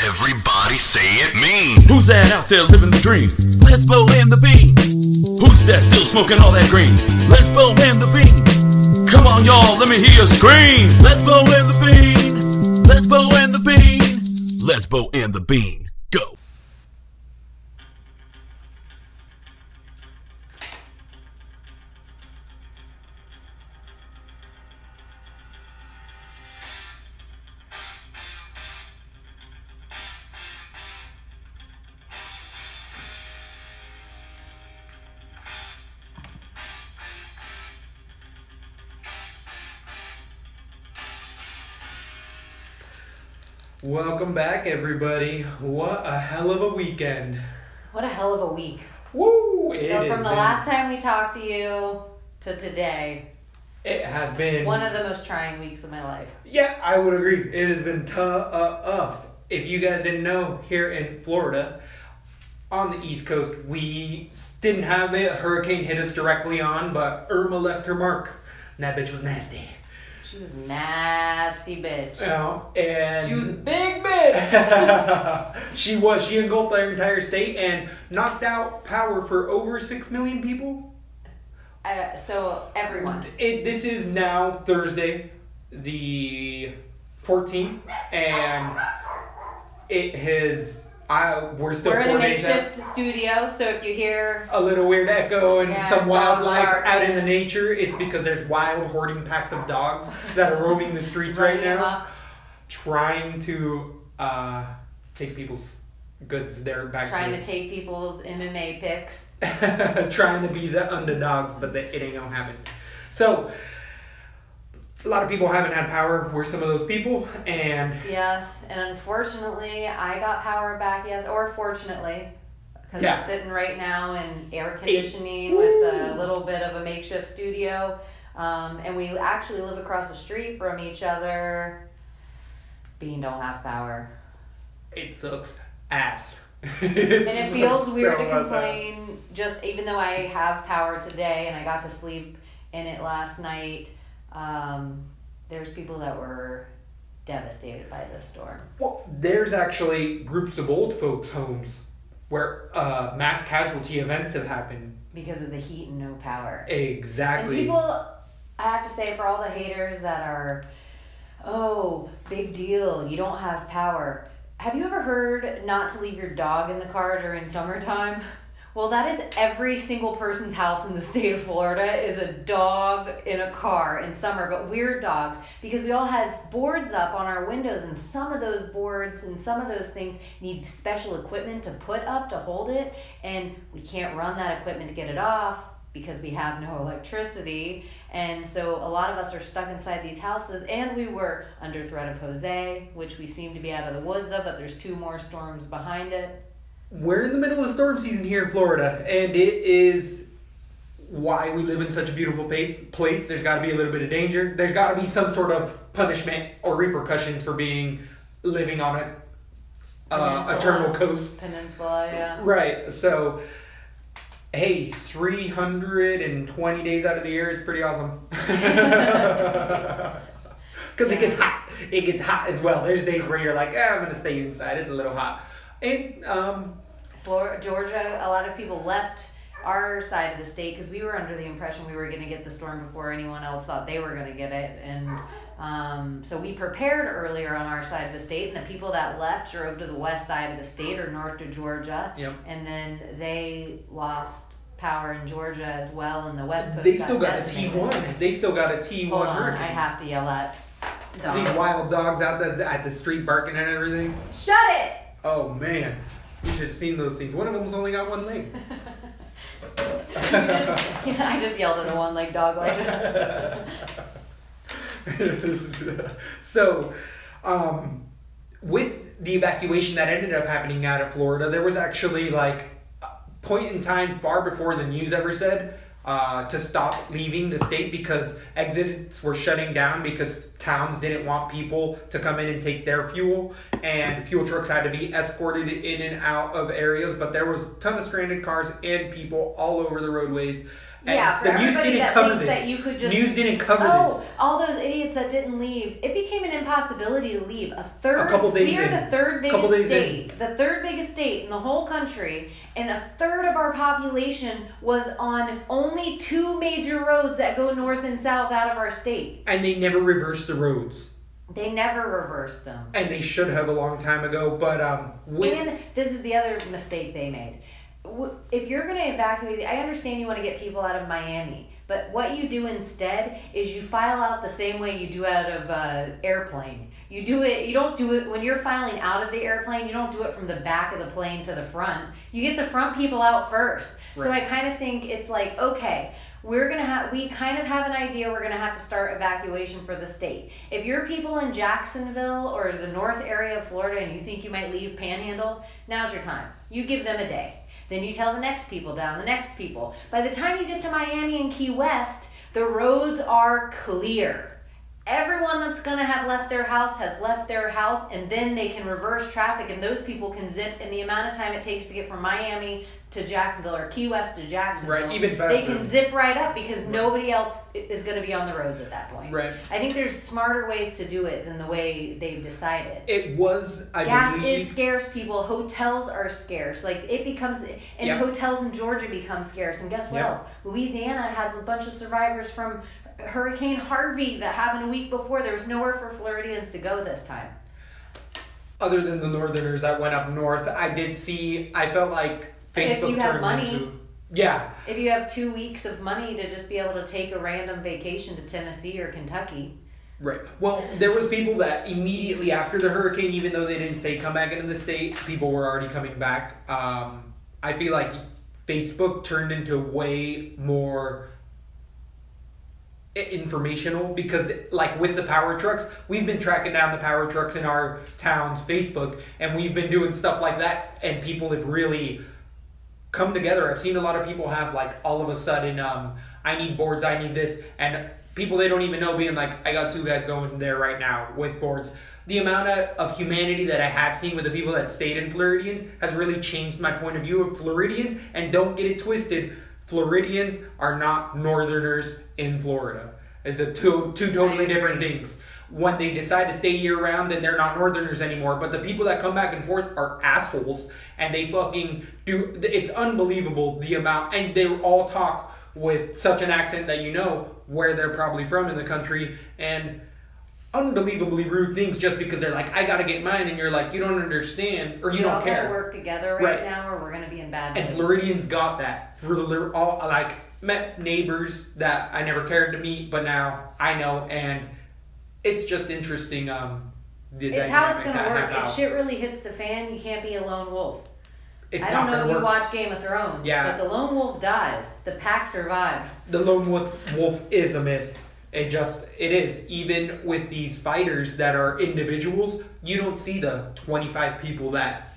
Everybody say it mean. Who's that out there living the dream? Let's blow in the bean. Who's that still smoking all that green? Let's blow in the bean. Come on y'all, let me hear you scream. Let's blow in the bean. Let's blow in the bean. Let's blow in the bean. Go. Welcome back, everybody. What a hell of a weekend. What a hell of a week. Woo! From the last time we talked to you to today, it has been one of the most trying weeks of my life. Yeah, I would agree. It has been tough. If you guys didn't know, here in Florida, on the East Coast, we didn't have it. A hurricane hit us directly on, but Irma left her mark. And that bitch was nasty. She was a nasty bitch. And she was a big bitch. She engulfed our entire state and knocked out power for over 6 million people. So everyone. This is now Thursday, the 14th, and it has. We're in a makeshift studio, so if you hear a little weird echo and some wildlife out in the barking. nature, it's because there's wild hoarding packs of dogs that are roaming the streets right now, trying to take people's goods. Trying to take people's MMA picks. Trying to be the underdogs, but it ain't gonna happen. So a lot of people haven't had power. We're some of those people, and yes, and unfortunately, I got power back. Yes, or fortunately, because we're sitting right now in air conditioning with a little bit of a makeshift studio, and we actually live across the street from each other. Bean don't have power. It sucks ass. And it feels weird to complain, just even though I have power today and I got to sleep in it last night. There's people that were devastated by this storm. Well, there's actually groups of old folks' homes where mass casualty events have happened. Because of the heat and no power. Exactly. And people, I have to say, for all the haters that are, oh, big deal, you don't have power. Have you ever heard not to leave your dog in the car during summertime? Well, that is every single person's house in the state of Florida is a dog in a car in summer, but weird dogs, because we all have boards up on our windows, and some of those boards and some of those things need special equipment to put up to hold it, and we can't run that equipment to get it off because we have no electricity, and so a lot of us are stuck inside these houses, and we were under threat of Jose, which we seem to be out of the woods of, but there's 2 more storms behind it. We're in the middle of storm season here in Florida, and it is why we live in such a beautiful place. There's got to be a little bit of danger. There's got to be some sort of punishment or repercussions for living on a eternal coast. Peninsula, yeah. Right. So, hey, 320 days out of the year, it's pretty awesome. Because it gets hot. It gets hot as well. There's days where you're like, I'm going to stay inside. It's a little hot. And Georgia, a lot of people left our side of the state because we were under the impression we were going to get the storm before anyone else thought they were going to get it, and so we prepared earlier on our side of the state, and the people that left drove to the west side of the state or north to Georgia. Yep. And then they lost power in Georgia as well, and the west coast they still got a T1. They still got a T1 Hold on, hurricane. I have to yell at dogs. These wild dogs out there at the street barking and everything. Shut it! Oh man, you should have seen those things. One of them's only got 1 leg. I just yelled at a 1-legged dog like that. So, with the evacuation that ended up happening out of Florida, there was actually like a point in time far before the news ever said to stop leaving the state because exits were shutting down because towns didn't want people to come in and take their fuel, and fuel trucks had to be escorted in and out of areas, but there was a ton of stranded cars and people all over the roadways, And yeah, for the news everybody didn't that cover thinks this. that you could just... News didn't cover Oh, this. all those idiots that didn't leave. It became an impossibility to leave. A couple days We are in. the third Couple biggest days state. The third biggest state in the whole country. And a third of our population was on only 2 major roads that go north and south out of our state. And they never reversed the roads. They never reversed them. And they should have a long time ago. But And this is the other mistake they made. If you're going to evacuate, I understand you want to get people out of Miami, but what you do instead is you file out the same way you do out of airplane. You don't do it when you're filing out of the airplane. You don't do it from the back of the plane to the front. You get the front people out first. Right. So I kind of think it's like, okay, we kind of have an idea we're going to have to start evacuation for the state. If you're people in Jacksonville or the north area of Florida and you think you might leave Panhandle, now's your time. You give them a day. Then you tell the next people down, the next people. By the time you get to Miami and Key West, the roads are clear. Everyone that's going to have left their house has left their house, and then they can reverse traffic, and those people can zip in the amount of time it takes to get from Miami to Jacksonville or Key West to Jacksonville. Right, even faster. They can zip right up because nobody else is going to be on the roads at that point. Right. I think there's smarter ways to do it than the way they've decided. it was, I Gas believe... is scarce, people. Hotels are scarce. Like, it becomes... And Yep. hotels in Georgia become scarce. And guess what Yep. else? Louisiana has a bunch of survivors from Hurricane Harvey that happened a week before. There was nowhere for Floridians to go this time. Other than the Northerners that went up north, I felt like Facebook If you have turned money, into... Yeah. if you have 2 weeks of money to just be able to take a random vacation to Tennessee or Kentucky. Right. Well, there was people that immediately after the hurricane, even though they didn't say come back into the state, people were already coming back. I feel like Facebook turned into way more informational because, like, with the power trucks, we've been tracking down the power trucks in our town's Facebook, and we've been doing stuff like that, and people have really come together. I've seen a lot of people have, like, all of a sudden, I need boards, I need this, and people they don't even know being like, I got 2 guys going there right now with boards. The amount of humanity that I have seen with the people that stayed in Floridians has really changed my point of view of Floridians. And don't get it twisted, Floridians are not Northerners in Florida. It's two totally different things. When they decide to stay year round, then they're not Northerners anymore. But the people that come back and forth are assholes, and they fucking do. It's unbelievable the amount, and they all talk with such an accent that you know where they're probably from in the country, and unbelievably rude things just because they're like, I gotta get mine, and you're like, you don't understand, or you don't care. We're all gonna work together right now, or we're gonna be in bad And ways. Floridians got that. For all, like, met neighbors that I never cared to meet, but now I know, and it's just interesting. It's how it's gonna work. If shit really hits the fan, you can't be a lone wolf. I don't know if you watch Game of Thrones, but the lone wolf dies. The pack survives. The lone wolf is a myth. It is. Even with these fighters that are individuals, you don't see the 25 people that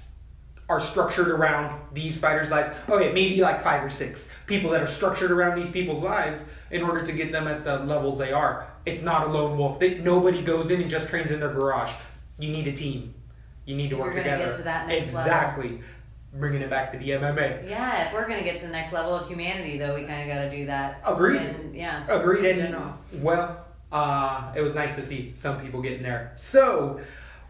are structured around these fighters' lives. Okay, maybe like 5 or 6 people that are structured around these people's lives in order to get them at the levels they are. It's not a lone wolf. Nobody goes in and just trains in their garage. You need a team. You need to work together. We're going to get to that next level. Exactly. Bringing it back to the MMA. Yeah, if we're going to get to the next level of humanity, though, we kind of got to do that. Agreed. Agreed. In general. Well, it was nice to see some people getting there. So,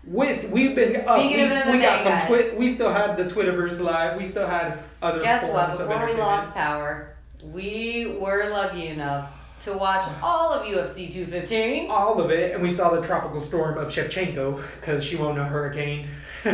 we've been up. Speaking of MMA, we got some guys. We still had the Twitterverse live. We still had other Guess forms what? of Before we entertainment. lost power, we were lucky enough to watch all of UFC 215. All of it, and we saw the tropical storm of Shevchenko because she won a hurricane. You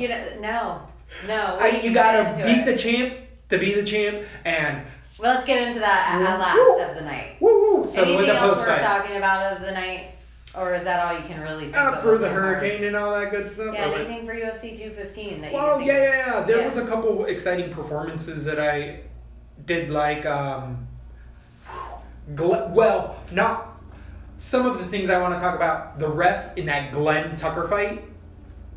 know, no. You gotta beat the champ to be the champ, and well, let's get into that at last of the night. Woo woo! So with Anything the else post we're fight. talking about of the night, or is that all you can really think of? For the hurricane and all that good stuff. Yeah, anything for UFC 215 that you Well, think yeah. There was a couple exciting performances that I did like. Well, not some of the things I want to talk about. The ref in that Glenn Tucker fight.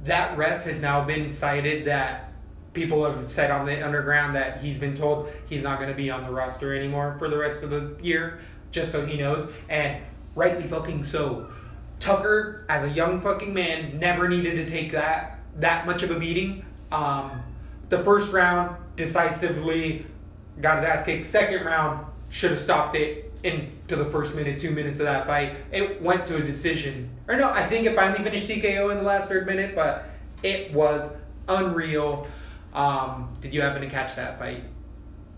That ref has now been cited that people have said on the underground that he's been told he's not going to be on the roster anymore for the rest of the year, just so he knows, and rightly fucking so. Tucker, as a young fucking man, never needed to take that much of a beating. The first round, decisively got his ass kicked. Second round, should have stopped it into the first minute, 2 minutes of that fight. It went to a decision. Or no, I think it finally finished TKO in the last third minute, but it was unreal. Did you happen to catch that fight?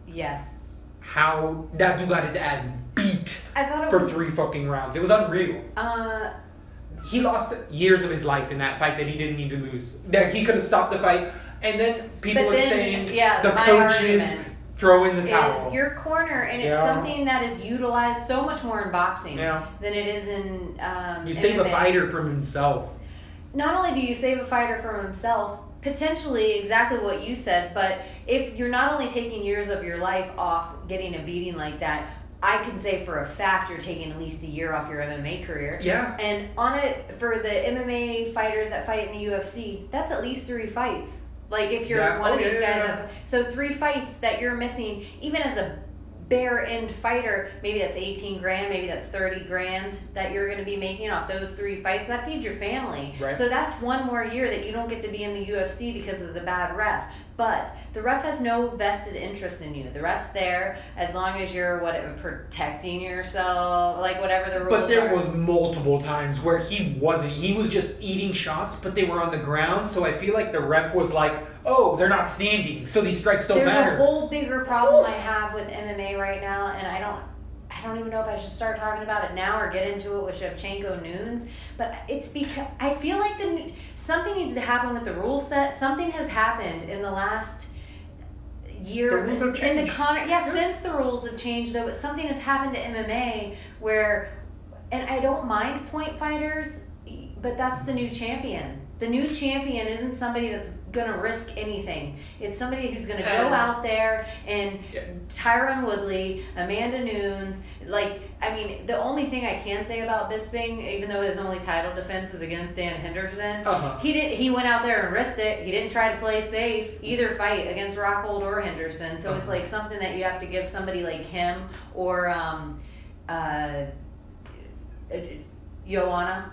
Yes. How that dude got his ass beat I thought it for was, 3 fucking rounds. It was unreal. He lost years of his life in that fight that he didn't need to lose. That he could have stopped the fight. And then people are saying the coaches throw in the towel. Is your corner, and it's something that is utilized so much more in boxing than it is in you save MMA. a fighter from himself. Not only do you save a fighter from himself, potentially exactly what you said, but if you're not only taking years of your life off getting a beating like that, I can say for a fact you're taking at least a year off your MMA career. Yeah. And on it, for the MMA fighters that fight in the UFC, that's at least 3 fights. Like if you're one of these guys, so 3 fights that you're missing, even as a bare end fighter, maybe that's 18 grand, maybe that's 30 grand that you're going to be making off those 3 fights. That feeds your family. Right. So that's 1 more year that you don't get to be in the UFC because of the bad ref. But the ref has no vested interest in you. The ref's there as long as you're protecting yourself, like whatever the rules are. But there was multiple times where he wasn't. He was just eating shots, but they were on the ground. So I feel like the ref was like, oh, they're not standing, so these strikes don't matter. There's a whole bigger problem I have with MMA right now, and I don't even know if I should start talking about it now or get into it with Shevchenko Nunes. But it's because I feel like something needs to happen with the rule set. Something has happened in the last year The rules have changed. since the rules have changed, though. But something has happened to MMA where, and I don't mind point fighters, but that's the new champion. The new champion isn't somebody that's gonna risk anything. It's somebody who's gonna go out there and Tyron Woodley, Amanda Nunes. Like, I mean, the only thing I can say about Bisping, even though his only title defense is against Dan Henderson, he went out there and risked it. He didn't try to play safe either fight against Rockhold or Henderson. So it's like something that you have to give somebody like him or Joanna.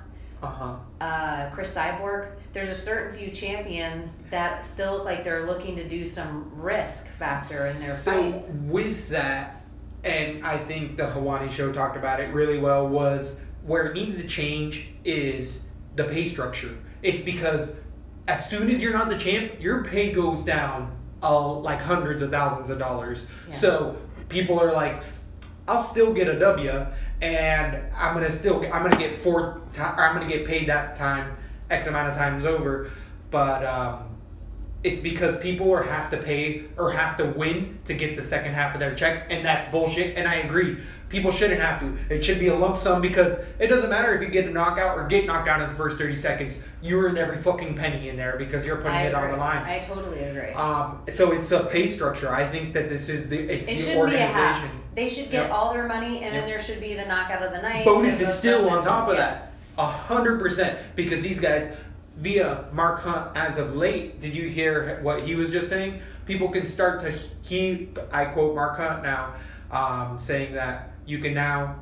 Chris Cyborg. There's a certain few champions that still look like they're looking to do some risk factor in their fights. So with that, and I think the Hawani show talked about it really well, was where it needs to change is the pay structure. It's because as soon as you're not the champ, your pay goes down like hundreds of thousands of dollars. Yeah. So people are like, I'll still get a W, and I'm gonna get paid that time, X amount of times over, but it's because people have to pay or have to win to get the second half of their check, and that's bullshit. And I agree, people shouldn't have to. It should be a lump sum, because it doesn't matter if you get a knockout or get knocked out in the first 30 seconds. You earn every fucking penny in there because you're putting it on the line. I totally agree. So it's a pay structure. I think that this is the organization. organization. Be a half. They should get all their money, and then there should be the knockout of the night. Bonus is still on top of that. 100%, because these guys, via Mark Hunt as of late, did you hear what he was just saying? People can start to, I quote Mark Hunt now, saying that you can now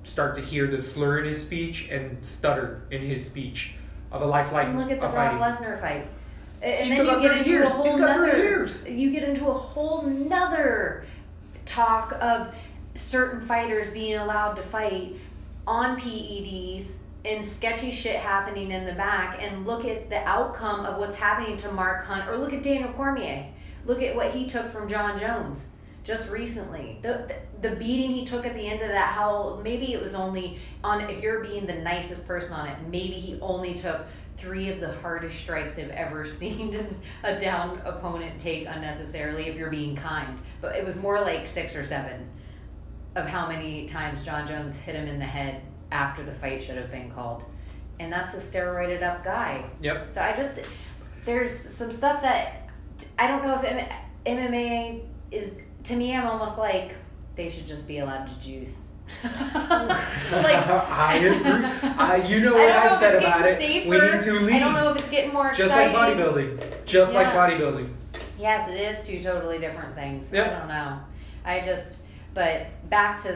start to hear the slur in his speech and stutter in his speech of a lifelike and look at the Brock Lesnar fight. And He's then you get into a whole nother, you get into a whole nother talk of certain fighters being allowed to fight on PEDs and sketchy shit happening in the back, and look at the outcome of what's happening to Mark Hunt, or look at Daniel Cormier. Look at what he took from John Jones just recently. The beating he took at the end of that, how maybe it was only on, if you're being the nicest person on it, maybe he only took 3 of the hardest strikes they've ever seen a down opponent take unnecessarily, if you're being kind. But it was more like 6 or 7 of how many times John Jones hit him in the head after the fight should have been called. And that's a steroided up guy. Yep. So there's some stuff that, I don't know if MMA is, to me, I'm almost like, they should just be allowed to juice. I agree. You know what I've said about it. Safer. We need 2 leagues. I don't know if it's getting more exciting. Just like bodybuilding. Just like bodybuilding. Yes, it is 2 totally different things. Yep. I don't know. But back to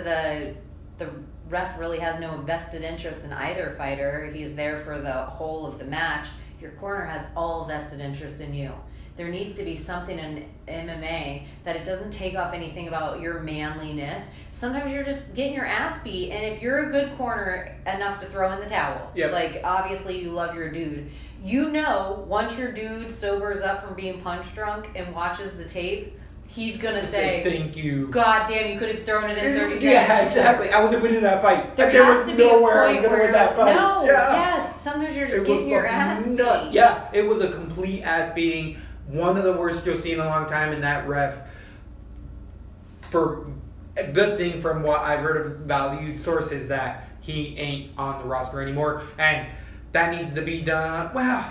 the ref really has no vested interest in either fighter. He's there for the whole of the match. Your corner has all vested interest in you. there needs to be something in MMA that it doesn't take off anything about your manliness. Sometimes you're just getting your ass beat, and if you're a good corner enough to throw in the towel, like obviously you love your dude. You know, once your dude sobers up from being punch drunk and watches the tape, he's gonna say, "Thank you. God damn, you could have thrown it in 30 seconds." Yeah, exactly. I wasn't winning that fight. There was nowhere I was gonna win that fight. No, yes. Sometimes you're just getting your ass beat. Yeah, it was a complete ass beating. One of the worst you'll see in a long time, and that ref, for a good thing from what I've heard of valued sources, that he ain't on the roster anymore, and that needs to be done. Well,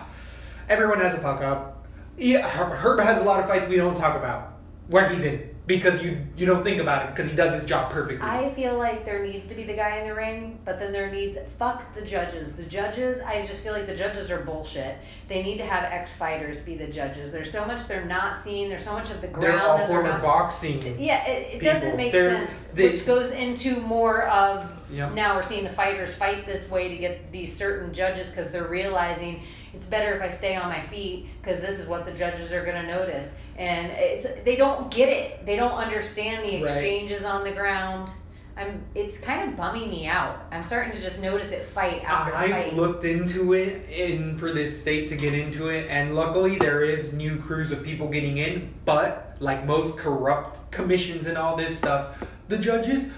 everyone has a fuck up. Yeah, Herb has a lot of fights we don't talk about where he's in, because you don't think about it, because he does his job perfectly. I feel like there needs to be the guy in the ring, but then there needs, fuck the judges. The judges, I just feel like the judges are bullshit. They need to have ex-fighters be the judges. There's so much they're not seeing. There's so much of the ground they're all that former they're not. boxing. Yeah, it doesn't make sense. Which goes into more of, now we're seeing the fighters fight this way to get these certain judges, because they're realizing it's better if I stay on my feet, because this is what the judges are going to notice. And they don't get it. They don't understand the exchanges on the ground. It's kind of bumming me out. I'm starting to just notice it fight after fight. I've looked into it for this state to get into it, and luckily there is new crews of people getting in, but like most corrupt commissions and all this stuff, the judges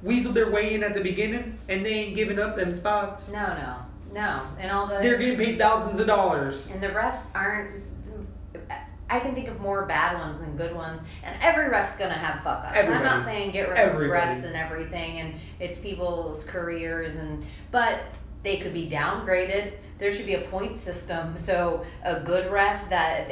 weaseled their way in at the beginning, and they ain't giving up them spots. No. And all the... They're getting paid thousands of dollars. And the refs aren't... I can think of more bad ones than good ones, and every ref's gonna have fuck ups. I'm not saying get rid of refs and everything, and it's people's careers, but they could be downgraded. There should be a point system, so a good ref that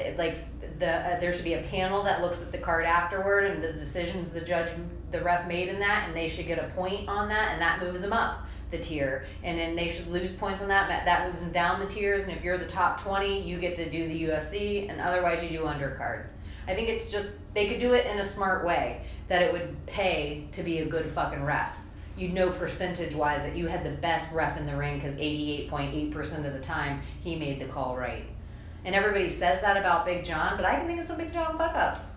there should be a panel that looks at the card afterward and the decisions the ref made in that, and they should get a point on that, and that moves them up the tier, and then they should lose points on that moves them down the tiers, and if you're the top 20 you get to do the UFC, and otherwise you do undercards. I think it's just, they could do it in a smart way that it would pay to be a good fucking ref. You'd know percentage wise that you had the best ref in the ring, because 88.8% of the time he made the call right. And everybody says that about Big John, but I can think of some Big John fuck ups.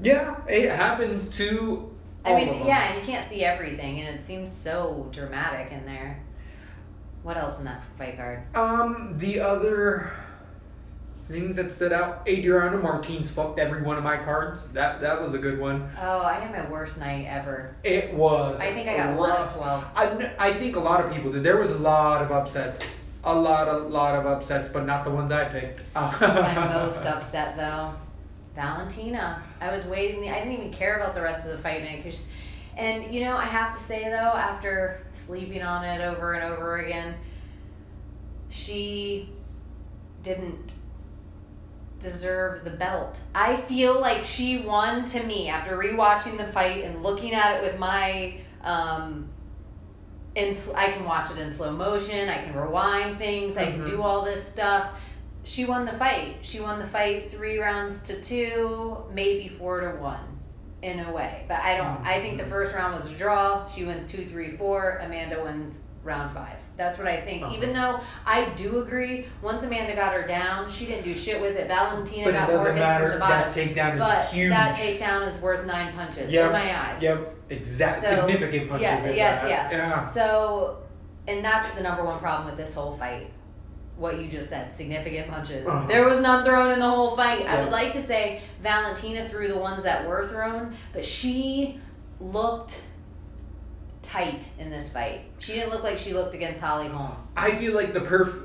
Yeah, it happens to and you can't see everything, and it seems so dramatic in there. What else in that fight card? The other things that stood out, Adriano Martins fucked every one of my cards. That was a good one. Oh, I had my worst night ever. It was. I think I got 1 of 12. I think a lot of people did. There was a lot of upsets. A lot of upsets, but not the ones I picked. My most upset, though, Valentina. I was waiting. I didn't even care about the rest of the fight night. And, I have to say, though, after sleeping on it over and over again, she didn't deserve the belt. I feel like she won to me after rewatching the fight and looking at it with my... I can watch it in slow motion. I can rewind things. I can do all this stuff. She won the fight. She won the fight 3-2, maybe 4-1, in a way. But I think the first round was a draw. She wins 2-3-4. Amanda wins round 5. That's what I think. Even though I do agree, once Amanda got her down, she didn't do shit with it. Valentina got more hits from the bottom. That takedown is huge. That takedown is worth 9 punches in my eyes. Yep. Significant punches. Yes. Yeah. So, and that's the number one problem with this whole fight. What you just said, significant punches. There was none thrown in the whole fight. I would like to say Valentina threw the ones that were thrown, but she looked tight in this fight. She didn't look like she looked against Holly Holm. I feel like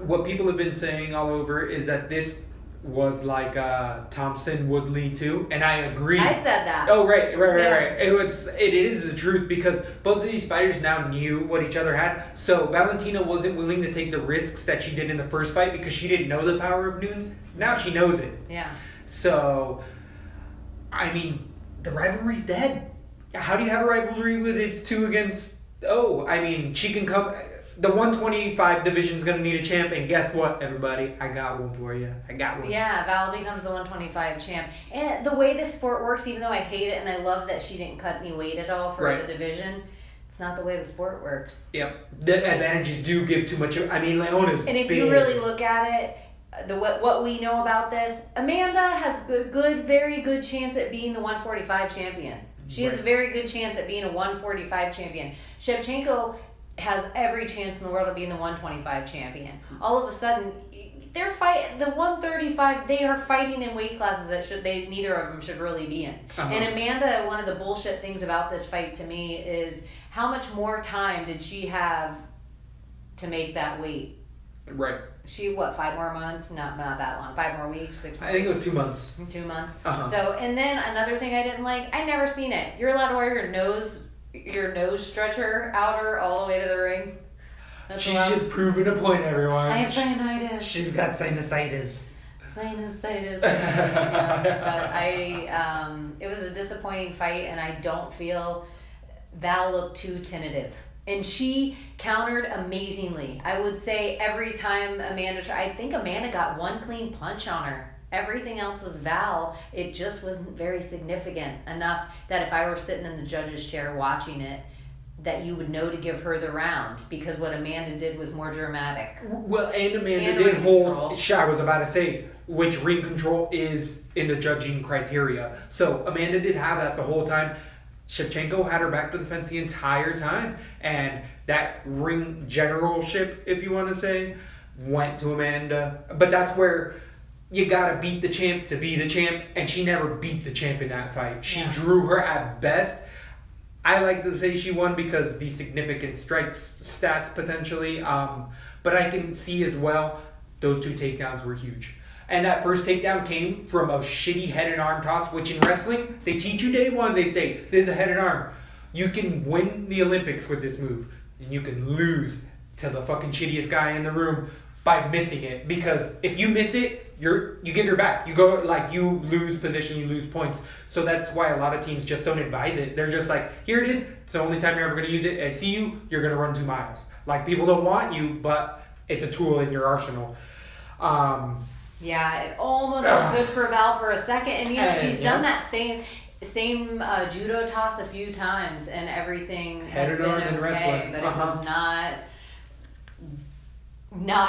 what people have been saying all over is that this was like Thompson Woodley too, and I agree. I said that. Oh right. It is the truth, because both of these fighters now knew what each other had. So Valentina wasn't willing to take the risks that she did in the first fight because she didn't know the power of Nunes. Now she knows it. Yeah. So, I mean, the rivalry's dead. How do you have a rivalry with it's 2 against? Oh, I mean, she can come. The 125 division's going to need a champ, and guess what, everybody? I got one for you. I got one. Yeah, Val becomes the 125 champ. And the way this sport works, even though I hate it, and I love that she didn't cut any weight at all for the division, it's not the way the sport works. Yep. The advantages do give too much. I mean, Leona's And if big. you really look at it, what we know about this, Amanda has very good chance at being the 145 champion. She has a very good chance at being a 145 champion. Shevchenko has every chance in the world of being the 125 champion. All of a sudden, they're fighting the 135. They are fighting in weight classes that neither of them should really be in. And Amanda, one of the bullshit things about this fight to me is how much more time did she have to make that weight? Right. She, 5 more months? Not that long. 5 more weeks, 6 more I think it was 2 months. 2 months. So, and then another thing I didn't like, I never seen it. You're allowed to wear your nose stretcher outer all the way to the ring. That's She's just proving a point, everyone. I have sinusitis. She's got sinusitis. Sinusitis. Yeah. But it was a disappointing fight, and I don't feel Val looked too tentative. And she countered amazingly. I would say every time I think Amanda got one clean punch on her. Everything else was Val. It just wasn't very significant enough that if I were sitting in the judge's chair watching it, that you would know to give her the round, because what Amanda did was more dramatic. Well, and Amanda did hold, I was about to say, which ring control is in the judging criteria. So Amanda did have that the whole time. Shevchenko had her back to the fence the entire time, and that ring generalship, if you want to say, went to Amanda. But that's where you gotta beat the champ to be the champ, and she never beat the champ in that fight. She drew her at best. I like to say she won because the significant strike stats potentially, but I can see as well those 2 takedowns were huge. And that first takedown came from a shitty head and arm toss, which in wrestling, they teach you day one, they say, this is a head and arm. You can win the Olympics with this move, and you can lose to the fucking shittiest guy in the room by missing it. Because if you miss it, you give your back. You go, like, you lose position, you lose points. So that's why a lot of teams just don't advise it. They're just like, here it is, it's the only time you're ever going to use it. I see you, you're going to run 2 miles. Like, people don't want you, but it's a tool in your arsenal. Yeah, it almost looked good for Val for a second, and she's done that same judo toss a few times, and everything has been okay, but it was not.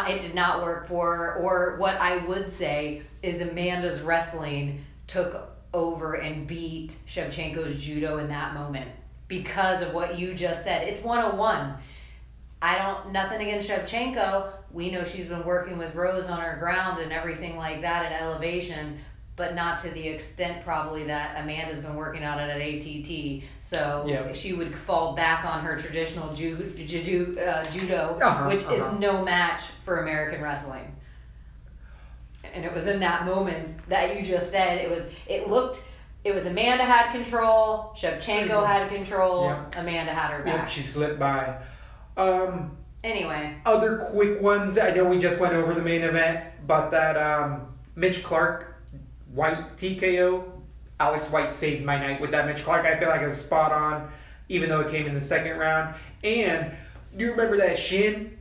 It did not work for her. Or what I would say is Amanda's wrestling took over and beat Shevchenko's judo in that moment because of what you just said. It's 101. Nothing against Shevchenko. We know she's been working with Rose on her ground and everything like that at elevation, but not to the extent probably that Amanda's been working on it at ATT. So she would fall back on her traditional judo, which is no match for American wrestling. And it was in that moment that you just said, it was Amanda had control, Shevchenko had control, Amanda had her back. Yep, she slipped by. Anyway. Other quick ones. I know we just went over the main event, but that Mitch Clark White TKO, Alex White saved my night with that Mitch Clark. I feel like it was spot on, even though it came in the second round. And do you remember that shin?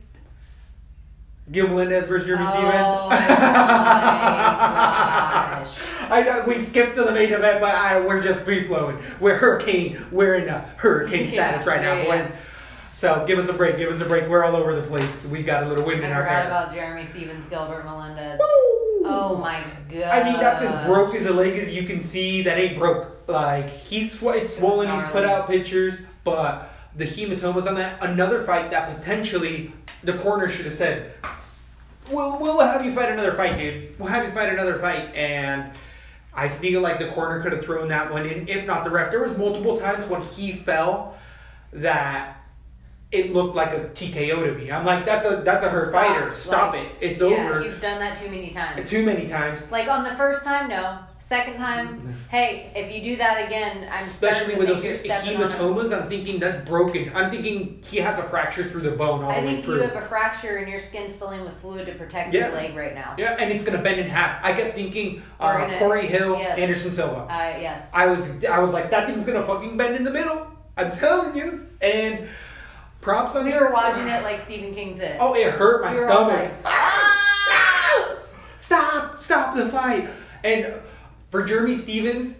Gil Melendez versus Jeremy Stevens? Oh my gosh. I know we skipped to the main event, but we're just free flowing. We're in a hurricane status right now, boy. So give us a break. We're all over the place. We got a little wind in our hair. I forgot about Jeremy Stevens, Gilbert Melendez. Woo! Oh my god. I mean, that's as broke as a leg as you can see. That ain't broke. Like, it's swollen. He's put out pictures, but the hematomas on that. Another fight that potentially the corner should have said, we'll have you fight another fight, dude. We'll have you fight another fight. And I feel like the corner could have thrown that one in, if not the ref. There was multiple times when he fell that it looked like a TKO to me. I'm like, that's a hurt fighter. Stop it. It's over. You've done that too many times. Too many times. Like on the first time, no. Second time, hey, if you do that again, I'm especially with those hematomas, I'm thinking that's broken. I'm thinking he has a fracture through the bone all the way through. I think you have a fracture and your skin's filling with fluid to protect your leg right now. Yeah, and it's gonna bend in half. I kept thinking Corey Hill, Anderson Silva. Yes. I was like, that thing's gonna fucking bend in the middle. I'm telling you. And props on we were watching it like Stephen King said. Oh, it hurt my stomach. Like, Stop the fight. And for Jeremy Stevens,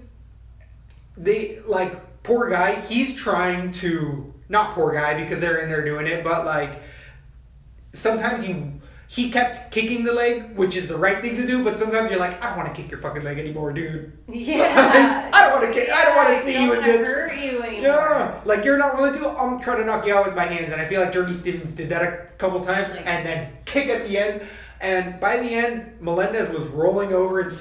they, like, poor guy, he's trying to, not poor guy because they're in there doing it, but like sometimes he kept kicking the leg, which is the right thing to do, but sometimes you're like, I don't want to kick your fucking leg anymore, dude. Yeah. I don't want to kick. I don't want to see you in this. Hurt you anymore. Yeah, like you're not willing to. I'm trying to knock you out with my hands, and I feel like Jordy Stevens did that a couple times, and then kick at the end. And by the end, Melendez was rolling over and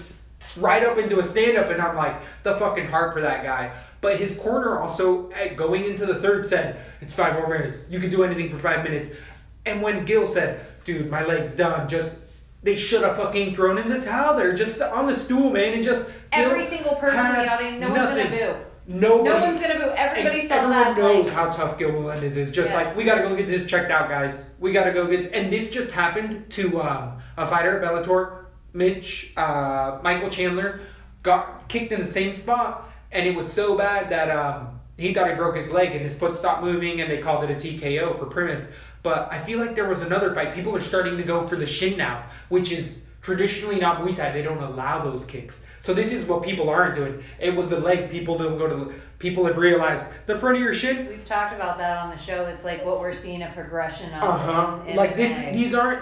right up into a stand-up, and I'm like, the fucking heart for that guy. But his corner also, going into the third, said, it's 5 more minutes. You can do anything for 5 minutes. And when Gil said, dude, my leg's done, they should have fucking thrown in the towel there, just on the stool, man, and just... Every single person in the audience, no one's going to boo. Nobody, no one's going to boo. Everybody saw that. Everyone knows how tough Gil Melendez is. Just like, we got to go get this checked out, guys. We got to go get... And this just happened to a fighter at Bellator, Michael Chandler, got kicked in the same spot, and it was so bad that he thought he broke his leg, and his foot stopped moving, and they called it a TKO for Primus. But I feel like there was another fight. People are starting to go for the shin now, which is traditionally not Muay Thai. They don't allow those kicks. So this is what people aren't doing. It was the leg. People don't go to. People have realized the front of your shin. We've talked about that on the show. It's like what we're seeing a progression of. In like this.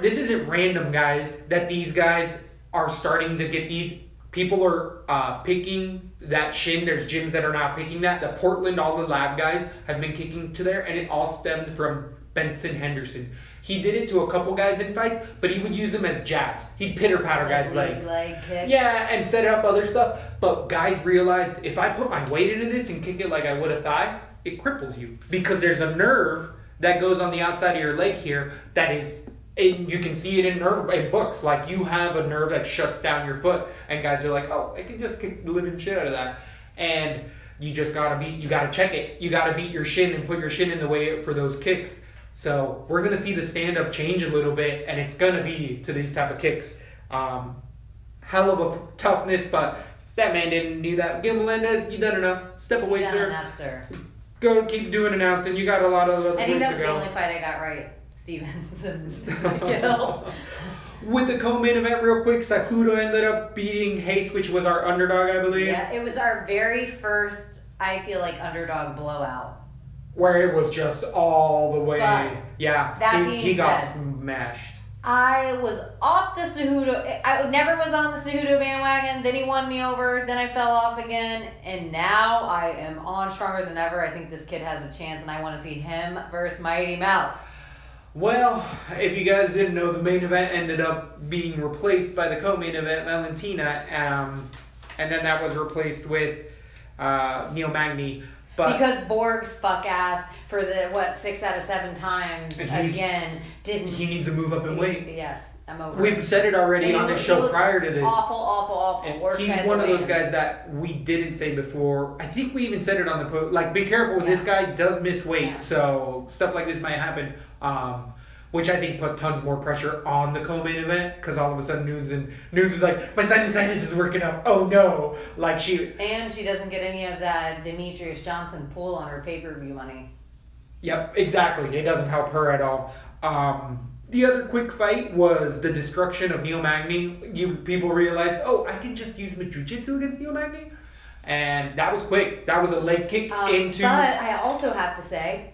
This isn't random, guys. That these guys are starting to get these. People are picking that shin. There's gyms that are now picking that. The Portland, all the lab guys have been kicking to there, and it all stemmed from Benson Henderson. He did it to a couple guys in fights, but he would use them as jabs. He'd pitter-patter guys' legs. Leg kick. Yeah, and set up other stuff. But guys realized, if I put my weight into this and kick it like I would a thigh, it cripples you. Because there's a nerve that goes on the outside of your leg here that is... And you can see it in books. Like, you have a nerve that shuts down your foot. And guys are like, oh, I can just kick the living shit out of that. And you just you gotta check it. You gotta beat your shin and put your shin in the way for those kicks. So we're gonna see the stand-up change a little bit, and it's gonna be to these type of kicks. Hell of a toughness, but that man didn't do that. Gil Melendez, you done enough. Step away, sir. Enough, sir. Go keep doing announcing. You got a lot of other I think ways that was to go. the only fight I got right. Stevens and Gil. With the co-main event, real quick, Cejudo ended up beating Hayes, which was our underdog, I believe. Yeah, it was our very first, I feel like, underdog blowout. Where it was just all the way. But yeah, he got smashed. I was off the Cejudo. I never was on the Cejudo bandwagon. Then he won me over. Then I fell off again. And now I am on stronger than ever. I think this kid has a chance, and I want to see him versus Mighty Mouse. Well, if you guys didn't know, the main event ended up being replaced by the co-main event, Valentina, and then that was replaced with Neil Magny. But because Borg's fuck ass for the 6 out of 7 times again didn't. He needs to move up in weight. Yes, I'm over. We've said it already on the show prior to this. Awful. And he's one of those guys that we didn't say before. I think we even said it on the post. Like, be careful with this guy. Does miss weight, so stuff like this might happen. Which I think put tons more pressure on the co-main event, because all of a sudden Nunes is like, my sinusitis is working up. Oh no! Like and she doesn't get any of that Demetrius Johnson pool on her pay-per-view money. Yep, exactly. It doesn't help her at all. The other quick fight was the destruction of Neil Magny. People realized, oh, I can just use my jiu-jitsu against Neil Magny, and that was quick. That was a leg kick into. But I also have to say,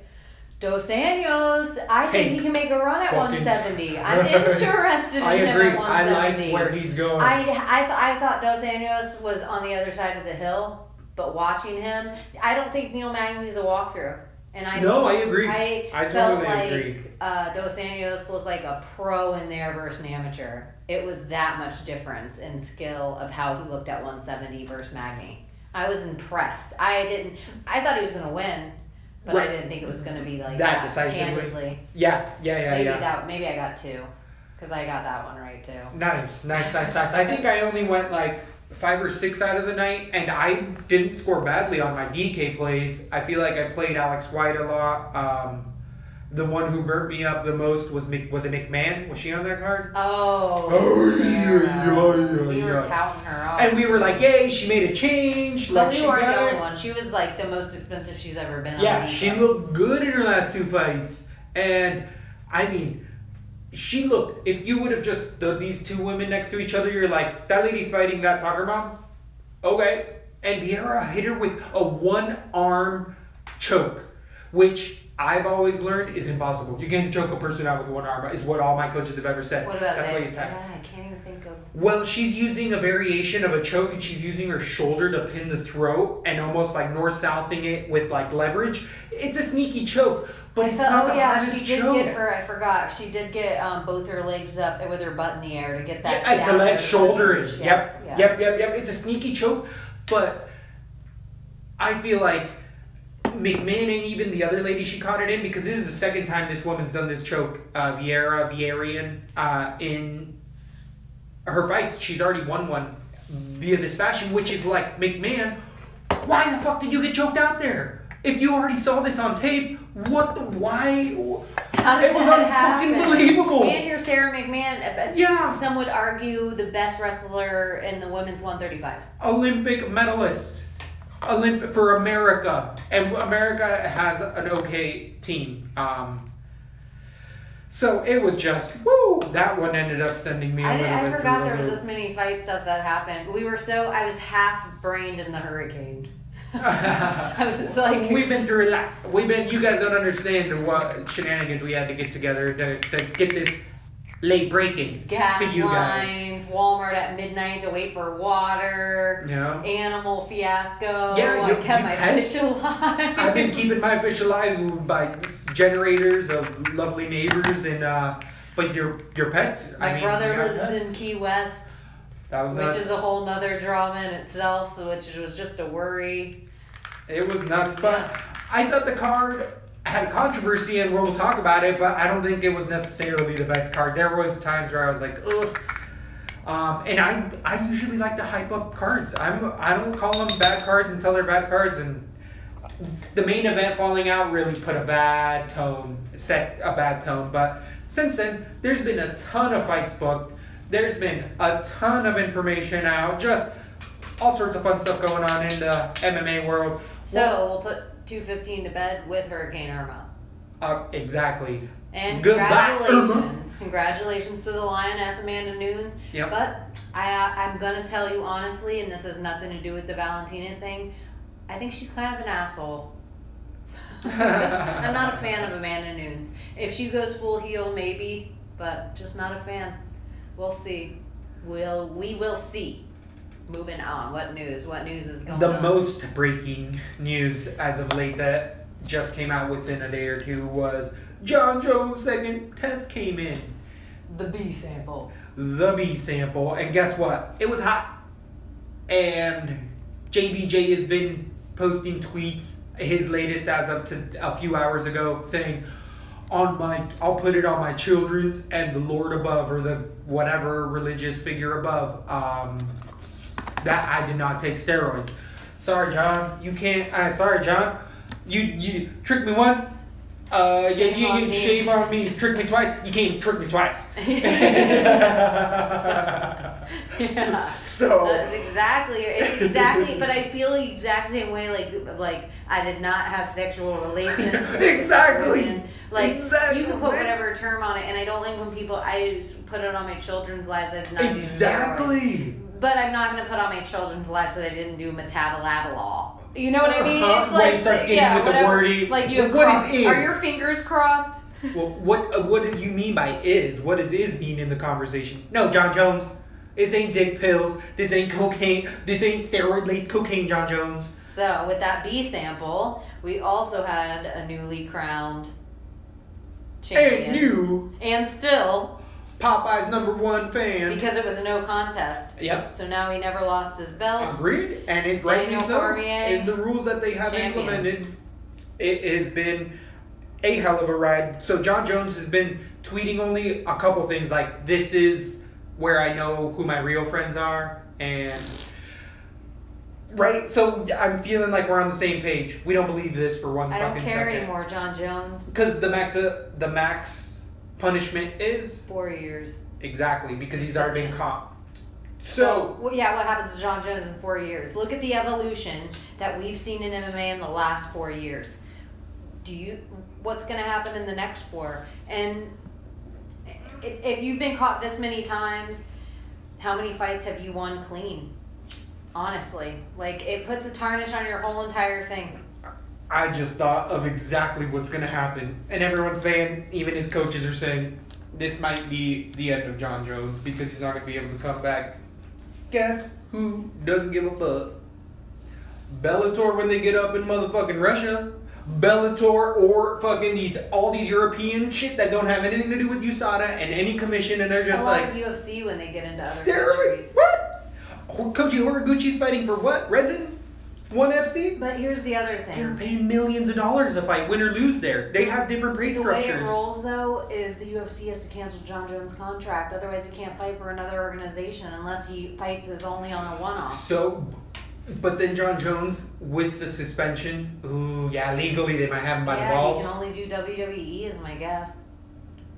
Dos Anjos, I think he can make a run at 170. I'm interested in him at 170. I like where he's going. I thought Dos Anjos was on the other side of the hill, but watching him, I don't think Neil Magny's a walkthrough. And I agree. I felt totally like Dos Anjos looked like a pro in there versus an amateur. It was that much difference in skill of how he looked at 170 versus Magny. I was impressed. I thought he was going to win. But I didn't think it was going to be like that decisively. Handedly. Yeah. Maybe I got 2, because I got that one right too. Nice. I think I only went like 5 or 6 out of the night, and I didn't score badly on my DK plays. I feel like I played Alex White a lot. The one who burnt me up the most was it Nick Mann? Was she on that card? Yeah. We were touting her off. And we were like, yay, she made a change. But we weren't the only one. She was like the most expensive she's ever been on. Yeah, she looked good in her last 2 fights. And, I mean, she looked, if you would have just done these 2 women next to each other, you're like, that lady's fighting that soccer mom? Okay. And Vieira hit her with a 1-arm choke, which I've always learned is impossible. You can't choke a person out with one arm, is what all my coaches have ever said. What about That's that? why you tap. Yeah, I can't even think of. Well, she's using a variation of a choke, and she's using her shoulder to pin the throat and almost like north-southing it with like leverage. It's a sneaky choke, but it's not the hardest she did choke. get her. I forgot. She did get both her legs up with her butt in the air to get that. Yeah, to let shoulder in. Yes, Yep. It's a sneaky choke, but I feel like McMahon and even the other lady she caught it in, because this is the second time this woman's done this choke, Vierian, in her fights. She's already won one via this fashion, which is like, McMahon, why the fuck did you get choked out there? If you already saw this on tape, why? How did it was that happen? unfucking believable. And you're Sarah McMahon. Yeah. Some would argue the best wrestler in the women's 135. Olympic medalist. For America, and America has an okay team. So it was just woo. That one ended up sending me. I forgot there was this many fight stuff that happened. I was half brained in the hurricane. I was like, we've been through a lot. You guys don't understand what shenanigans we had to get together to get this late breaking gas to you lines, guys. Walmart at midnight to wait for water, animal fiasco. Yeah, I kept my fish alive. I've been keeping my fish alive by generators of lovely neighbors, and but your pets. My brother lives pets. in Key West. That was nuts. Which is a whole nother drama in itself, which was just a worry. It was nuts, but I thought the card had controversy, and we'll talk about it, but I don't think it was necessarily the best card. There was times where I was like, ugh. And I usually like to hype up cards. I don't call them bad cards until they're bad cards, and the main event falling out really set a bad tone. But since then, there's been a ton of fights booked. There's been a ton of information out, just all sorts of fun stuff going on in the MMA world. So we'll put 215 to bed with Hurricane Irma. Exactly. And Goodbye, congratulations. Congratulations to the Lioness, Amanda Nunes. Yep. But I'm going to tell you honestly, and this has nothing to do with the Valentina thing, I think she's kind of an asshole. I'm not a fan of Amanda Nunes. If she goes full heel, maybe, but just not a fan. We'll see. We will see. Moving on. What news? What news is going on? The most breaking news as of late that just came out within a day or two was John Jones' second test came in. The B sample. The B sample. And guess what? It was hot. And JBJ has been posting tweets, his latest as of a few hours ago, saying, I'll put it on my children's and the Lord above, or the whatever religious figure above, that I did not take steroids. Sorry, John. You can't. Sorry, John. You tricked me once. Shame on me. Trick me twice. You can't trick me twice. Yeah. So that's exactly. It's exactly. But I feel the exact same way. Like I did not have sexual relations. Exactly. Like exactly. You can put whatever term on it, and I don't like when people. I just put it on my children's lives. I did not exactly. do steroids. But I'm not going to put on my children's lives that I didn't do metabolabol. You know what I mean? It's when he starts getting with the wordy. Like you have what is? Are your fingers crossed? Well, what do you mean by is? What does is mean in the conversation? No, John Jones. This ain't dick pills. This ain't cocaine. This ain't steroid-laced cocaine, John Jones. So, with that B sample, we also had a newly crowned champion. And still... Popeye's #1 fan. Because it was a no contest. Yep. So now he never lost his belt. Agreed. And it's rightly so. In the rules that they have implemented, it has been a hell of a ride. So John Jones has been tweeting only a couple things like, this is where I know who my real friends are. And... Right? So I'm feeling like we're on the same page. We don't believe this for one fucking second. I don't care anymore, John Jones. Because the max punishment is 4 years. Exactly, because he's already been caught. So what happens to John Jones in 4 years? Look at the evolution that we've seen in MMA in the last 4 years. What's going to happen in the next 4? And if you've been caught this many times, how many fights have you won clean? Honestly, like, it puts a tarnish on your whole entire thing. I just thought of exactly what's going to happen. And everyone's saying, even his coaches are saying, this might be the end of John Jones because he's not going to be able to come back. Guess who doesn't give a fuck? Bellator when they get up in motherfucking Russia. Bellator or fucking all these European shit that don't have anything to do with USADA and any commission, and they're just like UFC when they get into other steroids. countries. What? Koji Horiguchi's fighting for what? Resin? One FC? But here's the other thing. They're paying millions of dollars to fight, win or lose there. They have different pay structures. The way it rolls, though, is the UFC has to cancel John Jones' contract. Otherwise, he can't fight for another organization unless he fights as only on a one-off. So, but then John Jones, with the suspension, ooh, yeah, legally they might have him by the balls. Yeah, he can only do WWE is my guess.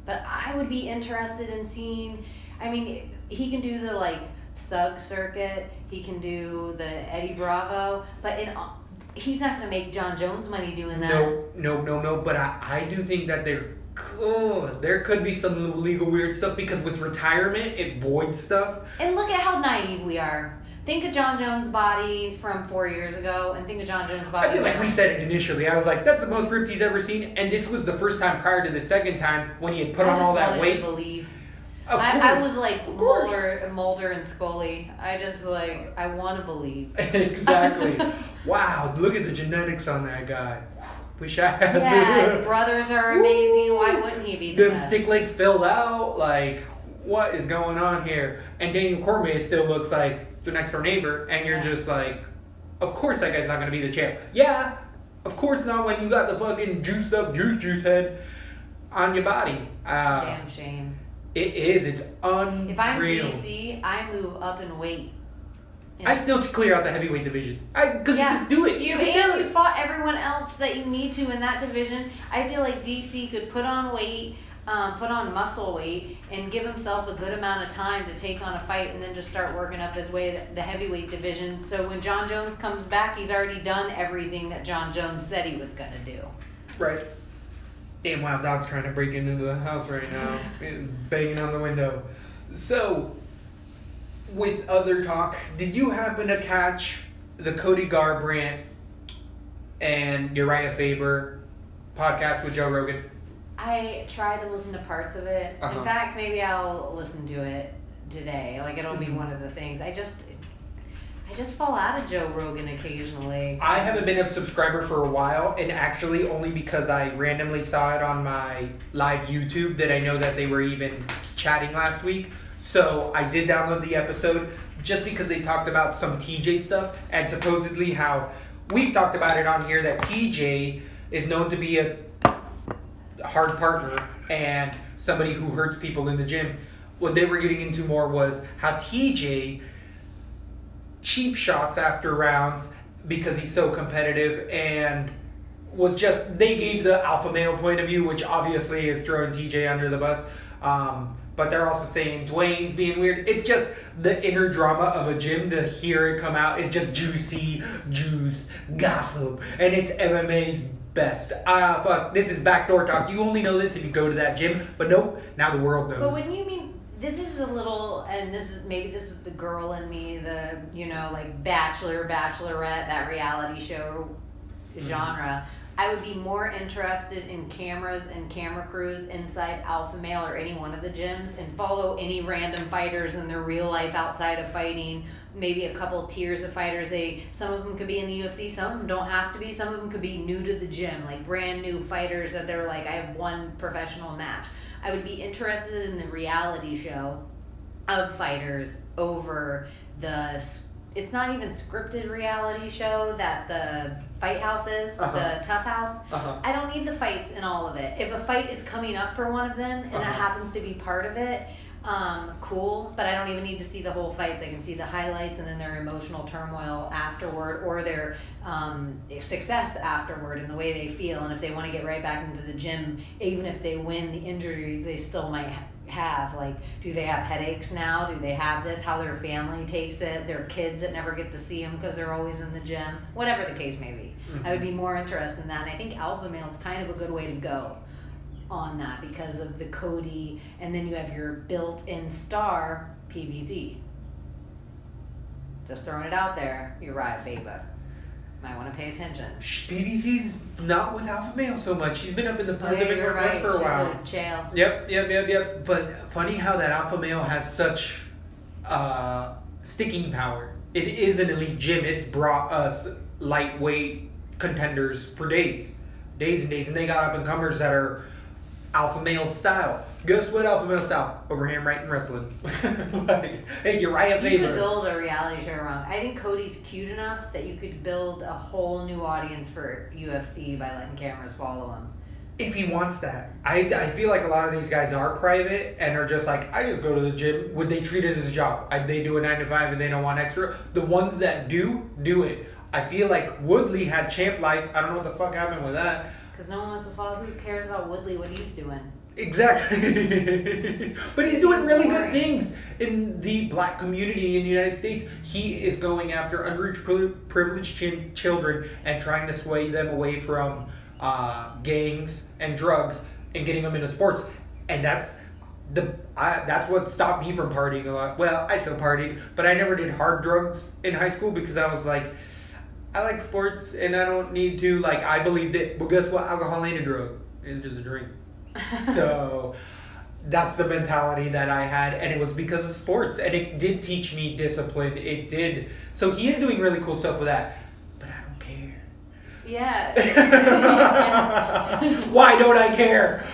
But I would be interested in seeing, I mean, he can do the, like, Sug circuit, he can do the Eddie Bravo, but he's not going to make John Jones money doing that. No, but I do think that there could be some legal weird stuff because with retirement, it voids stuff. And look at how naive we are. Think of John Jones' body from 4 years ago, and think of John Jones' body. I feel like we said it initially. I was like, that's the most ripped he's ever seen, and this was the first time prior to the second time when he had put on all that weight. I believe. I was like Mulder and Scully. I just like, I want to believe. Exactly. Wow, look at the genetics on that guy. Wish I had. Yeah, his brothers are amazing. Why wouldn't he be the Them best? stick legs filled out. Like, what is going on here? And Daniel Cormier still looks like the next door neighbor, and you're just like, of course that guy's not going to be the champ. Yeah, of course not when you got the fucking juiced up juice head on your body. It's a damn shame. It is. It's unreal. If I'm DC, I move up in weight. I still clear out the heavyweight division. Because you can do it. You fought everyone else that you need to in that division. I feel like DC could put on weight, put on muscle weight, and give himself a good amount of time to take on a fight and then just start working up his way the heavyweight division. So when John Jones comes back, he's already done everything that John Jones said he was going to do. Right. Damn Wild Dog's trying to break into the house right now. He's banging on the window. So, with other talk, did you happen to catch the Cody Garbrandt and Uriah Faber podcast with Joe Rogan? I tried to listen to parts of it. In fact, maybe I'll listen to it today. Like, it'll be one of the things. I just fall out of Joe Rogan occasionally. I haven't been a subscriber for a while, and actually only because I randomly saw it on my live YouTube that I know that they were even chatting last week. So I did download the episode just because they talked about some TJ stuff, and supposedly how we've talked about it on here that TJ is known to be a hard partner and somebody who hurts people in the gym. What they were getting into more was how TJ cheap shots after rounds because he's so competitive and was just, they gave the alpha male point of view, which obviously is throwing TJ under the bus. But they're also saying Dwayne's being weird. It's just the inner drama of a gym to hear it come out. It's just juicy, juice, gossip, and it's MMA's best. Fuck, this is backdoor talk. You only know this if you go to that gym, but nope, now the world knows. But when you mean, this is a little, and this is the girl in me, the, like Bachelor, Bachelorette, that reality show genre. I would be more interested in cameras and camera crews inside Alpha Male or any one of the gyms and follow any random fighters in their real life outside of fighting. Maybe a couple tiers of fighters. Some of them could be in the UFC, some of them don't have to be. Some of them could be new to the gym, like brand new fighters that they're like, I have one professional match. I would be interested in the reality show of fighters over it's not even scripted reality show that the Fight House is, the Tough House. I don't need the fights in all of it. If a fight is coming up for one of them and that happens to be part of it, cool, but I don't even need to see the whole fights. I can see the highlights and then their emotional turmoil afterward, or their success afterward and the way they feel. And if they want to get right back into the gym, even if they win the injuries they still might have, like, do they have headaches now? Do they have this? How their family takes it? Their kids that never get to see them because they're always in the gym? Whatever the case may be. I would be more interested in that. And I think Alpha Male is kind of a good way to go on that because of the Cody, and then you have your built-in star, PVZ. Just throwing it out there, Uriah Faber. Might want to pay attention. BBC's not with Alpha Male so much. She's been up in the Pacific Northwest for a while. She's jail. Yep. But funny how that Alpha Male has such sticking power. It is an elite gym. It's brought us lightweight contenders for days and days. And they got up-and-comers that are Alpha Male style. Guess what Alpha Male style? Overhand right and wrestling. Like, hey, Uriah Faber. You could build a reality show around. I think Cody's cute enough that you could build a whole new audience for UFC by letting cameras follow him. If he wants that. I feel like a lot of these guys are private and are just like, I just go to the gym. Would they treat it as a job? They do a 9 to 5 and they don't want extra. The ones that do it. I feel like Woodley had champ life. I don't know what the fuck happened with that. Because no one wants to follow. Who cares about Woodley, what he's doing? Exactly. But he's doing really good things in the black community in the United States. He is going after underage privileged children and trying to sway them away from gangs and drugs and getting them into sports. And that's what stopped me from partying a lot. Well, I still partied, but I never did hard drugs in high school because I was like, I like sports and I don't need to, like, I believed it. But guess what? Alcohol ain't a drug. It's just a drink. So that's the mentality that I had, and it was because of sports, and it did teach me discipline. It did. So he is doing really cool stuff with that, but I don't care. Yeah. Why don't I care?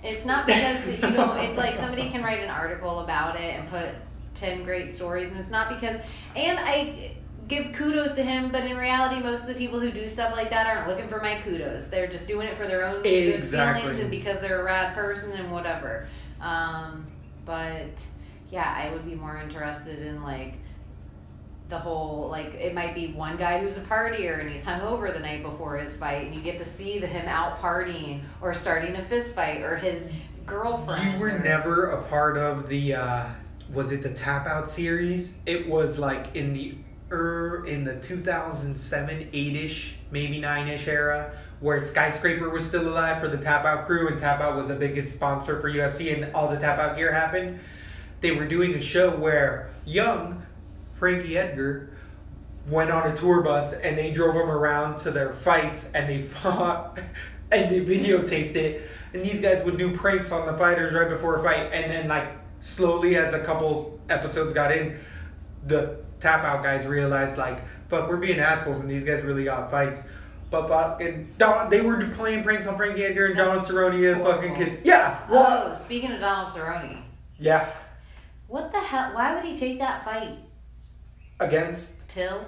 It's not because you don't. It's like somebody can write an article about it and put 10 great stories, and it's not because. And I give kudos to him, but in reality, most of the people who do stuff like that aren't looking for my kudos. They're just doing it for their own good feelings and because they're a rad person and whatever. But yeah, I would be more interested in like the whole, like, it might be one guy who's a partier and he's hungover the night before his fight, and you get to see him out partying or starting a fist fight or his girlfriend. You were never a part of the was it the Tap Out series? It was like in the 2007, 8-ish, maybe 9-ish era, where Skyscraper was still alive for the Tap Out crew, and Tap Out was the biggest sponsor for UFC, and all the Tap Out gear happened. They were doing a show where young Frankie Edgar went on a tour bus, and they drove him around to their fights, and they fought, and they videotaped it, and these guys would do pranks on the fighters right before a fight, and then, like, slowly as a couple episodes got in, the Tap Out guys realized, like, fuck, we're being assholes and these guys really got fights. But fucking they were playing pranks on Frankie Edgar and Donald Cerrone as fucking kids. Yeah. Oh, speaking of Donald Cerrone. Yeah. What the hell? Why would he take that fight? Against? Till?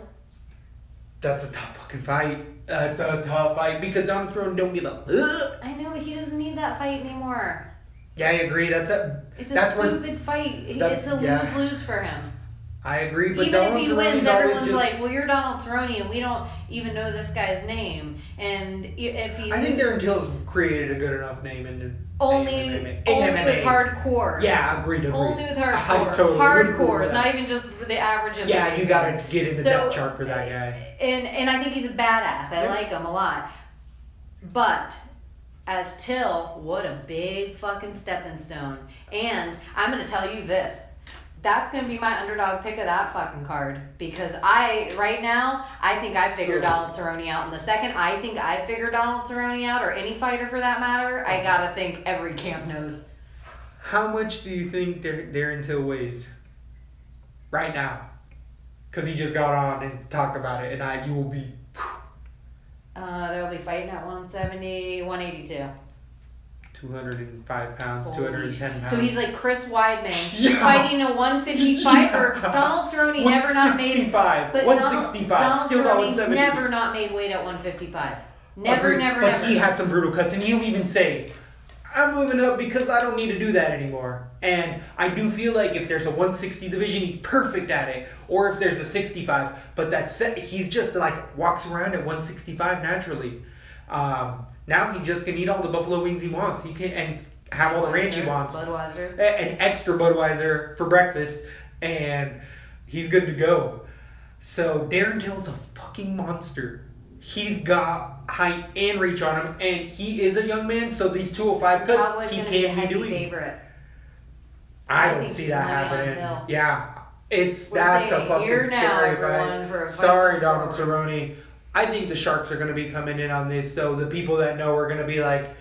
That's a tough fucking fight. That's a tough fight because Donald Cerrone don't give a. I know, but he doesn't need that fight anymore. Yeah, I agree. It's a stupid fight. It's a lose-lose for him. I agree, but even Donald if he Cerrone's wins, always everyone's just like, well, you're Donald Cerrone, and we don't even know this guy's name. And if he... I think Darren Till's created a good enough name in only with hardcore. Yeah, agreed. Only with hardcore. Totally hardcore. It's not even just the average of Yeah, you gotta get in the depth chart for that guy. And I think he's a badass. I like him a lot. But as Till, what a big fucking stepping stone. And I'm going to tell you this. That's going to be my underdog pick of that fucking card. Because right now, I think I figured Donald Cerrone out. And the second I think I figured Donald Cerrone out, or any fighter for that matter, I got to think every camp knows. How much do you think Darren Till weighs right now? Because he just got on and talked about it. And you will be... They'll be fighting at 170, 182. 205 pounds, 210 pounds. So he's like Chris Weidman fighting a 155 or Donald Cerrone never not made 165. Donald Still not Cerrone 170. never not made weight at 155. Never. But he had some brutal cuts, and he'll even say, I'm moving up because I don't need to do that anymore. And I do feel like if there's a 160 division, he's perfect at it. Or if there's a 65, but he's just like walks around at 165 naturally. Now he just can eat all the buffalo wings he wants. He can and have all the ranch he wants. Budweiser. An extra Budweiser for breakfast, and he's good to go. So Darren Till's a fucking monster. He's got height and reach on him, and he is a young man. So these 205 cuts, he can't be doing. Favorite. I don't see that happening. Yeah, that's a fucking scary fight. Sorry, Donald Cerrone. I think the Sharks are going to be coming in on this, though. The people that know are going to be like,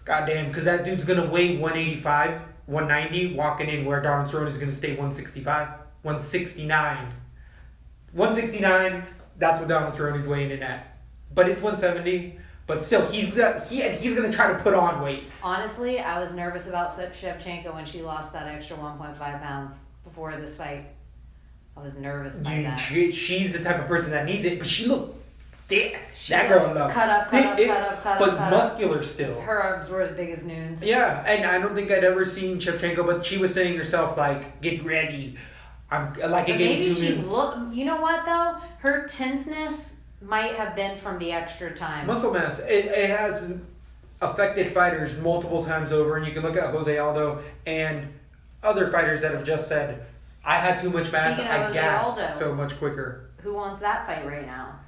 goddamn, because that dude's going to weigh 185, 190 walking in, where Donald Cerrone is going to stay 165, 169. 169, that's what Donald Cerrone's weighing in at. But it's 170. But still, he's going to try to put on weight. Honestly, I was nervous about Shevchenko when she lost that extra 1.5 pounds before this fight. I was nervous by that. She's the type of person that needs it, but she looked thick. That girl looked cut up, but muscular still. Her arms were as big as noons. Yeah, and I don't think I'd ever seen Shevchenko, but she was saying herself, like, get ready. I'm like, it gave me 2 minutes. You know what, though? Her tenseness might have been from the extra time. Muscle mass. It has affected fighters multiple times over, and you can look at Jose Aldo and other fighters that have just said, I had too much mass, I gassed so much quicker. Who wants that fight right now?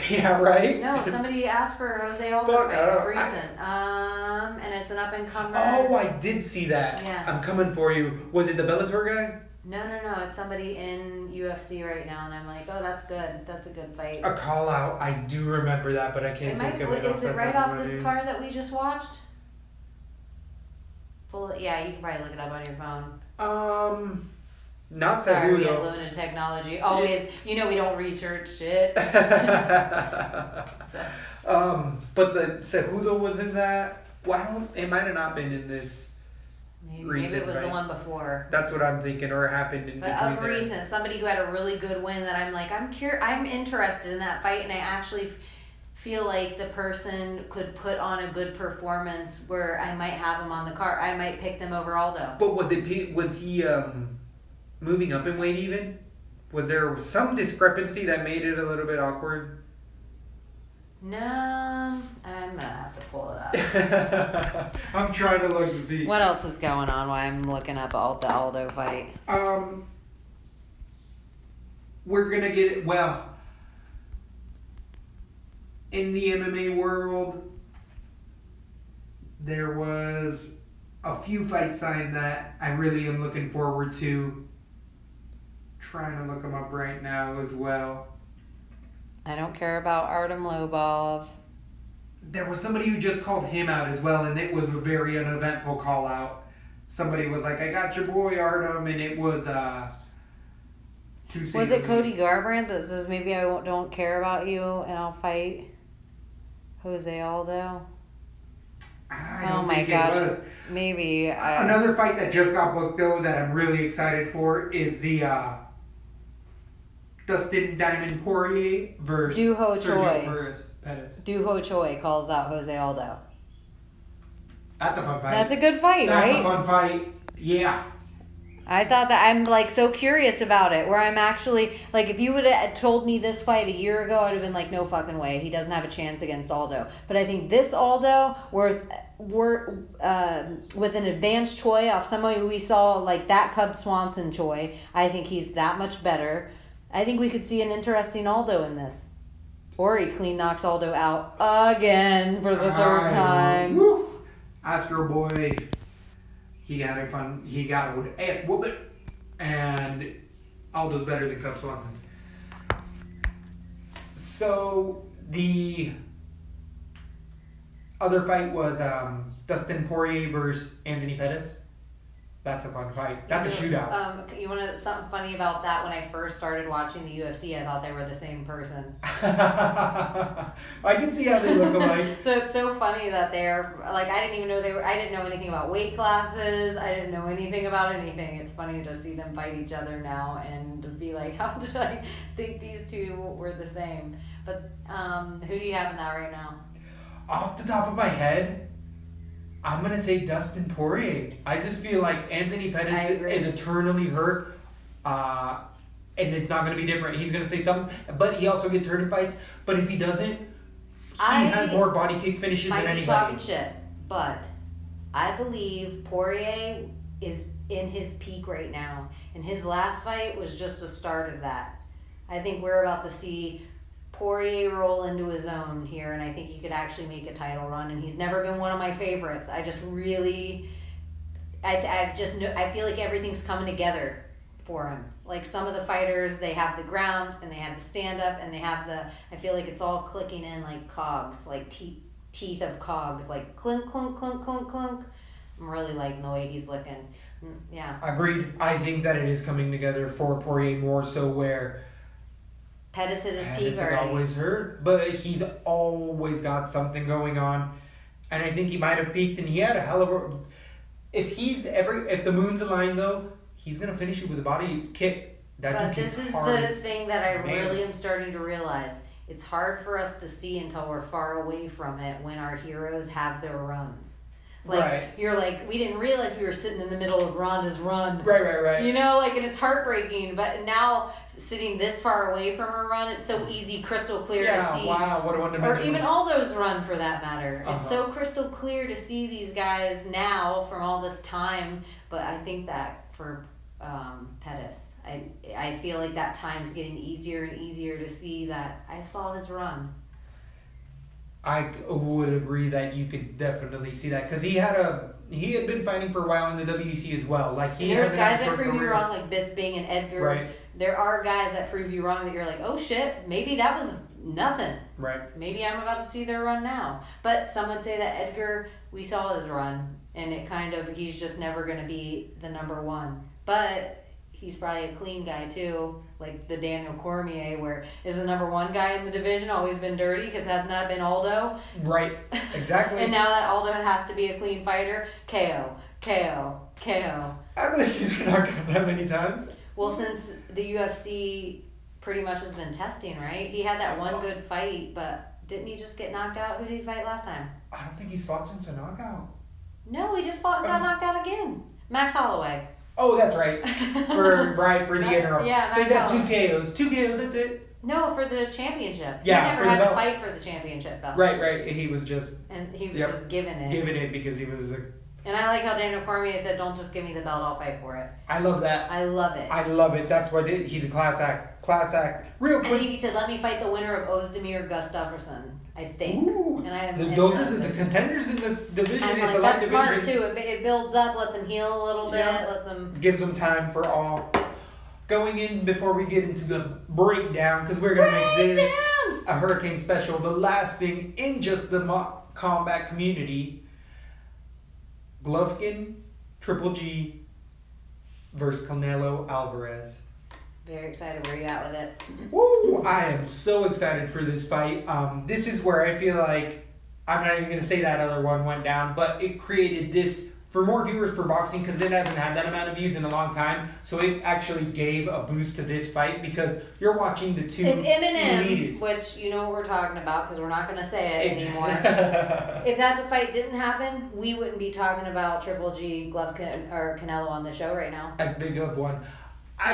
Yeah, right? No, somebody asked for Jose Aldo fight recent. And it's an up-and-comer. Oh, I did see that. Yeah. I'm coming for you. Was it the Bellator guy? No. It's somebody in UFC right now, and I'm like, oh, that's good. That's a good fight. A call out. I do remember that, but I can't think of it. Is it right off this card that we just watched? Yeah, you can probably look it up on your phone. Not Sorry, Cejudo. we have limited technology. Always, we don't research shit. But the Cejudo was in that. Well, it might have not been in this. Maybe it was the one before. That's what I'm thinking, or happened in between. But of recent, somebody who had a really good win that I'm like, I'm interested in that fight, and I actually feel like the person could put on a good performance where I might have him on the card. I might pick them over Aldo. But was he moving up in weight even? Was there some discrepancy that made it a little bit awkward? No, I'm gonna have to pull it up. I'm trying to look to see. What else is going on while I'm looking up the Aldo fight? We're gonna get it. Well, in the MMA world, there was a few fights signed that I really am looking forward to. Trying to look them up right now as well. I don't care about Artem Lobov. There was somebody who just called him out as well, and it was a very uneventful call out. Somebody was like, I got your boy Artem, and it was Was it Cody Garbrandt that says maybe I don't care about you and I'll fight Jose Aldo? Oh my gosh. Maybe. Another fight that just got booked, though, that I'm really excited for is the Dustin Diamond Poirier versus Sergio Pettis. Duho Choi calls out Jose Aldo. That's a fun fight. That's a good fight, right? That's a fun fight. Yeah. I thought that I'm like so curious about it, where I'm actually like, if you would have told me this fight a year ago, I'd have been like, no fucking way, he doesn't have a chance against Aldo. But I think this Aldo, with an advanced Choi off somebody we saw like that Cub Swanson Choi, I think he's that much better. I think we could see an interesting Aldo in this, or he clean knocks Aldo out again for the third time. Woo. Astro Boy. He got an ass whooping, and Aldo's better than Cub Swanson. So the other fight was Dustin Poirier versus Anthony Pettis. That's a fun fight. That's a shootout. You want to something funny about that? When I first started watching the UFC, I thought they were the same person. I can see how they look alike. So it's so funny that they're like, I didn't even know I didn't know anything about weight classes. I didn't know anything about anything. It's funny to see them fight each other now and be like, how did I think these two were the same? But who do you have in that right now? Off the top of my head, I'm going to say Dustin Poirier. I just feel like Anthony Pettis is eternally hurt, and it's not going to be different. He's going to say something, but he also gets hurt in fights. But if he doesn't, he has more body kick finishes than anybody. Talking shit, but I believe Poirier is in his peak right now, and his last fight was just a start of that. I think we're about to see Poirier roll into his own here, and I think he could actually make a title run, and he's never been one of my favorites. I just really, I feel like everything's coming together for him. Like some of the fighters, they have the ground and they have the stand up and they have the. I feel like it's all clicking in like cogs, like teeth of cogs, like clunk clunk clunk clunk clunk. I'm really liking the way he's looking. Yeah. Agreed. I think that it is coming together for Poirier more so where Pettis at his Pettis peak is already. always hurt, but he's always got something going on, and I think he might have peaked. And he had a hell of a. If the moon's aligned though, he's gonna finish it with a body kick. That But dude this kicks is hard the as thing that I man. really am starting to realize. It's hard for us to see until we're far away from it when our heroes have their runs. Like, Right. you're like, we didn't realize we were sitting in the middle of Ronda's run. Right. You know, like, and it's heartbreaking. But now, sitting this far away from her run, it's so easy, crystal clear to see. Wow, what a wonderful. Or even Aldo's run, for that matter. It's so Uh-huh. crystal clear to see these guys now from all this time. But I think that for Pettis, I feel like that time's getting easier and easier to see that I saw his run. I would agree that you could definitely see that because he had been fighting for a while in the WEC as well. Like he And there's hasn't had a guys that short prove you career. wrong, like Bisping and Edgar. Right. There are guys that prove you wrong that you're like, oh shit, maybe that was nothing. Right. Maybe I'm about to see their run now. But some would say that Edgar, we saw his run, and it kind of, he's just never going to be the number one. But he's probably a clean guy too, like the Daniel Cormier, where is the number one guy in the division always been dirty because hasn't that been Aldo? Right. Exactly. And now that Aldo has to be a clean fighter, KO. I don't think he's been knocked out that many times. Well, since the UFC pretty much has been testing, right? He had that one good fight, but didn't he just get knocked out? Who did he fight last time? I don't think he's fought since a knockout. No, he just fought and got knocked out again. Max Holloway. Oh, that's right. For the interim. Yeah, so he's got Max 2 KOs. That's it. No, for the championship. Yeah, he never for the had to belt. fight for the championship belt. Right. He was just And he was Yep. just given it. giving it because he was. And I like how Daniel Cormier said, "Don't just give me the belt, I'll fight for it." I love that. I love it. I love it. That's what he's a class act. Real And quick. he said, "Let me fight the winner of Ozdemir Gustafsson." I think. Ooh, And I am those are the interested. contenders in this division. I'm It's like, a light that's division. smart too. It builds up, lets him heal a little bit, Yeah. lets him. Gives them time for all. Going in before we get into the breakdown, because we're gonna make this Breakdown! a hurricane special. The last thing in just the combat community: Golovkin, Triple G versus Canelo Alvarez. Very excited. Where you at with it? Woo! I am so excited for this fight. This is where I feel like I'm not even gonna say that other one went down, but it created this for more viewers for boxing because it hasn't had that amount of views in a long time. So it actually gave a boost to this fight because you're watching the two If Eminem, elitists. which you know what we're talking about because we're not going to say it anymore. anymore. If that fight didn't happen, we wouldn't be talking about Triple G, Golovkin, or Canelo on the show right now. As big of one.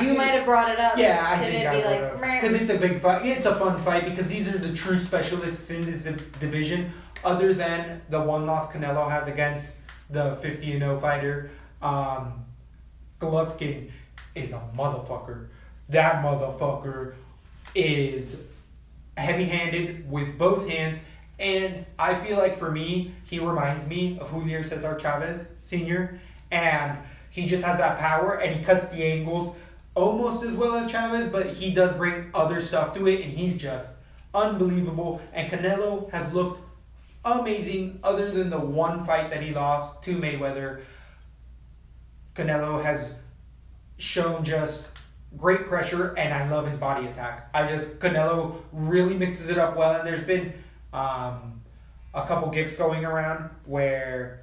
You might have brought it up. Yeah, I and think it'd I be would like, have. meh. Because it's a big fight. It's a fun fight because these are the true specialists in this division. Other than the one loss Canelo has against the 50-0 fighter, Golovkin is a motherfucker. That motherfucker is heavy-handed with both hands. And I feel like for me, he reminds me of Julio Cesar Chavez Sr. And he just has that power and he cuts the angles almost as well as Chavez, but he does bring other stuff to it and he's just unbelievable. And Canelo has looked amazing other than the one fight that he lost to Mayweather. Canelo has shown just great pressure and I love his body attack. Canelo really mixes it up well and there's been a couple gifs going around where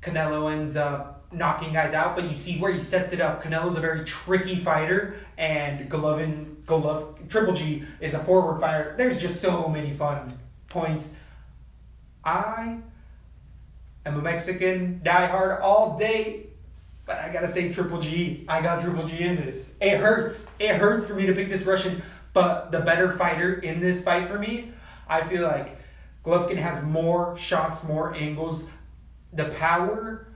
Canelo ends up knocking guys out, but you see where he sets it up. Canelo's a very tricky fighter, and Triple G is a forward fighter. There's just so many fun points. I am a Mexican diehard all day, but I gotta say Triple G. I got Triple G in this. It hurts. It hurts for me to pick this Russian, but the better fighter in this fight for me, I feel like Golovkin has more shots, more angles. The power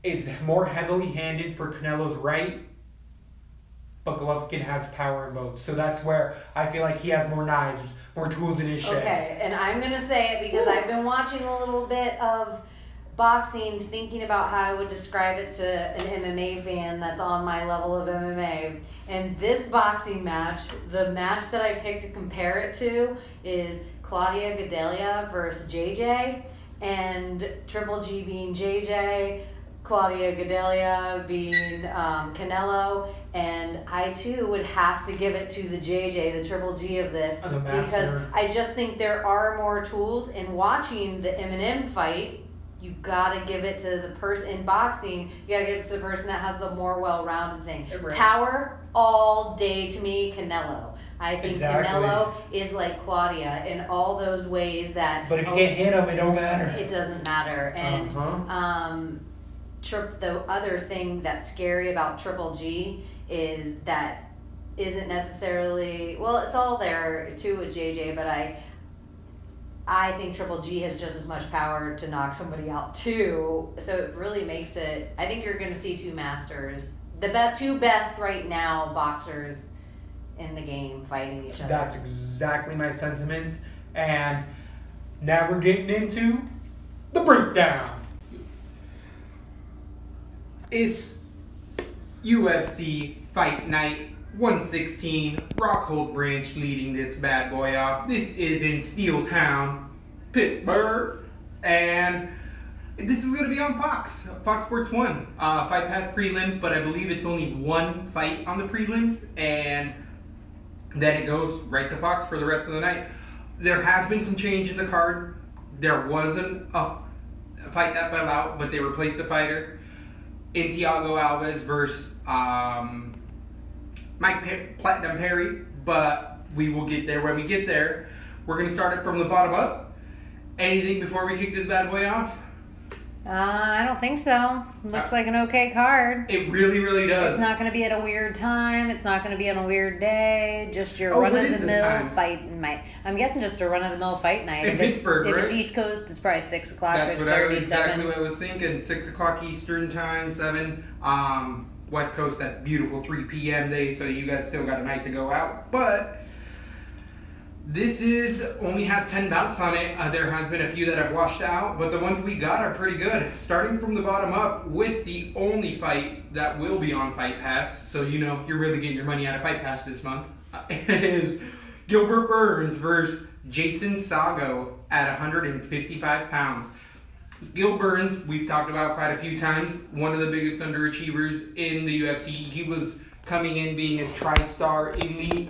is more heavily handed for Canelo's right, but Golovkin has power in both. So that's where I feel like he has more knives, more tools in his shed. Okay, and I'm going to say it because I've been watching a little bit of boxing, thinking about how I would describe it to an MMA fan that's on my level of MMA. And this boxing match, the match that I picked to compare it to is Claudia Gadelha versus JJ, and Triple G being JJ, Claudia Gadelha being Canelo, and I too would have to give it to the JJ, the Triple G of this, because I just think there are more tools. And watching the Eminem fight, you gotta give it to the person in boxing. You gotta give it to the person that has the more well-rounded thing. Right. Power all day to me, Canelo. I think Exactly. Canelo is like Claudia in all those ways that. But if you can't hit him, it don't matter. It doesn't matter. And the other thing that's scary about Triple G is that isn't necessarily, well, it's all there too with JJ, but I think Triple G has just as much power to knock somebody out too. So it really makes it, I think you're going to see two masters, the two best right now boxers in the game fighting each other. That's exactly my sentiments. And now we're getting into the breakdown. It's UFC Fight Night 116. Rockhold Branch leading this bad boy off. This is in Steel Town, Pittsburgh. And this is going to be on Fox Sports 1. Fight Pass prelims, but I believe it's only one fight on the prelims. And then it goes right to Fox for the rest of the night. There has been some change in the card. There wasn't a fight that fell out, but they replaced the fighter in Thiago Alves versus Mike Platinum Perry, but we will get there when we get there. We're going to start it from the bottom up. Anything before we kick this bad boy off? I don't think so. Looks like an okay card. It really, really does. It's not going to be at a weird time. It's not going to be on a weird day. Just your what is the run-of-the-mill time? fight night. I'm guessing just a run-of-the-mill fight night. In Pittsburgh, if right? it's East Coast, it's probably 6 o'clock, That's 6:30, exactly 7. what I was thinking. 6 o'clock Eastern time, 7. West Coast, that beautiful 3 p.m. day, so you guys still got a night to go out. But this only has 10 bouts on it. There has been a few that have washed out, but the ones we got are pretty good. Starting from the bottom up with the only fight that will be on Fight Pass, so you know you're really getting your money out of Fight Pass this month, is Gilbert Burns versus Jason Sago at 155 pounds. Gil Burns, we've talked about quite a few times, one of the biggest underachievers in the UFC. He was coming in being a tri-star elite.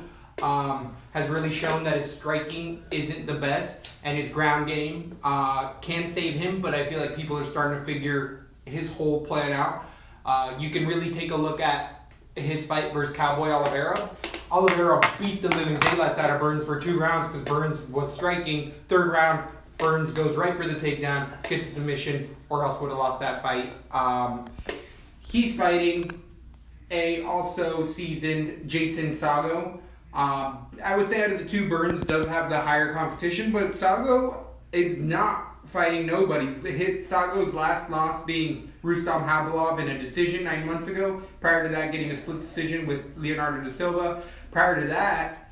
Has really shown that his striking isn't the best, and his ground game can save him, but I feel like people are starting to figure his whole plan out. You can really take a look at his fight versus Cowboy Oliveira. Oliveira beat the living daylights out of Burns for 2 rounds because Burns was striking. 3rd round, Burns goes right for the takedown, gets a submission, or else would have lost that fight. He's fighting a also seasoned Jason Sago. I would say out of the two, Burns does have the higher competition, but Sago is not fighting nobody. Sago's last loss being Rustam Habilov in a decision 9 months ago. Prior to that, getting a split decision with Leonardo da Silva. Prior to that,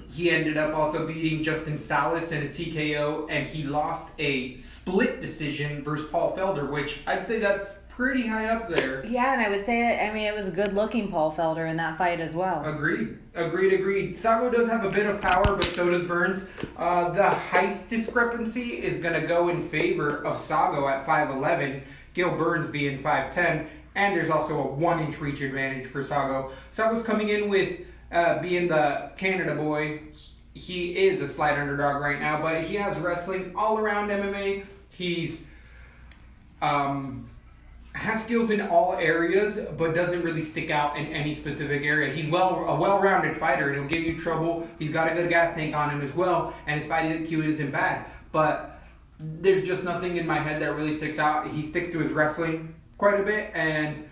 he ended up also beating Justin Salas in a TKO, and he lost a split decision versus Paul Felder, which I'd say that's pretty high up there. Yeah, and I would say that, it was a good-looking Paul Felder in that fight as well. Agreed. Sago does have a bit of power, but so does Burns. The height discrepancy is going to go in favor of Sago at 5'11", Gil Burns being 5'10", and there's also a 1-inch reach advantage for Sago. Sago's coming in with being the Canada boy. He is a slight underdog right now, but he has wrestling all around MMA. He's has skills in all areas, but doesn't really stick out in any specific area. He's a well-rounded fighter, and he'll give you trouble. He's got a good gas tank on him as well, and his fight IQ isn't bad. But there's just nothing in my head that really sticks out. He sticks to his wrestling quite a bit, and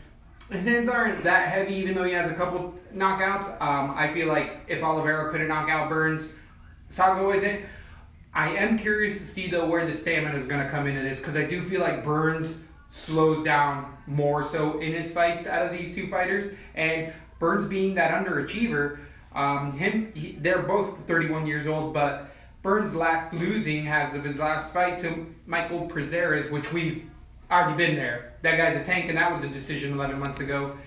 his hands aren't that heavy, even though he has a couple knockouts. I feel like if Oliveira couldn't knock out Burns, Sago isn't. I am curious to see, though, where the stamina is going to come into this, because I do feel like Burns slows down more so in his fights out of these two fighters, and Burns being that underachiever, they're both 31 years old, but Burns' last losing has of his last fight to Michael Prazeres, which we've already been there. That guy's a tank, and that was a decision 11 months ago.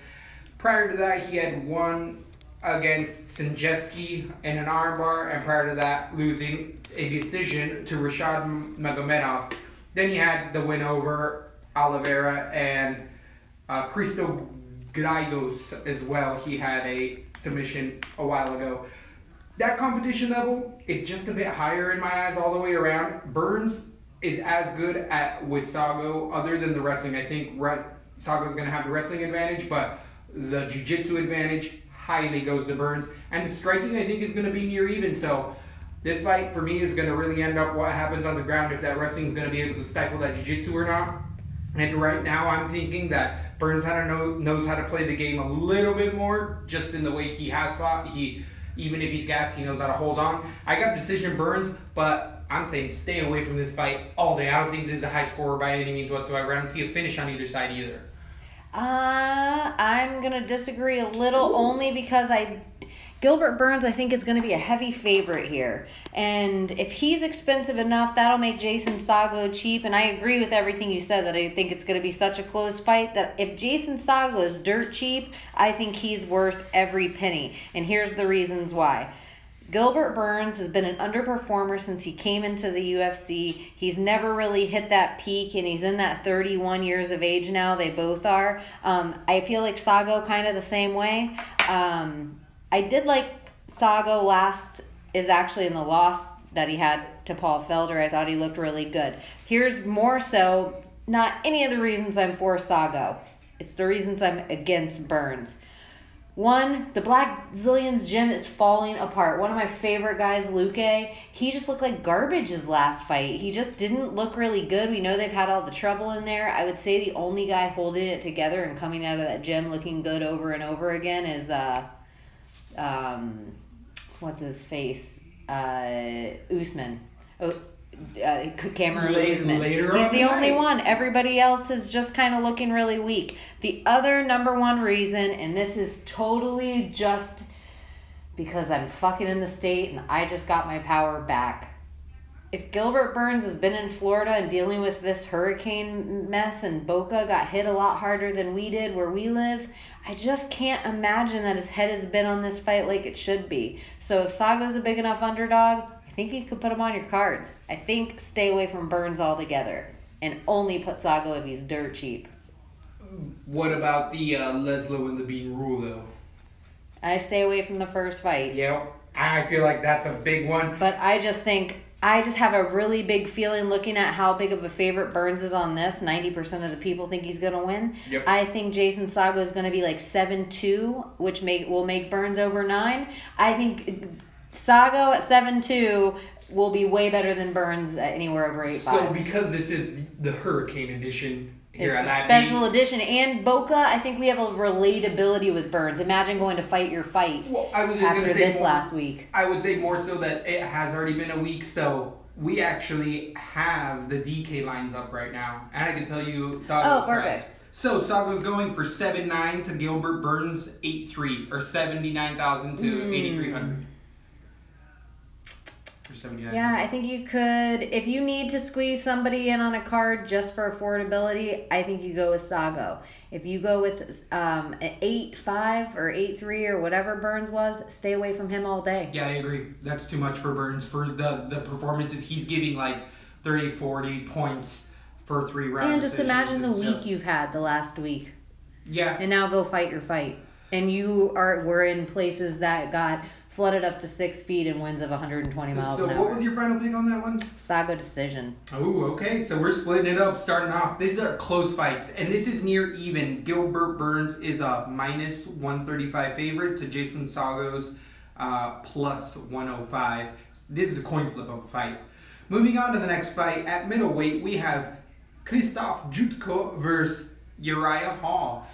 Prior to that, he had won against Sinjeski in an armbar, and prior to that, losing a decision to Rashad Magomedov. Then he had the win over Oliveira and Cristo Gallegos as well. He had a submission a while ago. That competition level is just a bit higher in my eyes all the way around. Burns is as good with Sago, other than the wrestling. I think Sago's going to have the wrestling advantage, but the jiu-jitsu advantage highly goes to Burns. And the striking, I think, is going to be near even. So this fight, for me, is going to really end up what happens on the ground, if that wrestling is going to be able to stifle that jiu-jitsu or not. And right now, I'm thinking that Burns knows how to play the game a little bit more, just in the way he has fought. Even if he's gassed, he knows how to hold on. I got decision Burns, but I'm saying stay away from this fight all day. I don't think this is a high scorer by any means whatsoever. I don't see a finish on either side either. I'm going to disagree a little, only because Gilbert Burns, I think, is going to be a heavy favorite here. And if he's expensive enough, that'll make Jason Sago cheap. And I agree with everything you said, that I think it's going to be such a close fight, that if Jason Sago is dirt cheap, I think he's worth every penny. And here's the reasons why. Gilbert Burns has been an underperformer since he came into the UFC. He's never really hit that peak, and he's in that 31 years of age now. They both are. I feel like Sago kind of the same way. I did like Sago is actually in the loss that he had to Paul Felder. I thought he looked really good. Here's more so, not any of the reasons I'm for Sago. It's the reasons I'm against Burns. One, the Black Zillions gym is falling apart. One of my favorite guys, Luke, he just looked like garbage his last fight. He just didn't look really good. We know they've had all the trouble in there. I would say the only guy holding it together and coming out of that gym looking good over and over again is what's his face? Usman. Cameron Usman. He's the only one. Everybody else is just kind of looking really weak. The other number one reason, and this is totally just because I'm fucking in the state and I just got my power back. If Gilbert Burns has been in Florida and dealing with this hurricane mess, and Boca got hit a lot harder than we did where we live, I just can't imagine that his head has been on this fight like it should be. So if Sago's a big enough underdog, I think you could put him on your cards. I think stay away from Burns altogether and only put Sago if he's dirt cheap. What about the Leslie and the Bean rule, though? I stay away from the first fight. Yeah, I feel like that's a big one. But I just have a really big feeling looking at how big of a favorite Burns is on this. 90% of the people think he's going to win. Yep. I think Jason Sago is going to be like 7-2, which will make Burns over 9. I think Sago at 7-2 will be way better than Burns at anywhere over 8-5. So because this is the Hurricane edition here, it's a special edition, and Boca, I think we have a relatability with Burns. Imagine going to fight your fight after this last week. I would say more so that it has already been a week, so we actually have the DK lines up right now, and I can tell you Sago's perfect. So Sago's going for 7-9 to Gilbert Burns 8-3, or 79,000 to 8,300. Yeah, I think you could, if you need to squeeze somebody in on a card just for affordability, I think you go with Sago. If you go with an 8-5 or 8-3 or whatever Burns was, stay away from him all day. Yeah, I agree. That's too much for Burns. For the performances, he's giving like 30, 40 points for 3 rounds. And just imagine the week you've had the last week. Yeah. And now go fight your fight. And were in places that got flooded up to 6 feet and winds of 120 miles an hour. So what was your final pick on that one? Sago decision. Oh, okay. So we're splitting it up, starting off. These are close fights, and this is near even. Gilbert Burns is a minus 135 favorite to Jason Sago's plus 105. This is a coin flip of a fight. Moving on to the next fight. At middleweight, we have Krzysztof Jutko versus Uriah Hall.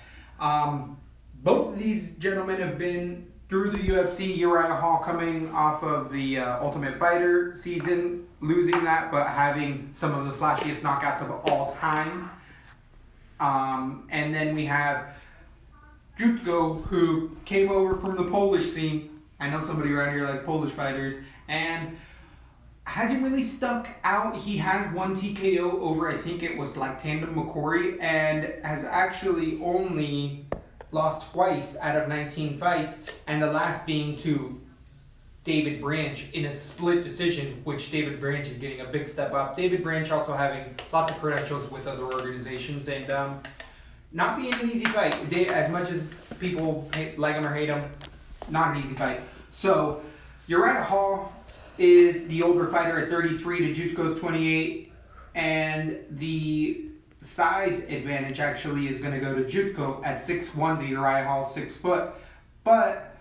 Both of these gentlemen have been through the UFC. Uriah Hall coming off of the Ultimate Fighter season, losing that, but having some of the flashiest knockouts of all time. And then we have Jutko, who came over from the Polish scene. I know somebody around here likes Polish fighters. And hasn't really stuck out. He has one TKO over, I think it was like Tandem McCory, and has actually only lost twice out of 19 fights, and the last being to David Branch in a split decision, which David Branch is getting a big step up. David Branch also having lots of credentials with other organizations, and not being an easy fight. As much as people like him or hate him, not an easy fight. So Uriah Hall is the older fighter at 33 to Jutko's 28, and the size advantage actually is going to go to Jutko at 6'1" to Uriah Hall 6 foot, but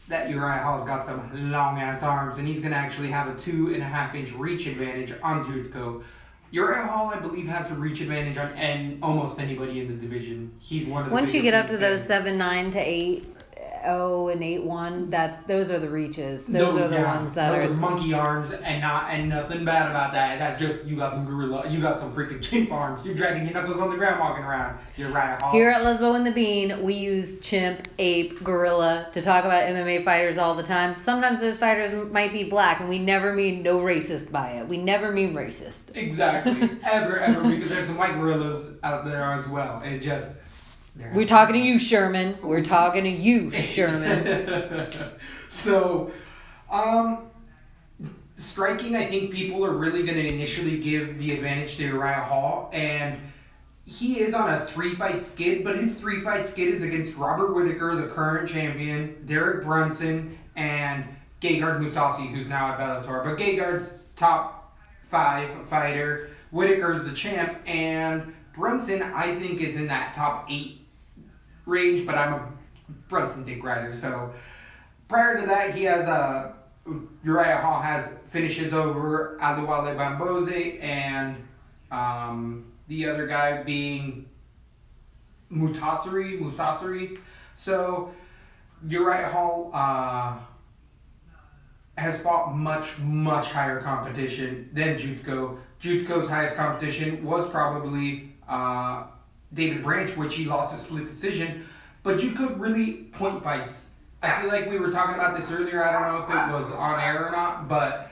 that Uriah Hall's got some long ass arms, and he's going to actually have a 2.5 inch reach advantage on Jutko. Uriah Hall, I believe, has a reach advantage on almost anybody in the division. He's one of the Once you get up to those fans. 7'9" to 8'0" and 8'1", those are the reaches. Those are the ones that those are monkey arms, and nothing bad about that. That's just you got some gorilla, you got some freaking chimp arms. You're dragging your knuckles on the ground walking around. Uriah Hall. Here at Lesbo and the Bean, we use chimp, ape, gorilla to talk about MMA fighters all the time. Sometimes those fighters might be black, and we never mean no racist by it. We never mean racist. Exactly. ever, because there's some white gorillas out there as well. It just. We're talking to you, Sherman. We're talking to you, Sherman. So, striking, I think people are really going to initially give the advantage to Uriah Hall, and he is on a 3-fight skid, but his 3-fight skid is against Robert Whittaker, the current champion, Derek Brunson, and Gegard Mousasi, who's now at Bellator. But Gegard's top 5 fighter, Whittaker's the champ, and Brunson, I think, is in that top 8 range, but I'm a Brunson dick rider. So prior to that, he has Uriah Hall has finishes over Adewale Bamboze and the other guy being Musasiri. So Uriah Hall has fought much higher competition than Jutko. Jutko's highest competition was probably David Branch, which he lost a split decision, but Jutko really point fights. I feel like we were talking about this earlier. I don't know if it was on air or not, but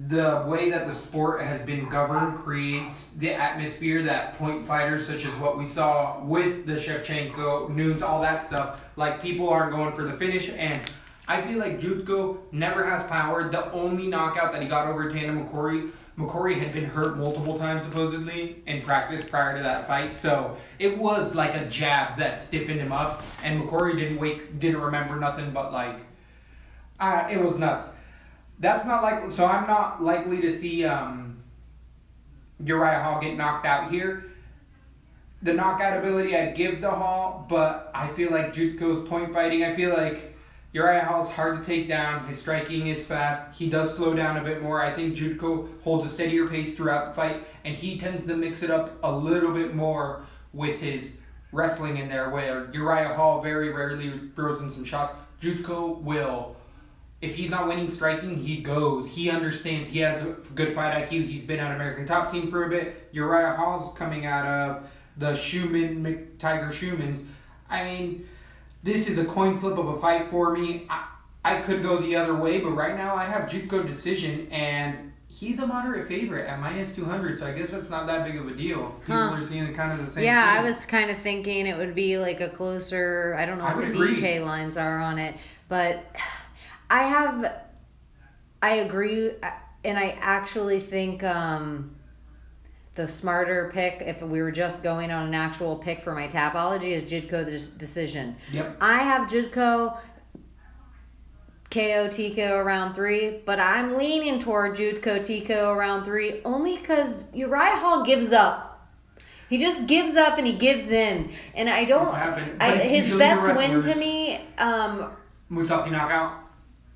the way that the sport has been governed creates the atmosphere that point fighters, such as what we saw with the Shevchenko, Nunes, all that stuff, like people aren't going for the finish, and I feel like Jutko never has power. The only knockout that he got over Tandem McCory had been hurt multiple times supposedly in practice prior to that fight, so it was like a jab that stiffened him up, and McCory didn't remember nothing but like, it was nuts. That's not likely, so I'm not likely to see Uriah Hall get knocked out here. The knockout ability I give the Hall, but I feel like Jutko's point fighting, I feel like Uriah Hall's hard to take down. His striking is fast. He does slow down a bit more. I think Jutko holds a steadier pace throughout the fight, and he tends to mix it up a little bit more with his wrestling in there, where Uriah Hall very rarely throws in some shots. Jutko will, if he's not winning striking, he goes. He understands. He has a good fight IQ. He's been on American Top Team for a bit. Uriah Hall's coming out of the Tiger Schumans. I mean, this is a coin flip of a fight for me. I could go the other way, but right now I have Jutko decision, and he's a moderate favorite at -200, so I guess that's not that big of a deal. People are seeing kind of the same thing. I was kind of thinking it would be like a closer, I don't know what the DK lines are on it, but I agree, and I actually think the smarter pick, if we were just going on an actual pick for my Tapology, is Jutko the decision. Yep. I have Jutko KO TKO round 3, but I'm leaning toward Jutko TKO round 3 only because Uriah Hall gives up. He just gives up and he gives in, and I don't. His best win to me. Mousasi knockout.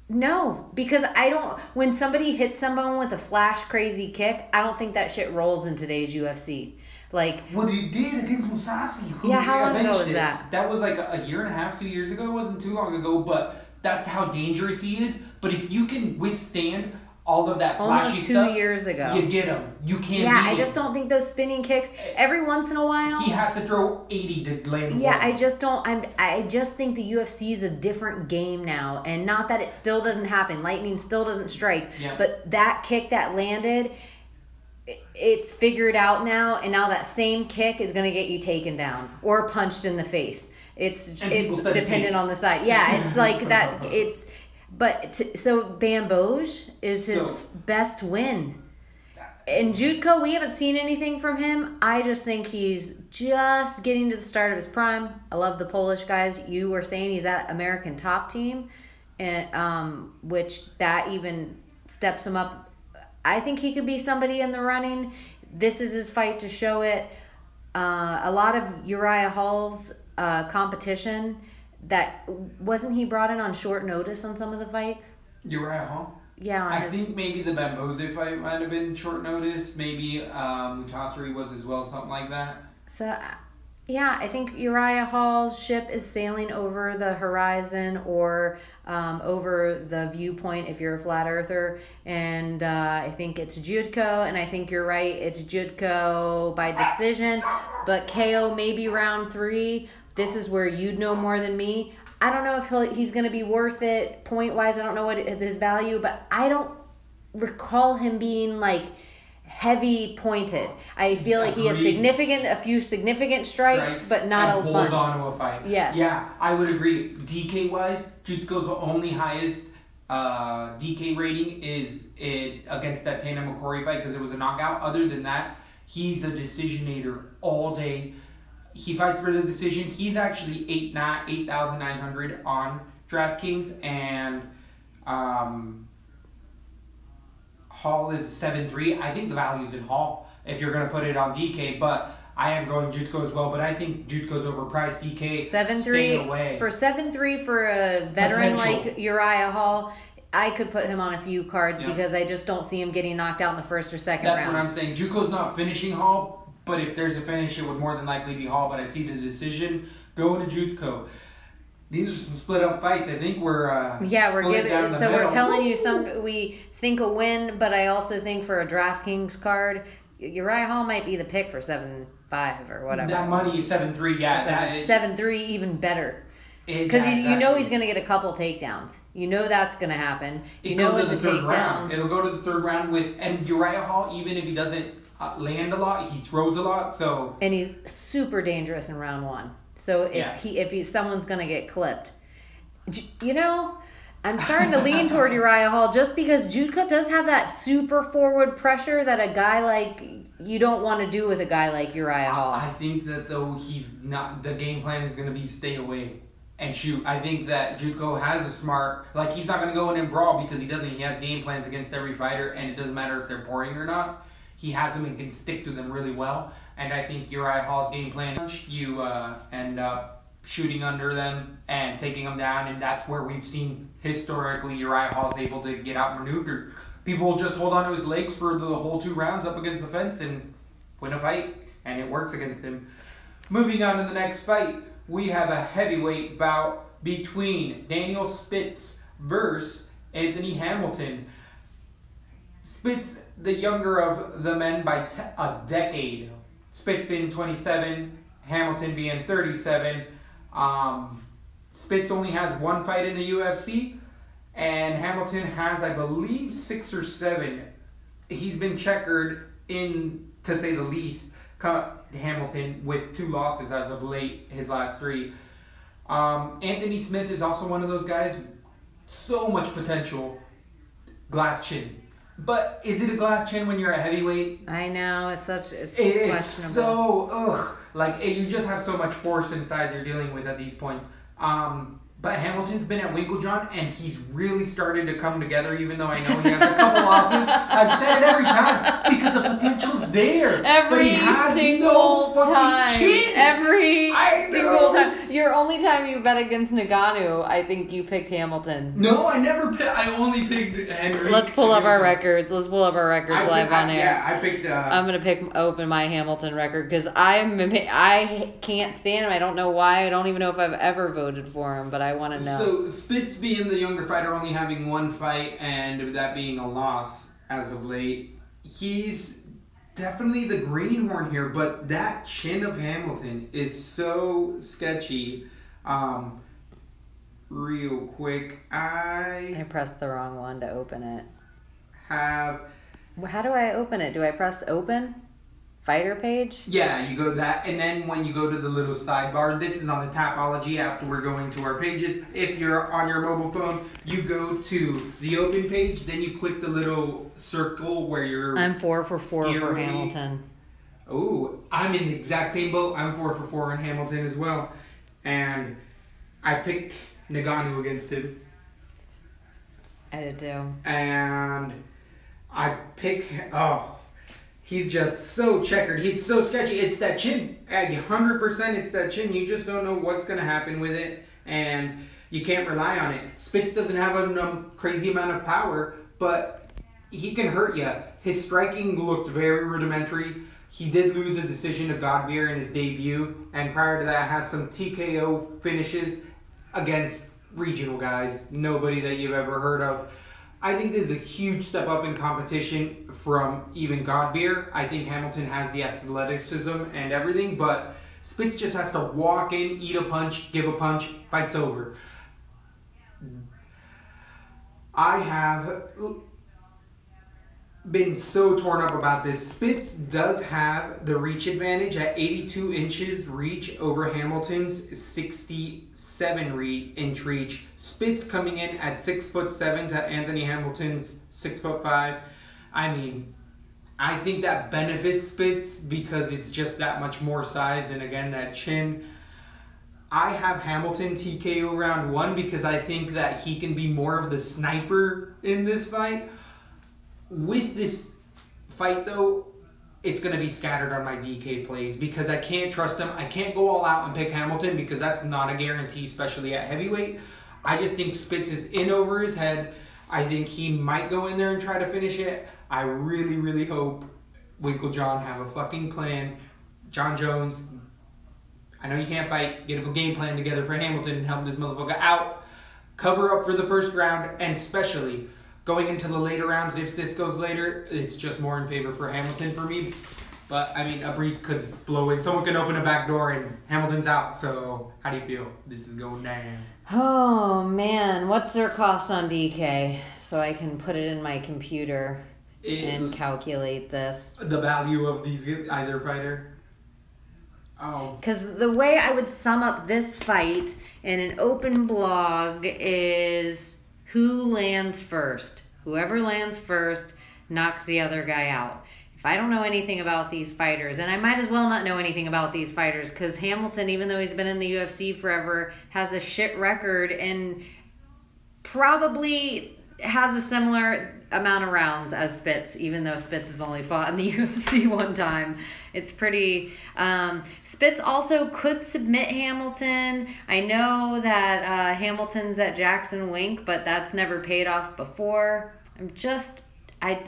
No, because I don't. When somebody hits someone with a flash crazy kick, I don't think that shit rolls in today's UFC. Like, well, he did against Mousasi. Yeah, how long ago was that? That was like a year and a half, 2 years ago. It wasn't too long ago, but that's how dangerous he is. But if you can withstand all of that flashy almost stuff. 2 years ago. You get him. You can't. Yeah, beat I him. just don't think those spinning kicks every once in a while. He has to throw 80 to land. Yeah, one. I just don't. I just think the UFC is a different game now, and not that it still doesn't happen. Lightning still doesn't strike, but that kick that landed, it's figured out now, and now that same kick is going to get you taken down or punched in the face. It's dependent on the side. Yeah, it's like that. It's so Bamboge is his best win. And Jutko, we haven't seen anything from him. I just think he's just getting to the start of his prime. I love the Polish guys. You were saying he's at American Top Team, and which that even steps him up. I think he could be somebody in the running. This is his fight to show it. A lot of Uriah Hall's competition, that wasn't he brought in on short notice on some of the fights? Uriah Hall? Yeah. I think maybe the Bamboze fight might have been short notice. Maybe Mutasari was as well, something like that. So, yeah, I think Uriah Hall's ship is sailing over the horizon or over the viewpoint if you're a flat earther. And I think it's Jutko, and I think you're right. It's Jutko by decision, but KO maybe round 3. This is where you'd know more than me. I don't know if he's going to be worth it point-wise. I don't know what his value, but I don't recall him being like heavy pointed. I feel like he has a few significant strikes, but not a bunch. Holds on to a fight. Yes. Yeah, I would agree. DK-wise, Jutko's only highest DK rating is against that Tana McCrory fight because it was a knockout. Other than that, he's a decisionator all day. He fights for the decision. He's actually 8,900 on DraftKings, and Hall is 7.3. I think the value's in Hall if you're going to put it on DK, but I am going Jutko as well. But I think Jutko's overpriced. DK 7.3 away. For 7.3 for a veteran like Uriah Hall. I could put him on a few cards because I just don't see him getting knocked out in the first or second round. That's what I'm saying. Jutko's not finishing Hall. But if there's a finish, it would more than likely be Hall. But I see the decision going to Jutko. These are some split up fights. I think we're we're telling you we think a win, but I also think for a DraftKings card, Uriah Hall might be the pick for 7.5 or whatever. That money is 7.3. Yeah, 7.3 even better. Because you know he's going to get a couple takedowns. You know that's going to happen. You know with the takedowns. It'll go to the third round and Uriah Hall, even if he doesn't land a lot, he throws a lot. And he's super dangerous in round 1. So if someone's gonna get clipped, I'm starting to lean toward Uriah Hall just because Jutko does have that super forward pressure that a guy like you don't want to do with a guy like Uriah Hall. I think that though he's not, the game plan is gonna be stay away and shoot. I think that Jutko has a smart, he's not gonna go in and brawl because he doesn't. He has game plans against every fighter, and it doesn't matter if they're boring or not. He has them and can stick to them really well. And I think Uriah Hall's game plan, you end up shooting under them and taking them down. And that's where we've seen historically Uriah Hall's able to get outmaneuvered. People will just hold on to his legs for the whole 2 rounds up against the fence and win a fight. And it works against him. Moving on to the next fight, we have a heavyweight bout between Daniel Spitz versus Anthony Hamilton. Spitz, the younger of the men by a decade. Spitz being 27, Hamilton being 37. Spitz only has 1 fight in the UFC, and Hamilton has, I believe, 6 or 7. He's been checkered in, to say the least, Hamilton with 2 losses as of late, his last 3. Anthony Smith is also one of those guys, so much potential, glass chin. But is it a glass chin when you're a heavyweight? I know, it's questionable. So, you just have so much force and size you're dealing with at these points. But Hamilton's been at Winklejohn, and he's really started to come together, even though I know he has a couple losses. I've said it every time, because the potential's there. Every single time. Chin. Every single time. Your only time you bet against Ngannou, I think you picked Hamilton. No, I never picked. I only picked Henry. Let's pull up our records. Let's pull up our records live on air. Yeah, I picked. I'm gonna open my Hamilton record because I can't stand him. I don't know why. I don't even know if I've ever voted for him, but I want to know. So Spitz being the younger fighter, only having one fight, and that being a loss as of late, he's definitely the greenhorn here. But that chin of Hamilton is so sketchy. Real quick, I pressed the wrong one to open it. How do I open it? Do I press open? Fighter page? Yeah, you go that, and then when you go to the little sidebar, this is on the Tapology after we're going to our pages. If you're on your mobile phone, you go to the open page, then you click the little circle where you're... I'm 4 for 4 for Hamilton. Oh, I'm in the exact same boat. I'm 4 for 4 in Hamilton as well. And I picked Ngannou against him. I did too. And I pick... He's just so checkered. He's so sketchy. It's that chin. 100% it's that chin. You just don't know what's going to happen with it. And you can't rely on it. Spitz doesn't have a crazy amount of power, but he can hurt you. His striking looked very rudimentary. He did lose a decision to Godbeer in his debut. And prior to that, has some TKO finishes against regional guys. Nobody that you've ever heard of. I think this is a huge step up in competition from even Godbeer. I think Hamilton has the athleticism and everything, but Spitz just has to walk in, eat a punch, give a punch, fight's over. I have been so torn up about this. Spitz does have the reach advantage at 82 inches reach over Hamilton's 67-inch reach. Spitz coming in at 6'7" to Anthony Hamilton's 6'5". I mean, I think that benefits Spitz because it's just that much more size, and again, that chin. I have Hamilton TKO round 1 because I think that he can be more of the sniper in this fight. With this fight, though, it's going to be scattered on my DK plays because I can't trust him. I can't go all out and pick Hamilton because that's not a guarantee, especially at heavyweight. I just think Spitz is in over his head. I think he might go in there and try to finish it. I really, really hope Winklejohn have a fucking plan. John Jones, I know you can't fight. Get a game plan together for Hamilton and help this motherfucker out. Cover up for the first round, and especially going into the later rounds, if this goes later, it's just more in favor for Hamilton for me. But, I mean, a breeze could blow in. Someone can open a back door and Hamilton's out. So, how do you feel? This is going down. Oh, man. What's their cost on DK? So I can put it in my computer and calculate this. The value of these either fighter? Oh. Because the way I would sum up this fight in an open blog is who lands first. Whoever lands first knocks the other guy out. If I don't know anything about these fighters, and I might as well not know anything about these fighters, because Hamilton, even though he's been in the UFC forever, has a shit record and probably has a similar amount of rounds as Spitz, even though Spitz has only fought in the UFC one time. It's pretty... Spitz also could submit Hamilton. I know that Hamilton's at Jackson Wink, but that's never paid off before. I'm just... I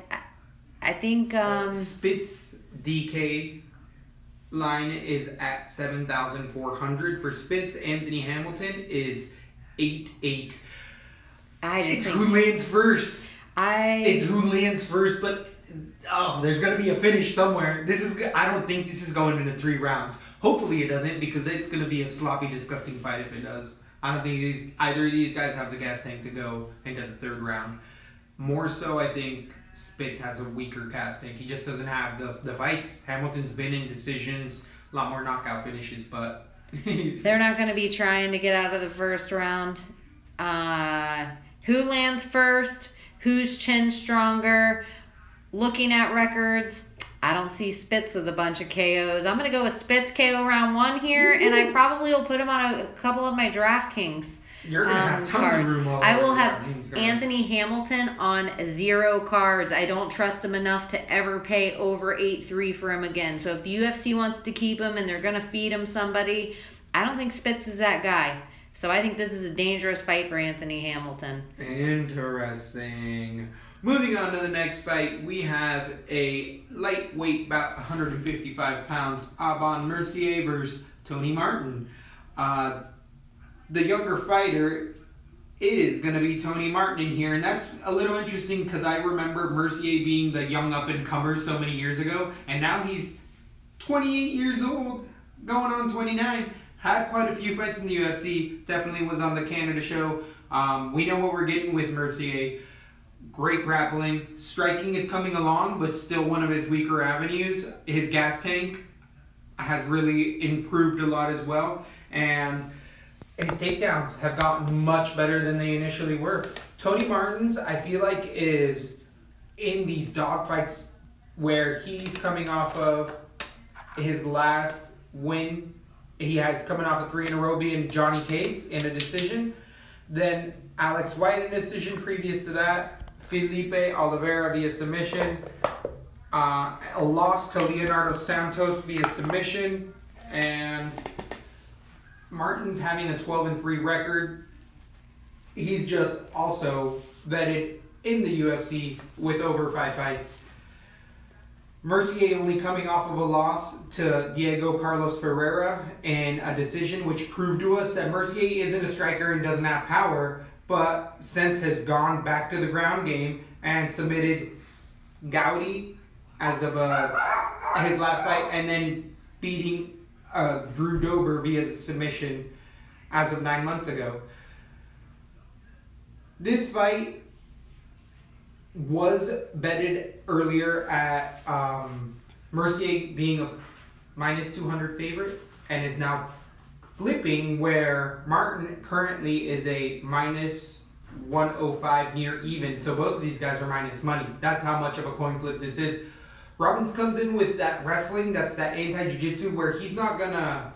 think... Spitz DK line is at 7,400 for Spitz. Anthony Hamilton is 8,800. It's who lands first. It's who lands first, but there's gonna be a finish somewhere. I don't think this is going into 3 rounds. Hopefully it doesn't, because it's gonna be a sloppy, disgusting fight if it does. I don't think either of these guys have the gas tank to go into the 3rd round. More so, I think Spitz has a weaker gas tank. He just doesn't have the fights. Hamilton's been in decisions, a lot more knockout finishes, but they're not gonna be trying to get out of the 1st round. Who lands first? Whose chin stronger? Looking at records, I don't see Spitz with a bunch of KOs. I'm going to go with Spitz KO round 1 here, and I probably will put him on a couple of my DraftKings. You're going to have tons of room all I will have Anthony Hamilton on 0 cards. I don't trust him enough to ever pay over 8-3 for him again. So if the UFC wants to keep him and they're going to feed him somebody, I don't think Spitz is that guy. So I think this is a dangerous fight for Anthony Hamilton. Interesting. Moving on to the next fight, we have a lightweight, about 155 pounds, Aubin Mercier versus Tony Martin. The younger fighter is going to be Tony Martin in here, and that's a little interesting because I remember Mercier being the young up-and-comer so many years ago, and now he's 28 years old, going on 29. Had quite a few fights in the UFC, definitely was on the Canada show. We know what we're getting with Mercier. Great grappling. Striking is coming along, but still one of his weaker avenues. His gas tank has really improved a lot as well, and his takedowns have gotten much better than they initially were. Tony Martin's, I feel like, is in these dogfights where he's coming off of his last win. He's coming off a 3 in a row, being Johnny Case in a decision. Then Alex White in a decision previous to that. Felipe Oliveira via submission. A loss to Leonardo Santos via submission. And Martin's having a 12-3 record. He's just also vetted in the UFC with over 5 fights. Mercier only coming off of a loss to Diego Carlos Ferreira in a decision, which proved to us that Mercier isn't a striker and doesn't have power, but since has gone back to the ground game and submitted Gowdy as of his last fight, and then beating Drew Dober via submission as of 9 months ago. This fight was betted earlier at Mercier being a minus 200 favorite, and is now flipping where Martin currently is a minus 105 near even. So both of these guys are minus money. That's how much of a coin flip this is. Robbins comes in with that wrestling, that's that anti-jiu-jitsu, where he's not gonna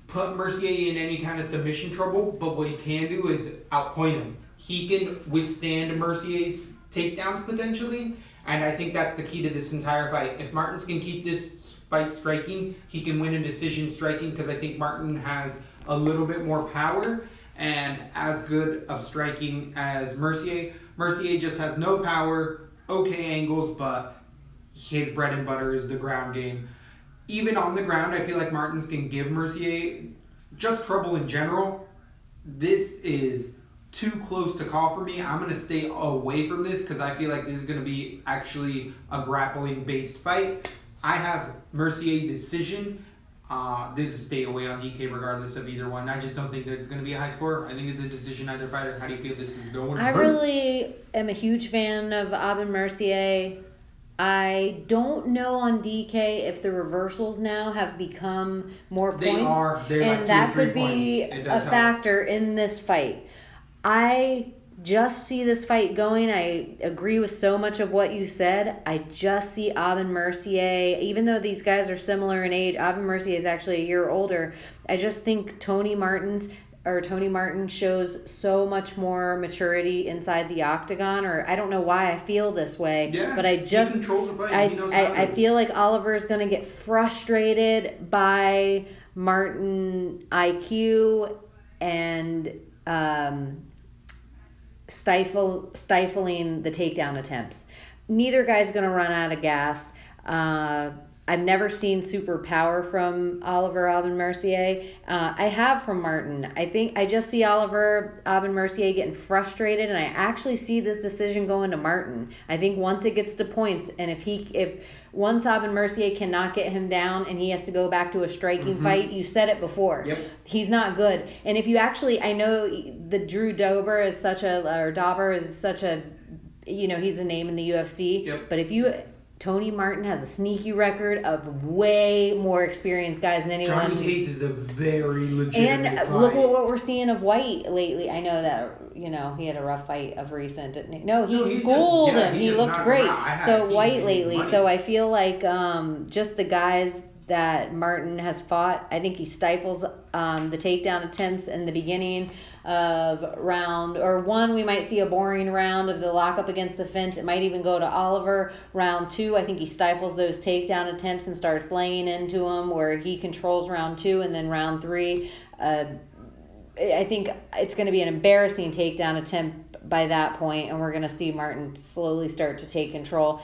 put Mercier in any kind of submission trouble, but what he can do is outpoint him. He can withstand Mercier's takedowns potentially, and I think that's the key to this entire fight. If Martins can keep this fight striking, he can win a decision striking, because I think Martin has a little bit more power and as good of striking as Mercier. Mercier just has no power, okay angles, but his bread and butter is the ground game. Even on the ground, I feel like Martins can give Mercier just trouble in general. This is too close to call for me. I'm going to stay away from this because I feel like this is going to be actually a grappling-based fight. I have Mercier decision. This is stay away on DK regardless of either one. I just don't think that it's going to be a high score. I think it's a decision either fighter. How do you feel this is going? I really am a huge fan of Aubin Mercier. I don't know on DK if the reversals now have become more points. They are. They're and like that 2 or 3 could be points. a factor in this fight. I just see this fight going. I agree with so much of what you said. I just see Aubin Mercier, even though these guys are similar in age, Aubin Mercier is actually a year older. I just think Tony Martin shows so much more maturity inside the octagon, or I don't know why I feel this way, but I just he controls the fight. I feel like Oliver is going to get frustrated by Martin IQ and stifling the takedown attempts. Neither guy's going to run out of gas. I've never seen super power from Aubin Mercier. I have from Martin. I just see Aubin Mercier getting frustrated, and I actually see this decision going to Martin. I think once it gets to points, and if once Aubin Mercier cannot get him down and he has to go back to a striking fight, you said it before. Yep. He's not good. And if you actually, I know the Drew Dober is such a, he's a name in the UFC. Yep. But Tony Martin has a sneaky record of way more experienced guys than anyone. Johnny Case is a very legitimate And fight. look at what we're seeing of White lately. I know that, he had a rough fight of recent. Didn't he? No, he schooled him. He looked great. So White lately. So I feel like just the guys that Martin has fought. I think he stifles the takedown attempts in the beginning of round or 1. We might see a boring round of the lockup against the fence. It might even go to Oliver. Round 2, I think he stifles those takedown attempts and starts laying into him where he controls round 2. And then round 3, I think it's going to be an embarrassing takedown attempt by that point, and we're going to see Martin slowly start to take control.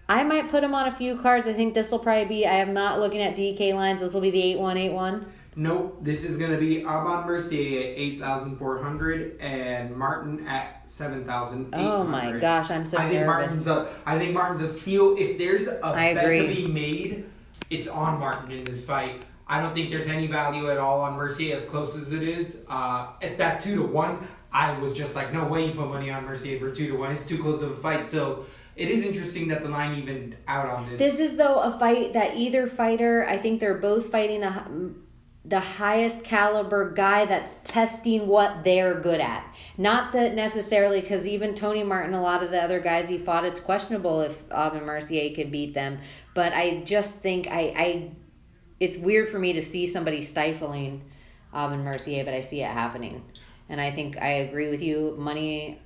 I might put him on a few cards. I think this will probably be, I am not looking at DK lines. This will be the 8-1, 8-1. Nope, this is going to be Aban Mercier at 8,400 and Martin at 7,800. Oh my gosh, I'm so nervous. I think Martin's a steal. If there's a bet agree. to be made, it's on Martin in this fight. I don't think there's any value at all on Mercier as close as it is. At that 2-1, I was just like, no way you put money on Mercier for 2-1. It's too close of a fight. So it is interesting that the line evened out on this. This is, though, a fight that either fighter, I think they're both fighting the highest caliber guy that's testing what they're good at. Not that necessarily, because even Tony Martin, a lot of the other guys he fought, it's questionable if Aban Mercier could beat them. But I just think it's weird for me to see somebody stifling Aban Mercier, but I see it happening. And I think I agree with you. Money,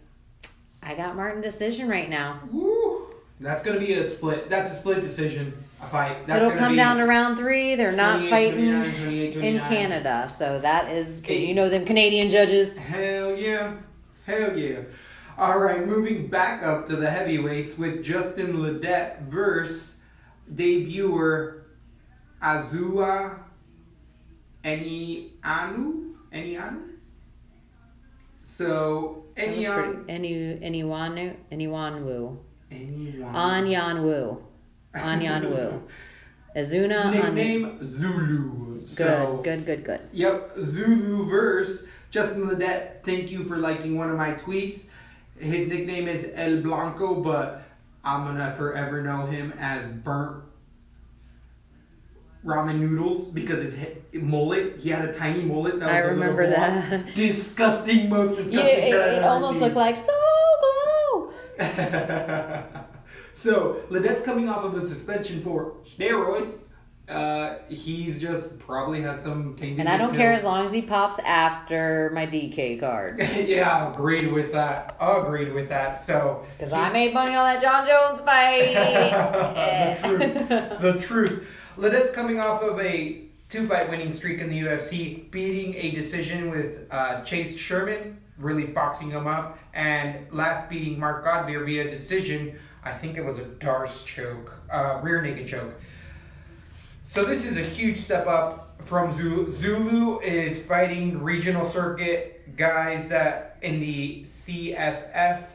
I got Martin decision right now. Woo! That's going to be a split. That's a split decision, a fight. That's It'll come down to round 3. They're not fighting 29, in Canada. So that is, because you know them Canadian judges. Hell yeah. Hell yeah. All right, moving back up to the heavyweights with Justin Ledet versus debuter Azua Enianu. So Anyanwu. Azuna. Nickname Zulu. Good. Yep, Zulu versus Justin Ledet. Thank you for liking one of my tweets. His nickname is El Blanco, but I'm gonna forever know him as Burnt Ramen Noodles because his mullet, he had a tiny mullet that was I remember that. Disgusting, most disgusting. It almost looked like So Glow. So, Ledet's coming off of a suspension for steroids. He's just probably had some tainted And I don't pills. care as long as he pops after my DK card. Yeah, agreed with that. So, Because I made money on that John Jones fight. The truth. Ledet's coming off of a 2-fight winning streak in the UFC, beating a decision with Chase Sherman, really boxing him up, and last beating Mark Godbeer via decision. I think it was a Darce choke, rear naked choke. So this is a huge step up from Zulu. Zulu is fighting regional circuit guys that in the CFF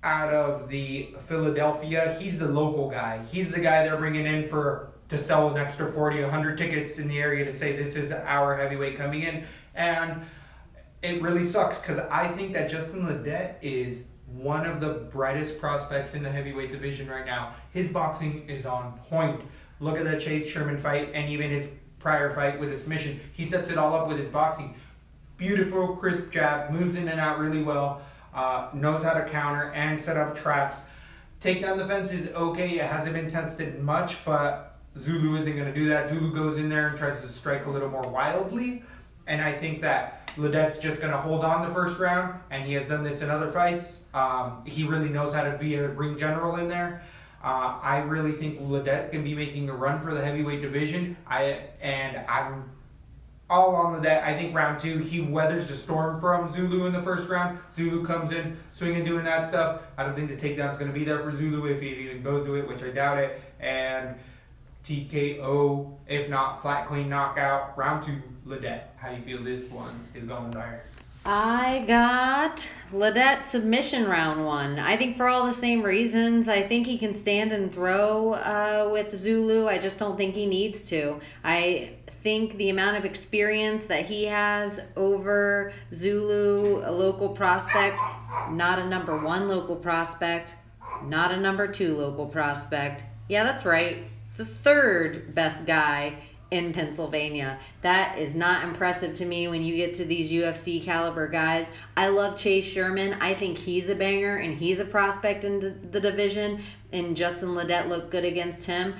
out of the Philadelphia. He's the local guy. He's the guy they're bringing in to sell an extra 40, 100 tickets in the area to say this is our heavyweight coming in. And it really sucks because I think that Justin Ledet is one of the brightest prospects in the heavyweight division right now. His boxing is on point. Look at that Chase Sherman fight and even his prior fight with a submission. He sets it all up with his boxing. Beautiful, crisp jab, moves in and out really well, knows how to counter and set up traps. Take down the fence is okay. It hasn't been tested much, but Zulu isn't going to do that. Zulu goes in there and tries to strike a little more wildly. And I think that Ledet's just going to hold on the first round, and he has done this in other fights. He really knows how to be a ring general in there. I really think Ledet can be making a run for the heavyweight division. I'm all on Ledet. I think round 2, he weathers the storm from Zulu in the first round. Zulu comes in, swinging, doing that stuff. I don't think the takedown's going to be there for Zulu if he even goes to it, which I doubt it. And TKO, if not flat clean knockout. Round 2, Ledet. How do you feel this one is going there? I got Ledet submission round 1. I think for all the same reasons. I think he can stand and throw with Zulu. I just don't think he needs to. I think the amount of experience that he has over Zulu, a local prospect, not a number 1 local prospect, not a number 2 local prospect. Yeah, that's right. The 3rd best guy in Pennsylvania. That is not impressive to me when you get to these UFC caliber guys. I love Chase Sherman. I think he's a banger and he's a prospect in the division, and Justin Ledet looked good against him.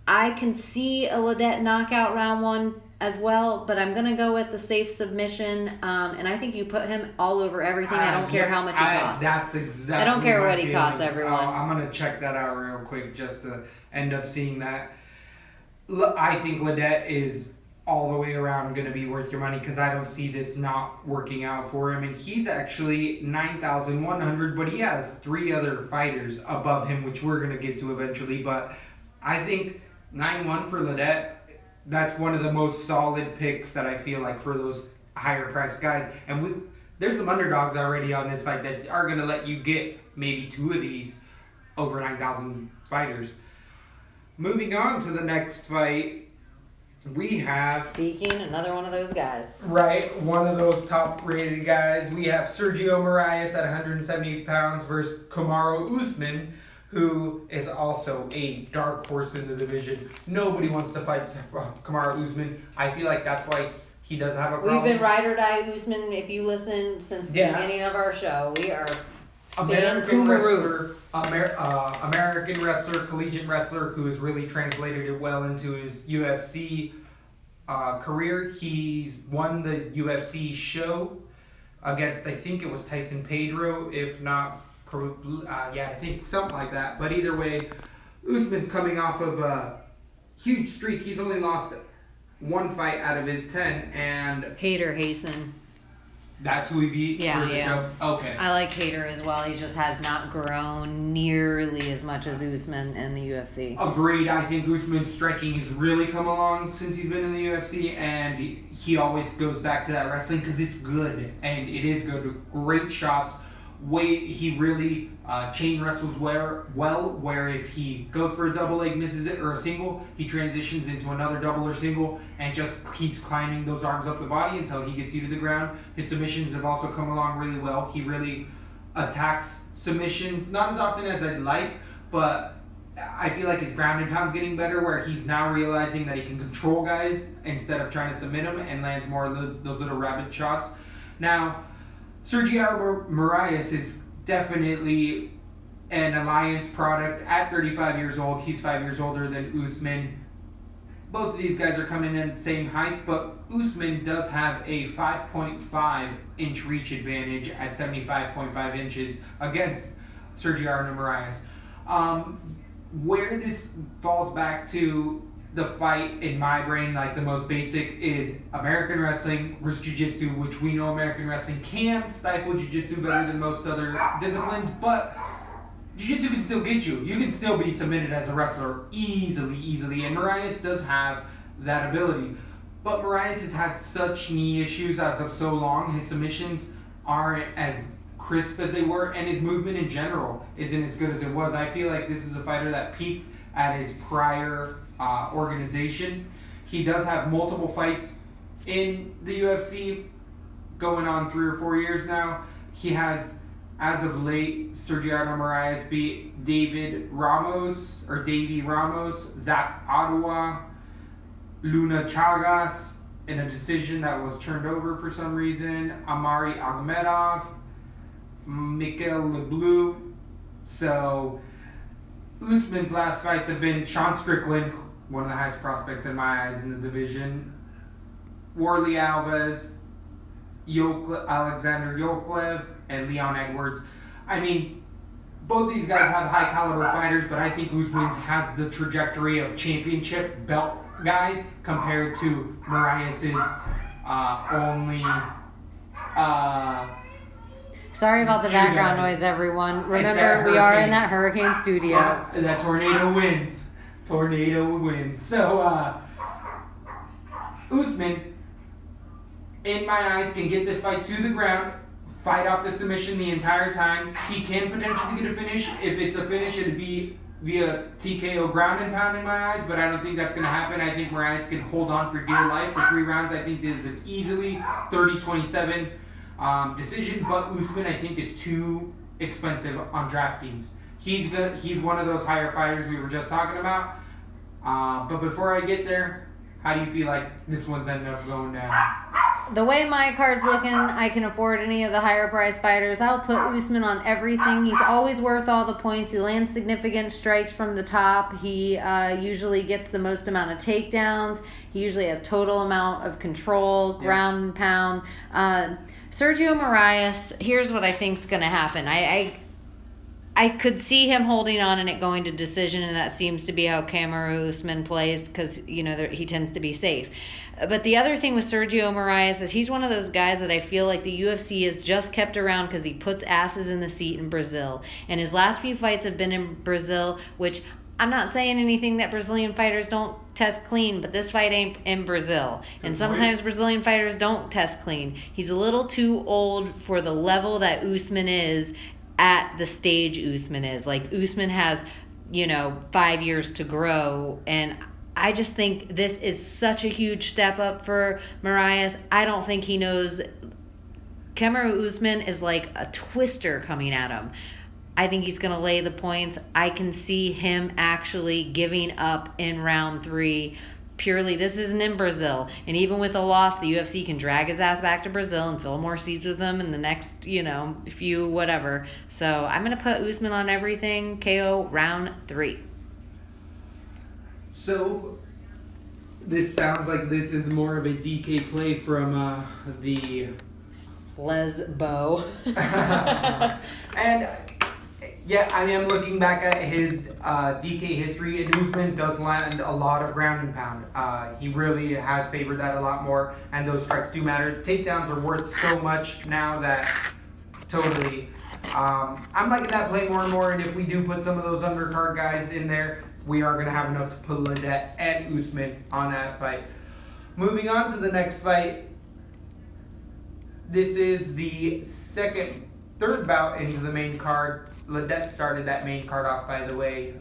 I can see a Ledet knockout round 1 as well, but I'm going to go with the safe submission. And I think you put him all over everything. I don't care how much he costs. That's exactly I don't care my what he feelings. costs, everyone. I'm going to check that out real quick just to end up seeing that. I think Ledet is all the way around going to be worth your money because I don't see this not working out for him. And he's actually 9,100, but he has 3 other fighters above him, which we're going to get to eventually. But I think 9-1 for Ledet, that's one of the most solid picks that I feel like for those higher priced guys. And there's some underdogs already on this fight that are going to let you get maybe 2 of these over 9,000 fighters. Moving on to the next fight, we have... Speaking, another one of those guys. Right, one of those top-rated guys. We have Sergio Moraes at 170 pounds versus Kamaru Usman, who is also a dark horse in the division. Nobody wants to fight Kamaru Usman. I feel like that's why he does have a problem. We've been ride or die Usman. If you listen since the beginning of our show, we are American wrestler, collegiate wrestler who has really translated it well into his UFC career. He's won the UFC show against, I think it was Tyson Pedro, if not, I think something like that. But either way, Usman's coming off of a huge streak. He's only lost 1 fight out of his 10, and Hader Hasten. That's who he beat for the show? Okay. I like Hader as well. He just has not grown nearly as much as Usman in the UFC. Agreed. I think Usman's striking has really come along since he's been in the UFC, and he always goes back to that wrestling because it's good, and it is good. Great shots. He really chain wrestles where if he goes for a double leg, misses it, or a single, he transitions into another double or single and just keeps climbing those arms up the body until he gets you to the ground. His submissions have also come along really well. He really attacks submissions, not as often as I'd like, but I feel like his ground and pound's getting better where he's now realizing that he can control guys instead of trying to submit them and lands more of those little rabbit shots. Now, Sergio Moraes is definitely an alliance product at 35 years old. He's 5 years older than Usman. Both of these guys are coming in the same height, but Usman does have a 5.5 inch reach advantage at 75.5 inches against Sergio Moraes. Where this falls back to the fight in my brain, like the most basic, is American wrestling versus jiu-jitsu, which we know American wrestling can stifle jiu-jitsu better than most other disciplines, but jiu-jitsu can still get you. You can still be submitted as a wrestler easily, and Moraes does have that ability. But Moraes has had such knee issues as of so long, his submissions aren't as crisp as they were, and his movement in general isn't as good as it was. I feel like this is a fighter that peaked at his prior organization. He does have multiple fights in the UFC going on 3 or 4 years now. He has, as of late, Sergio Moraes beat Davy Ramos, Zach Ottawa, Luna Chagas in a decision that was turned over for some reason, Amari Agmedov, Mikhail Leblou. So Usman's last fights have been Sean Strickland, one of the highest prospects in my eyes in the division, Warley Alves, Alexander Yoklev, and Leon Edwards. I mean, both these guys have high caliber fighters, but I think Usman has the trajectory of championship belt guys compared to Moraes' only... Sorry about the background noise, everyone. Remember, we are in that hurricane studio. That tornado wins. So, Usman, in my eyes, can get this fight to the ground, fight off the submission the entire time. He can potentially get a finish. If it's a finish, it'd be via TKO ground and pound in my eyes, but I don't think that's going to happen. I think Moraes can hold on for dear life for 3 rounds. I think this is an easily 30-27 decision, but Usman, I think, is too expensive on DraftKings. He's one of those higher fighters we were just talking about. But before I get there, how do you feel like this one's ended up going down? the way my card's looking, I can afford any of the higher price fighters. I'll put Usman on everything. He's always worth all the points. He lands significant strikes from the top. He usually gets the most amount of takedowns. He usually has total amount of control, ground and pound. Sergio Moraes, here's what I think's going to happen. I could see him holding on and it going to decision, and that seems to be how Kamaru Usman plays because, you know, he tends to be safe. But the other thing with Sergio Moraes is he's one of those guys that I feel like the UFC has just kept around because he puts asses in the seat in Brazil. And his last few fights have been in Brazil, which I'm not saying anything that Brazilian fighters don't test clean, but this fight ain't in Brazil. And sometimes Brazilian fighters don't test clean. He's a little too old for the level that Usman is at the stage Usman is. Like, Usman has, 5 years to grow, and I just think this is such a huge step up for Moraes. I don't think he knows. Kamaru Usman is like a twister coming at him. I think he's going to lay the points. I can see him actually giving up in round 3. Purely, this isn't in Brazil. And even with a loss, the UFC can drag his ass back to Brazil and fill more seats with him in the next, few whatever. So I'm going to put Usman on everything. KO round 3. So, this sounds like this is more of a DK play from the... Lesbo. And... yeah, I am looking back at his DK history, and Usman does land a lot of ground and pound. He really has favored that a lot more, and those strikes do matter. Takedowns are worth so much now that totally. I'm liking that play more and more, and if we do put some of those undercard guys in there, we are going to have enough to put Ledette and Usman on that fight. Moving on to the next fight. This is the third bout into the main card. Ledette started that main card off, by the way.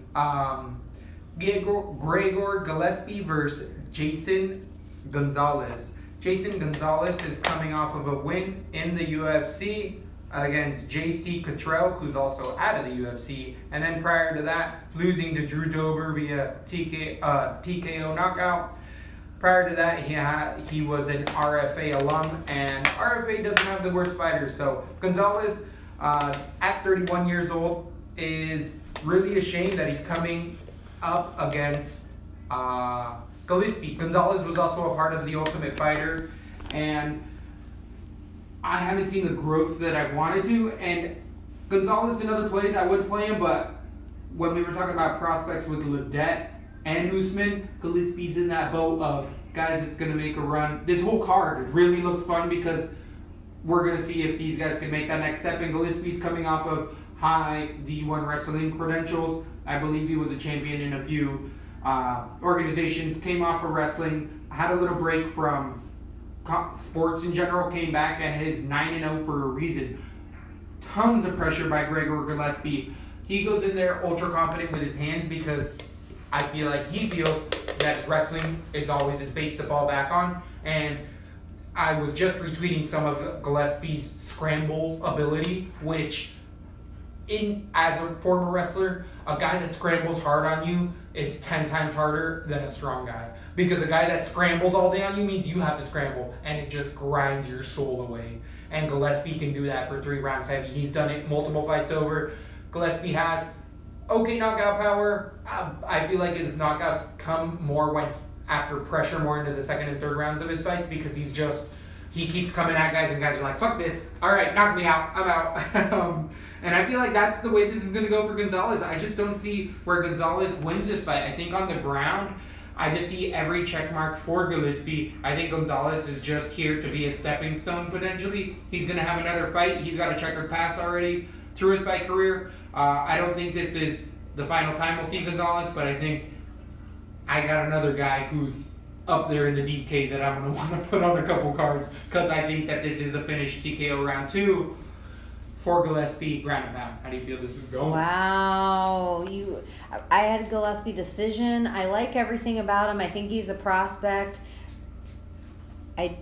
Gregor Gillespie versus Jason Gonzalez. Jason Gonzalez is coming off of a win in the UFC against J.C. Cottrell, who's also out of the UFC. And then prior to that, losing to Drew Dober via TKO knockout. Prior to that, he was an RFA alum, and RFA doesn't have the worst fighters. So Gonzalez, at 31 years old, is really a shame that he's coming up against Gillespie. Gonzalez was also a part of the Ultimate Fighter, and I haven't seen the growth that I wanted to. And Gonzalez in other plays, I would play him, but when we were talking about prospects with Ledette and Usman, Gillespie's in that boat of guys that's going to make a run. This whole card really looks fun because we're going to see if these guys can make that next step. And Gillespie's coming off of high D1 wrestling credentials. I believe he was a champion in a few organizations, came off of wrestling, had a little break from sports in general, came back and is 9-0 for a reason. Tons of pressure by Gregor Gillespie. He goes in there ultra confident with his hands because I feel like he feels that wrestling is always his base to fall back on. And I was just retweeting some of Gillespie's scramble ability, which, as a former wrestler, a guy that scrambles hard on you is 10 times harder than a strong guy. Because a guy that scrambles all day on you means you have to scramble, and it just grinds your soul away. And Gillespie can do that for 3 rounds heavy. He's done it multiple fights over. Gillespie has okay knockout power. I feel like his knockouts come more after pressure more into the second and third rounds of his fights, because he keeps coming at guys and guys are like, fuck this, all right, knock me out, I'm out. And I feel like that's the way this is going to go for Gonzalez. I just don't see where Gonzalez wins this fight. I think on the ground, I just see every check mark for Gillespie. I think Gonzalez is just here to be a stepping stone potentially. He's going to have another fight. He's got a checkered past already through his fight career. I don't think this is the final time we'll see Gonzalez, but I think I got another guy who's up there in the DK that I'm going to want to put on a couple cards, because I think that this is a finished TKO round 2 for Gillespie, ground and pound. How do you feel this is going? Wow. I had Gillespie decision. I like everything about him. I think he's a prospect. I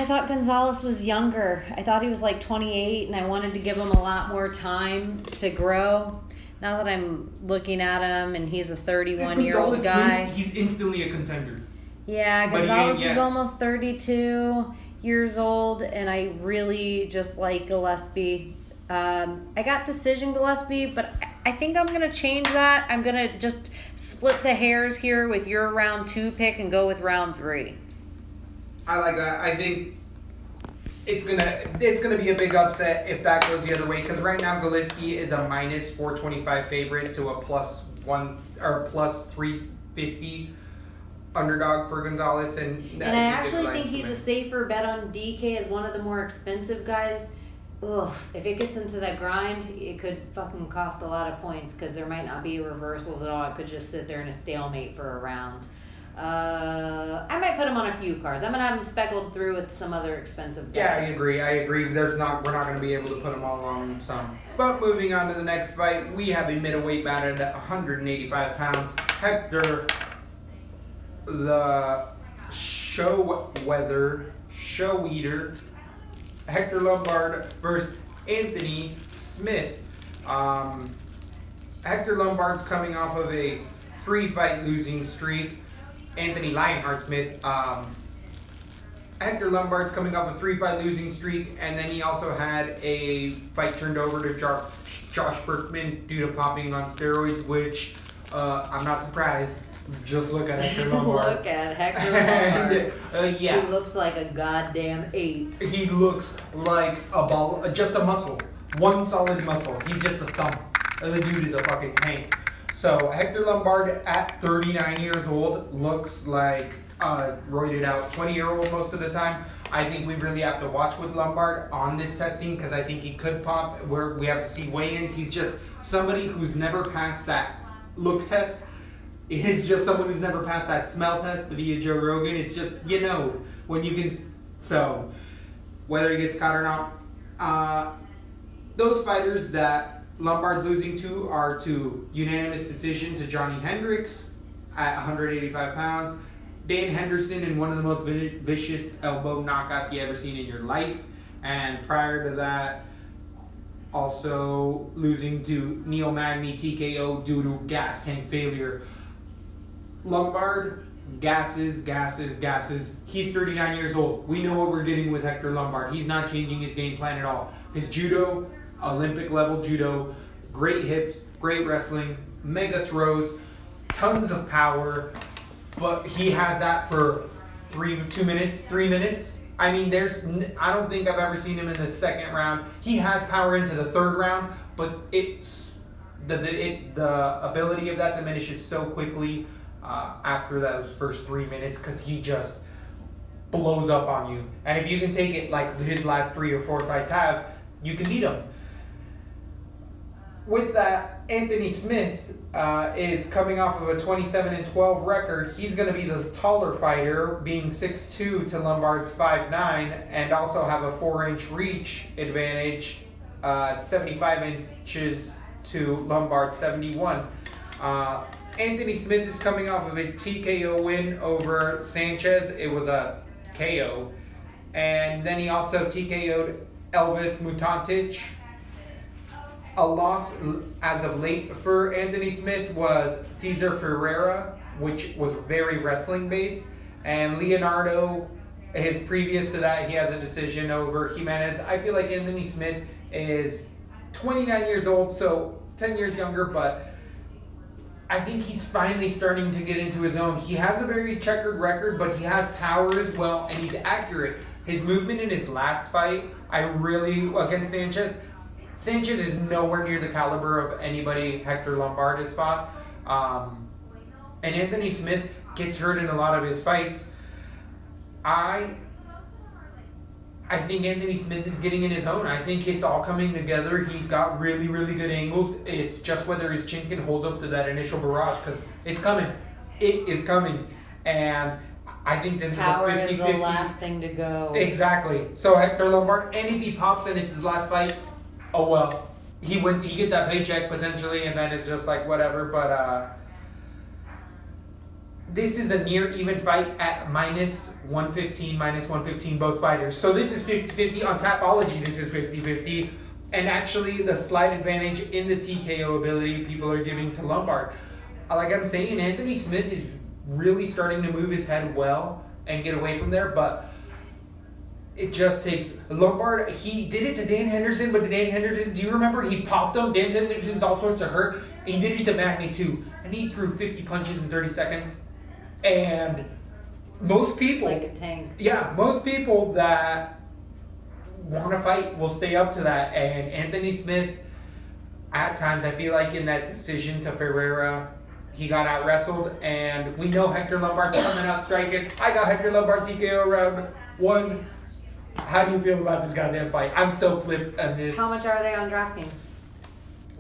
thought Gonzalez was younger. I thought he was like 28, and I wanted to give him a lot more time to grow. now that I'm looking at him, and he's a 31-year-old guy. He's instantly a contender. Yeah, But he Gonzalez ain't yet. is almost 32 years old, and I really just like Gillespie. I got decision Gillespie, but I think I'm going to change that. I'm going to just split the hairs here with your round 2 pick and go with round 3. I like that. I think it's gonna be a big upset if that goes the other way, because right now Gillespie is a minus 425 favorite to a plus 350 underdog for Gonzalez, and I actually think he's a safer bet on DK as one of the more expensive guys. Ugh, if it gets into that grind, it could fucking cost a lot of points because there might not be reversals at all. It could just sit there in a stalemate for a round. I might put him on a few cards. I'm gonna have him speckled through with some other expensive guys. Yeah, I agree. We're not gonna be able to put them all on some. But moving on to the next fight, we have a middleweight bout at 185 pounds. Hector, the show eater, Hector Lombard versus Anthony Smith. Hector Lombard's coming off of a 3-fight losing streak. Anthony Lionheart Smith. Hector Lombard's coming off a 3-fight losing streak, and then he also had a fight turned over to Josh Berkman due to popping on steroids, which I'm not surprised. Just look at Hector Lombard. Look at Hector Lombard. Yeah. He looks like a goddamn ape. He looks like a ball, just a muscle. One solid muscle. He's just a thumb. The dude is a fucking tank. So Hector Lombard at 39 years old looks like a roided out 20-year-old most of the time. I think we really have to watch with Lombard on this testing because I think he could pop. We have to see weigh-ins. He's just somebody who's never passed that look test. It's just someone who's never passed that smell test via Joe Rogan. It's just, when you can... So, whether he gets caught or not, those fighters that Lombard's losing to are to unanimous decision to Johnny Hendricks at 185 pounds, Dan Henderson in one of the most vicious elbow knockouts you ever seen in your life, and prior to that, also losing to Neil Magny TKO due to gas tank failure. Lombard gasses. He's 39 years old. We know what we're getting with Hector Lombard. He's not changing his game plan at all. His judo, Olympic level judo, great hips, great wrestling, mega throws, tons of power, but he has that for 3 minutes. I mean, I don't think I've ever seen him in the second round. He has power into the third round, but it's the ability of that diminishes so quickly after those first 3 minutes because he just blows up on you. And if you can take it like his last 3 or 4 fights have, you can beat him. With that, Anthony Smith is coming off of a 27-12 record. He's going to be the taller fighter, being 6'2" to Lombard's 5'9", and also have a 4-inch reach advantage, 75 inches to Lombard's 71. Anthony Smith is coming off of a TKO win over Sanchez. It was a KO. And then he also TKO'd Elvis Mutantic. A loss as of late for Anthony Smith was Cesar Ferreira, which was very wrestling based. And Leonardo, his previous to that, he has a decision over Jimenez. I feel like Anthony Smith is 29 years old, so 10 years younger, but I think he's finally starting to get into his own. He has a very checkered record, but he has power as well, and he's accurate. His movement in his last fight, against Sanchez is nowhere near the caliber of anybody Hector Lombard has fought. And Anthony Smith gets hurt in a lot of his fights. I think Anthony Smith is getting in his own. I think it's all coming together. He's got really, really good angles. It's just whether his chin can hold up to that initial barrage, because it's coming. It is coming. And I think this Power is a 50-50. is the last thing to go. Exactly. So Hector Lombard, and if he pops and it's his last fight, oh well. He wins. He gets that paycheck potentially, and then it's just like whatever. But this is a near even fight at minus 115, both fighters. So this is 50-50. On Tapology, this is 50-50. And actually, the slight advantage in the TKO ability people are giving to Lombard. Like I'm saying, Anthony Smith is really starting to move his head well and get away from there, but it just takes Lombard. He did it to Dan Henderson, but Dan Henderson, do you remember he popped him? Dan Henderson's all sorts of hurt. He did it to Magny too, and he threw 50 punches in 30 seconds. And most people, like a tank. Yeah, most people that want to fight will stay up to that. And Anthony Smith, at times, I feel like in that decision to Ferreira, he got out wrestled, and we know Hector Lombard's coming out striking. I got Hector Lombard TKO round 1. How do you feel about this goddamn fight? I'm so flipped on this. How much are they on DraftKings?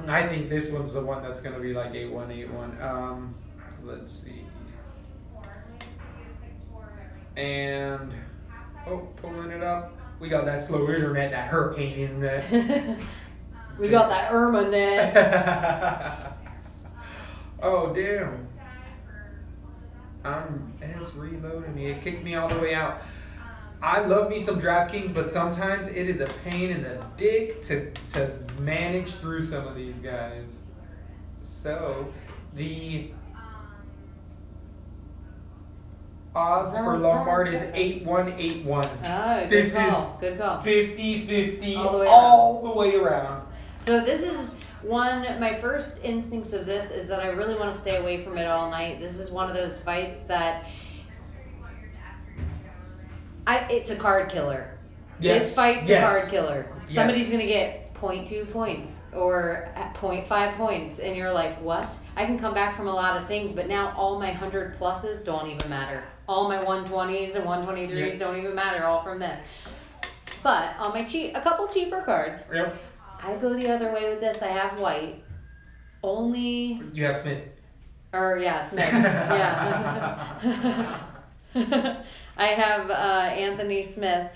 I think this one's the one that's going to be like 8-1, 8-1. Let's see. And, pulling it up. We got that slow internet, that hurricane in there. We got that Irma net. Oh, damn. It's reloading me. It kicked me all the way out. I love me some DraftKings, but sometimes it is a pain in the dick to manage through some of these guys. So, the odds for Lombard is 8-1, 8-1. Oh, This good call. 50-50 All the way around. So this is my first instincts of this is that I really want to stay away from it all night. This is one of those fights that it's a card killer. Yes. This fight's a card killer. Yes. Somebody's going to get 0.2 points or 0.5 points, and you're like, what? I can come back from a lot of things, but now all my 100 pluses don't even matter. All my 120s and 123s don't even matter, all from this. But on my a couple cheaper cards, I go the other way with this. I have white. Only... You have Smith. Smith. Yeah. I have Anthony Smith.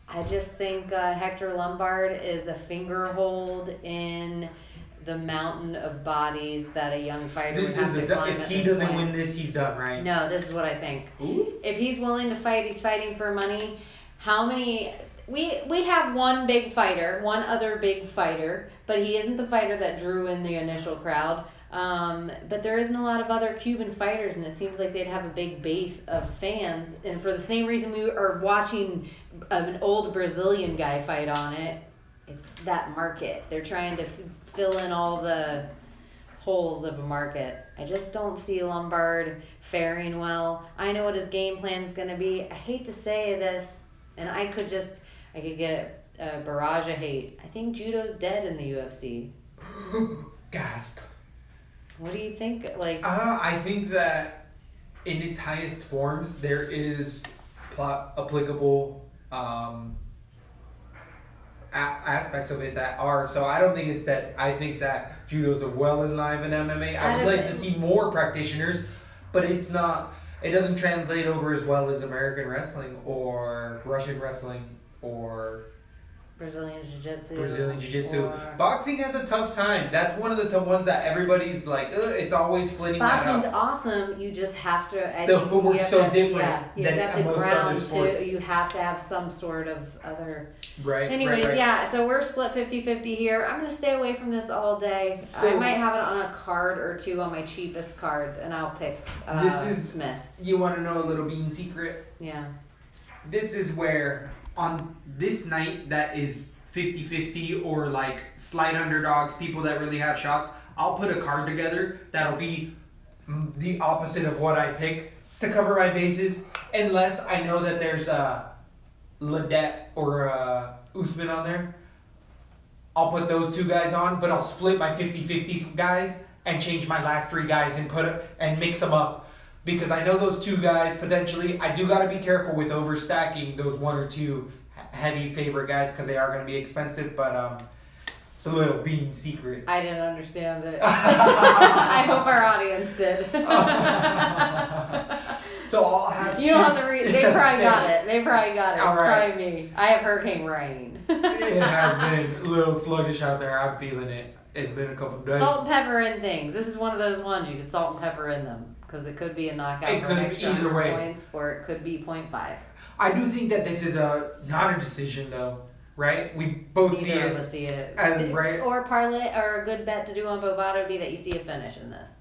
I just think Hector Lombard is a finger hold in the mountain of bodies that a young fighter would have to climb. If he doesn't win this, he's done, right? No, this is what I think. Ooh. If he's willing to fight, he's fighting for money. How many... We have one other big fighter, but he isn't the fighter that drew in the initial crowd. But there isn't a lot of other Cuban fighters, and it seems like they'd have a big base of fans. And for the same reason we are watching an old Brazilian guy fight on it, it's that market. They're trying to fill in all the holes of a market. I just don't see Lombard faring well. I know what his game plan is going to be. I hate to say this, and I could get a barrage of hate. I think judo's dead in the UFC. Gasp. What do you think? I think that in its highest forms, there is applicable aspects of it that are. So I don't think it's that. I think that judo's a well-enlivened MMA. I would like to see more practitioners, but it's not. It doesn't translate over as well as American wrestling or Russian wrestling or Brazilian Jiu-Jitsu. Or... Boxing has a tough time. That's one of the ones that everybody's like, it's always splitting that up. Boxing's awesome. You just have to... The footwork's so different than most other sports. You have to have some sort of other... Right. Anyways, so we're split 50-50 here. I'm going to stay away from this all day. I might have it on a card or two on my cheapest cards, and I'll pick Smith. You want to know a little bean secret? Yeah. This is where... On this night that is 50-50 or like slight underdogs, people that really have shots, I'll put a card together that'll be the opposite of what I pick to cover my bases, unless I know that there's a Ledet or a Usman on there. I'll put those two guys on, but I'll split my 50-50 guys and change my last three guys and mix them up. Because I know those two guys, potentially, I do got to be careful with overstacking those one or two heavy favorite guys because they are going to be expensive, but it's a little bean secret. I didn't understand it. I hope our audience did. So I'll have you don't have to read. They probably got it. It's probably me. I have Hurricane Rain. It has been a little sluggish out there. I'm feeling it. It's been a couple of days. Salt and pepper in things. This is one of those ones you can salt and pepper in them. Because it could be a knockout for an extra 100 points, or it could be 0.5. I do think that this is not a decision, though. right? We both see Neither it. of us see it. Right. Or parlay, or a good bet to do on Bovada would be that you see a finish in this.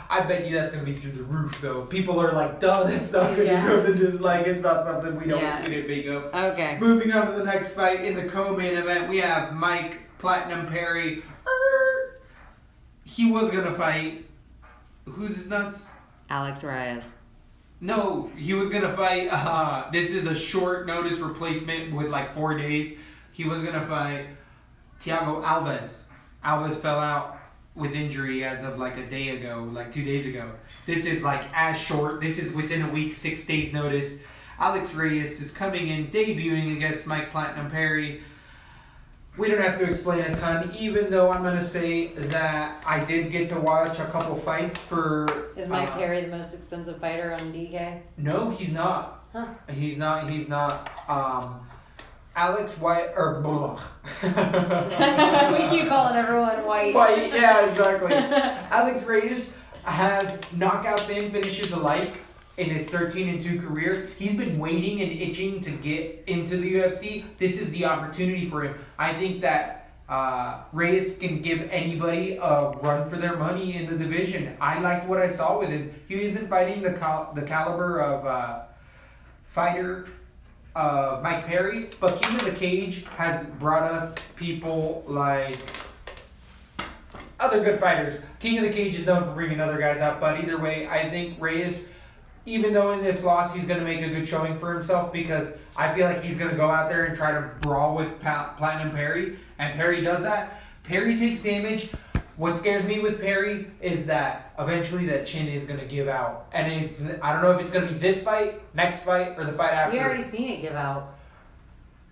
I bet you that's gonna be through the roof, though. People are like, "Duh, that's not gonna go." Just like it's not something we didn't make up. Okay. Moving on to the next fight in the co-main event, we have Mike Platinum Perry. He was gonna fight. Who's his nuts? Alex Reyes. No, he was gonna fight. This is a short notice replacement with like 4 days. He was gonna fight Thiago Alves. Alves fell out with injury as of like a day ago, like 2 days ago. This is like as short. This is within a week, 6 days notice. Alex Reyes is coming in, debuting against Mike Platinum Perry. We don't have to explain a ton, even though I'm going to say that I did get to watch a couple fights for... Is Mike Perry the most expensive fighter on DK? No, he's not. Huh. He's not. Alex White, or blah. We keep calling everyone white. White, yeah, exactly. Alex Reyes has knockouts and finishes alike in his 13-2 career. He's been waiting and itching to get into the UFC. This is the opportunity for him. I think that Reyes can give anybody a run for their money in the division. I liked what I saw with him. He isn't fighting the caliber of fighter Mike Perry, but King of the Cage has brought us people like other good fighters. King of the Cage is known for bringing other guys out, but either way, I think Reyes, even though in this loss he's going to make a good showing for himself, because I feel like he's going to go out there and try to brawl with Platinum Perry, and Perry does that. Perry takes damage. What scares me with Perry is that eventually that chin is going to give out. And I don't know if it's going to be this fight, next fight, or the fight after. We already seen it give out.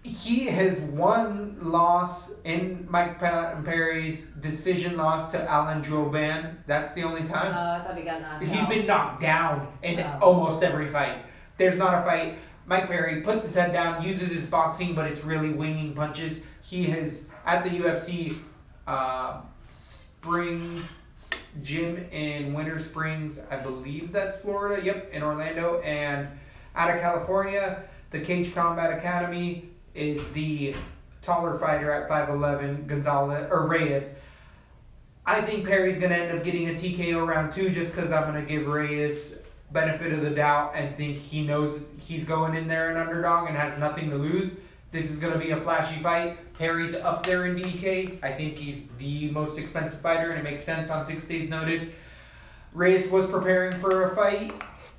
He has one loss in Mike Perry's decision loss to Alan Jouban. That's the only time. I thought he got knocked out. He's been knocked down in almost every fight. There's not a fight. Mike Perry puts his head down, uses his boxing, but it's really winging punches. He has, at the UFC Spring Gym in Winter Springs, I believe that's Florida, yep, in Orlando, and out of California, the Cage Combat Academy is the taller fighter at 5'11", Reyes. I think Perry's going to end up getting a TKO round 2 just because I'm going to give Reyes benefit of the doubt and think he knows he's going in there an underdog and has nothing to lose. This is going to be a flashy fight. Perry's up there in DK. I think he's the most expensive fighter, and it makes sense on 6 days' notice. Reyes was preparing for a fight.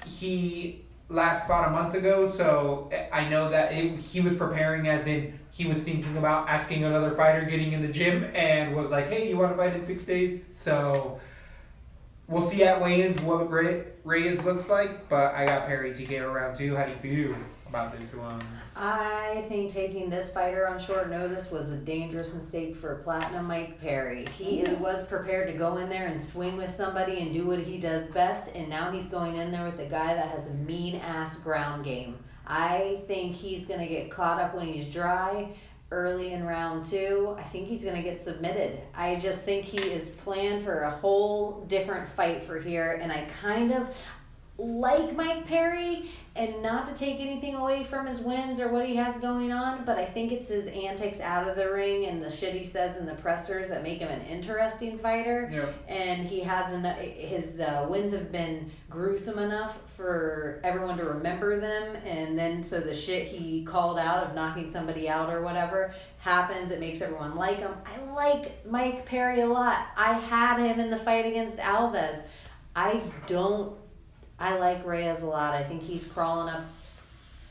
He last fought a month ago, so I know that he was preparing as in he was thinking about asking another fighter, getting in the gym, and was like, hey, you want to fight in 6 days? So we'll see at weigh-ins what Reyes looks like, but I got Perry TKO round 2. How do you feel about this one? I think taking this fighter on short notice was a dangerous mistake for Platinum Mike Perry. He was prepared to go in there and swing with somebody and do what he does best, and now he's going in there with a guy that has a mean-ass ground game. I think he's going to get caught up when he's dry early in round 2. I think he's going to get submitted. I just think he is planned for a whole different fight for here, and I kind of like Mike Perry, and not to take anything away from his wins or what he has going on, but I think it's his antics out of the ring and the shit he says in the pressers that make him an interesting fighter. Yep. And he has his wins have been gruesome enough for everyone to remember them, and then so the shit he called out of knocking somebody out or whatever happens. It makes everyone like him. I like Mike Perry a lot. I had him in the fight against Alves. I like Reyes a lot. I think he's crawling up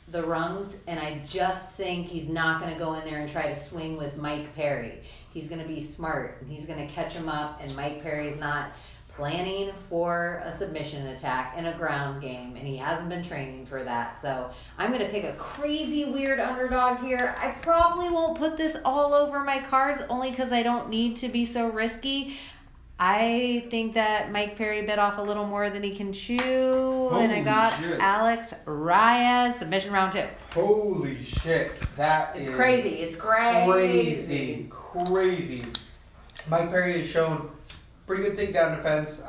the rungs, and I just think he's not going to go in there and try to swing with Mike Perry. He's going to be smart, and he's going to catch him up, and Mike Perry's not planning for a submission attack in a ground game, and he hasn't been training for that. So I'm going to pick a crazy, weird underdog here. I probably won't put this all over my cards, only because I don't need to be so risky. I think that Mike Perry bit off a little more than he can chew, and I got Alex Reyes, submission round 2. Holy shit, It's crazy. It's crazy. Crazy. Mike Perry has shown pretty good takedown defense.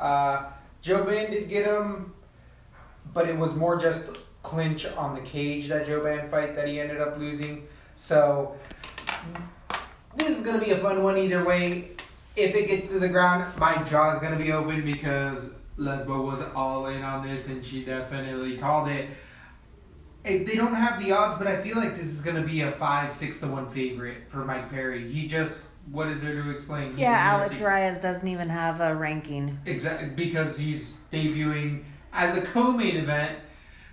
Jouban did get him, but it was more just clinch on the cage, that Jouban fight that he ended up losing. So This is going to be a fun one either way. If it gets to the ground, my jaw is going to be open because Lesbo was all in on this and she definitely called it. They don't have the odds, but I feel like this is going to be a 5-6 to 1 favorite for Mike Perry. He just, what is there to explain? Yeah, Alex Reyes doesn't even have a ranking. Exactly, because he's debuting as a co-main event.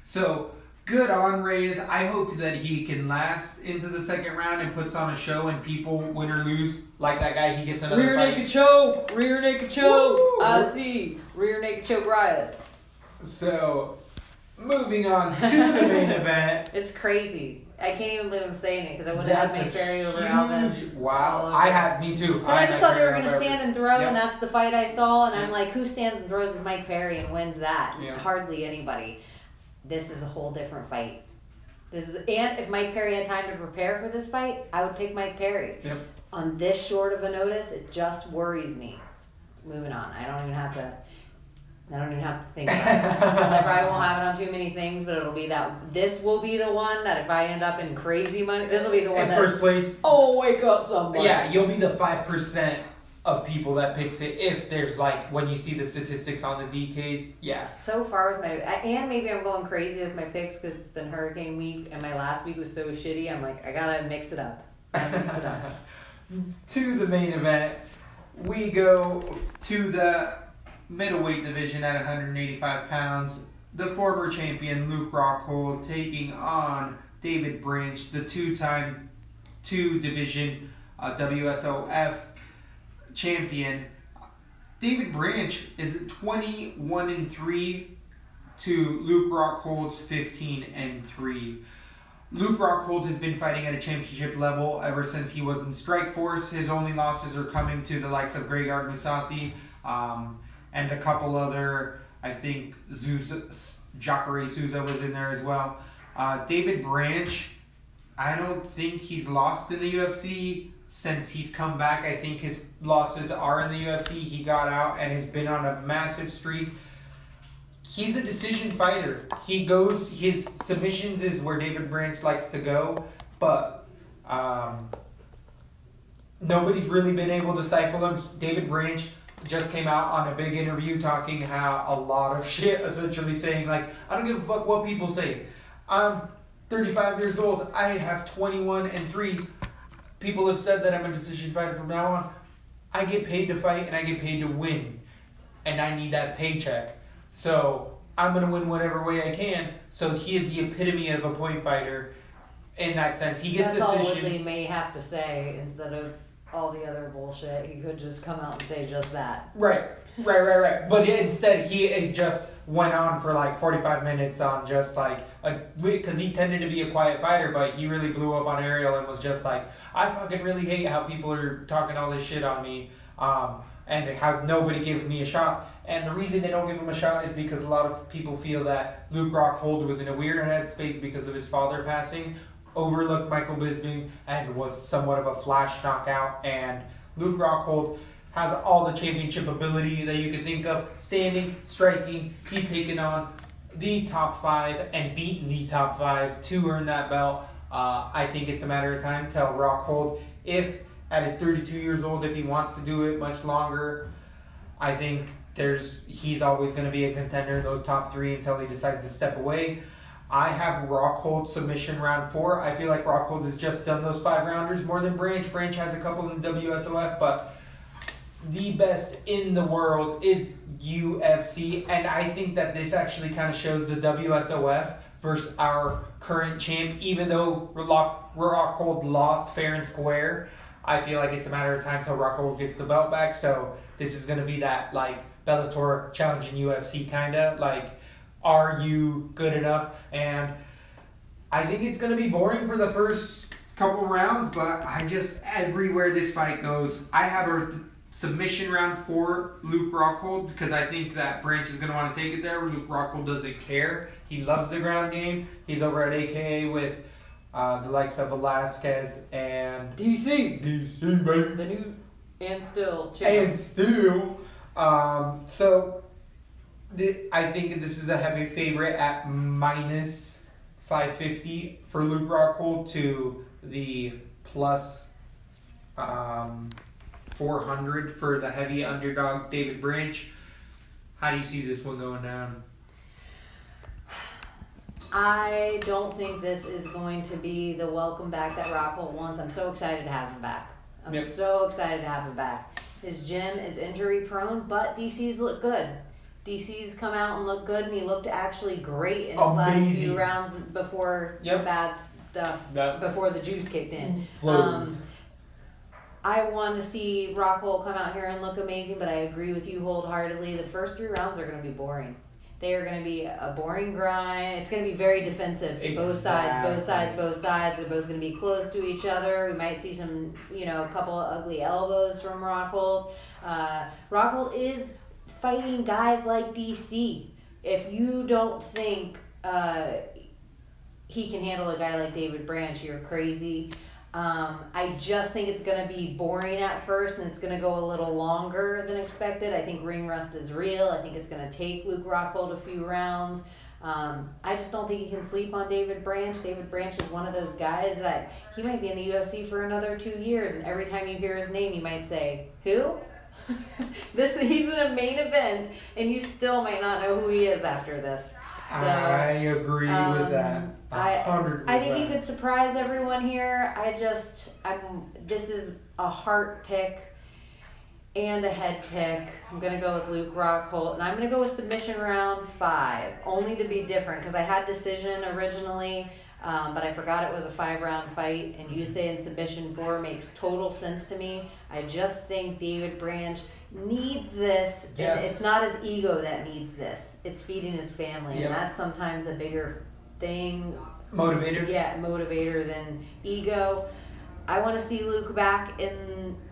So, good on Reyes. I hope that he can last into the second round and puts on a show and people, win or lose, like that guy, he gets another Rear fight. naked choke! Rear naked choke! Woo! I see. Rear naked choke Reyes. So, moving on to the main event. It's crazy. I can't even believe I'm saying it because I would have had Mike Perry over Alves. Wow, I had me too. Because I just thought they were going to stand and throw, Yep. and that's the fight I saw, and I'm Yep. like, who stands and throws with Mike Perry and wins that? Yeah. Hardly anybody. This is a whole different fight. And if Mike Perry had time to prepare for this fight, I would pick Mike Perry. Yep. On this short of a notice, it just worries me. Moving on. I don't even have to think about it. Because I probably won't have it on too many things, but it'll be that. This will be the one that if I end up in crazy money, this will be the one in that. first place. Oh, wake up somebody. Yeah, you'll be the 5% of people that picks it if there's like when you see the statistics on the DKs. Yes. So far with my and maybe I'm going crazy with my picks because it's been hurricane week and my last week was so shitty. I'm like, I gotta mix it up. To the main event, we go to the middleweight division at 185 pounds. The former champion Luke Rockhold taking on David Branch, the two-time two-division WSOF champion. David Branch is 21-3 to Luke Rockhold's 15-3. Luke Rockhold has been fighting at a championship level ever since he was in Strikeforce. His only losses are coming to the likes of Gegard Mousasi and a couple other, I think Jacare Souza was in there as well. David Branch, I don't think he's lost in the UFC since he's come back. I think his losses are in the UFC. He got out and has been on a massive streak. He's a decision fighter. His submissions is where David Branch likes to go, but nobody's really been able to stifle him. David Branch just came out on a big interview talking how a lot of shit, essentially saying like, I don't give a fuck what people say. I'm 35 years old. I have 21-3. People have said that I'm a decision fighter from now on. I get paid to fight and I get paid to win, and I need that paycheck. So I'm going to win whatever way I can. So he is the epitome of a point fighter in that sense. He gets That's decisions. all Woodley may have to say instead of all the other bullshit. He could just come out and say just that. Right. But instead, he just went on for like 45 minutes on just like, because he tended to be a quiet fighter, but he really blew up on Ariel and was just like, I fucking really hate how people are talking all this shit on me, and how nobody gives me a shot. And the reason they don't give him a shot is because a lot of people feel that Luke Rockhold was in a weird headspace because of his father passing, overlooked Michael Bisping, and was somewhat of a flash knockout. And Luke Rockhold has all the championship ability that you could think of. Standing, striking, he's taken on the top 5 and beaten the top 5 to earn that belt. I think it's a matter of time. Tell Rockhold, if at his 32 years old, if he wants to do it much longer, I think he's always going to be a contender in those top 3 until he decides to step away. I have Rockhold submission round 4. I feel like Rockhold has just done those 5-rounders more than Branch. Branch has a couple in WSOF, but the best in the world is UFC, and I think that this actually kind of shows the WSOF versus our current champ. Even though Rockhold lost fair and square, I feel like it's a matter of time till Rockhold gets the belt back. So this is going to be that like Bellator challenging UFC kind of like, are you good enough? And I think it's going to be boring for the first couple rounds, but everywhere this fight goes, I have a submission round for Luke Rockhold because I think that Branch is going to want to take it there. Luke Rockhold doesn't care. He loves the ground game. He's over at AKA with the likes of Velasquez and DC, baby. the new and still champ. And still. So I think this is a heavy favorite at minus 550 for Luke Rockhold to the plus 400 for the heavy underdog David Branch. How do you see this one going down? I don't think this is going to be the welcome back that Rockhold wants. I'm so excited to have him back. I'm so excited to have him back. His gym is injury prone, but DC's look good. DC's come out and looked good, and he looked actually great in his last few rounds before the bad stuff, before the juice kicked in. I want to see Rockhold come out here and look amazing, but I agree with you wholeheartedly. The first 3 rounds are going to be boring. They are going to be a boring grind. It's going to be very defensive. Exactly. Both sides. They're both going to be close to each other. We might see some, a couple of ugly elbows from Rockhold. Rockhold is fighting guys like DC. If you don't think he can handle a guy like David Branch, you're crazy. I just think it's going to be boring at first, and it's going to go a little longer than expected. I think ring rust is real. I think it's going to take Luke Rockhold a few rounds. I just don't think you can sleep on David Branch. David Branch is one of those guys that he might be in the UFC for another 2 years, and every time you hear his name, you might say, who? He's in a main event, and you still might not know who he is after this. So, I agree with that. 100%. I think he could surprise everyone here. This is a heart pick and a head pick. I'm going to go with Luke Rockhold, and I'm going to go with submission round 5, only to be different, because I had decision originally, but I forgot it was a 5-round fight, and you saying submission 4 makes total sense to me. I just think David Branch needs this. Yes. And it's not his ego that needs this. It's feeding his family, and that's sometimes a bigger thing. Motivator? Yeah, motivator than ego. I want to see Luke back,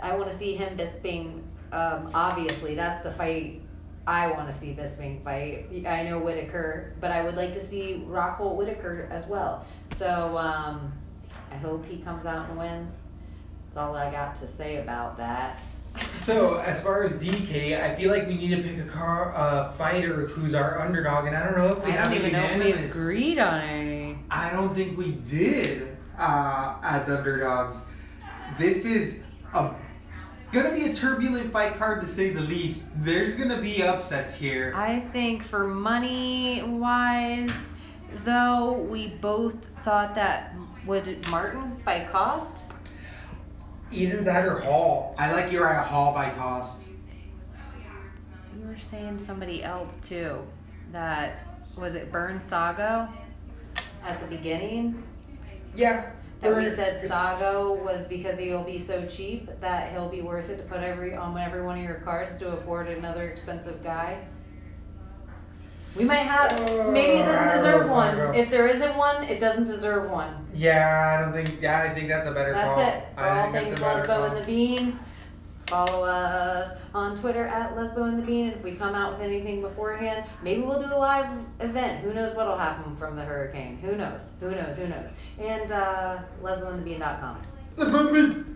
I want to see him Bisping. Obviously, that's the fight I want to see Bisping fight. I know Whitaker, but I would like to see Rockhold Whitaker as well. So I hope he comes out and wins. That's all I got to say about that. So, as far as DK, I feel like we need to pick a fighter who's our underdog, and I don't know if we have any unanimous. We agreed on any. I don't think we did as underdogs. This is gonna be a turbulent fight card, to say the least. There's gonna be upsets here. I think for money-wise, though, we both thought that, would Martin by cost? Either that or Hall. I like Uriah Hall by cost. You were saying somebody else too. That was it Burn Sago at the beginning? Yeah. That we said Sago was because he'll be so cheap that he'll be worth it to put on every one of your cards to afford another expensive guy. We might have, maybe it doesn't deserve one. If there isn't one, it doesn't deserve one. Yeah, I think that's a better call. That's it. For all things Lesbo and the Bean, follow us on Twitter at Lesbo and the Bean. And if we come out with anything beforehand, maybe we'll do a live event. Who knows what'll happen from the hurricane? Who knows? And lesboandthebean.com. Lesbo and the Bean.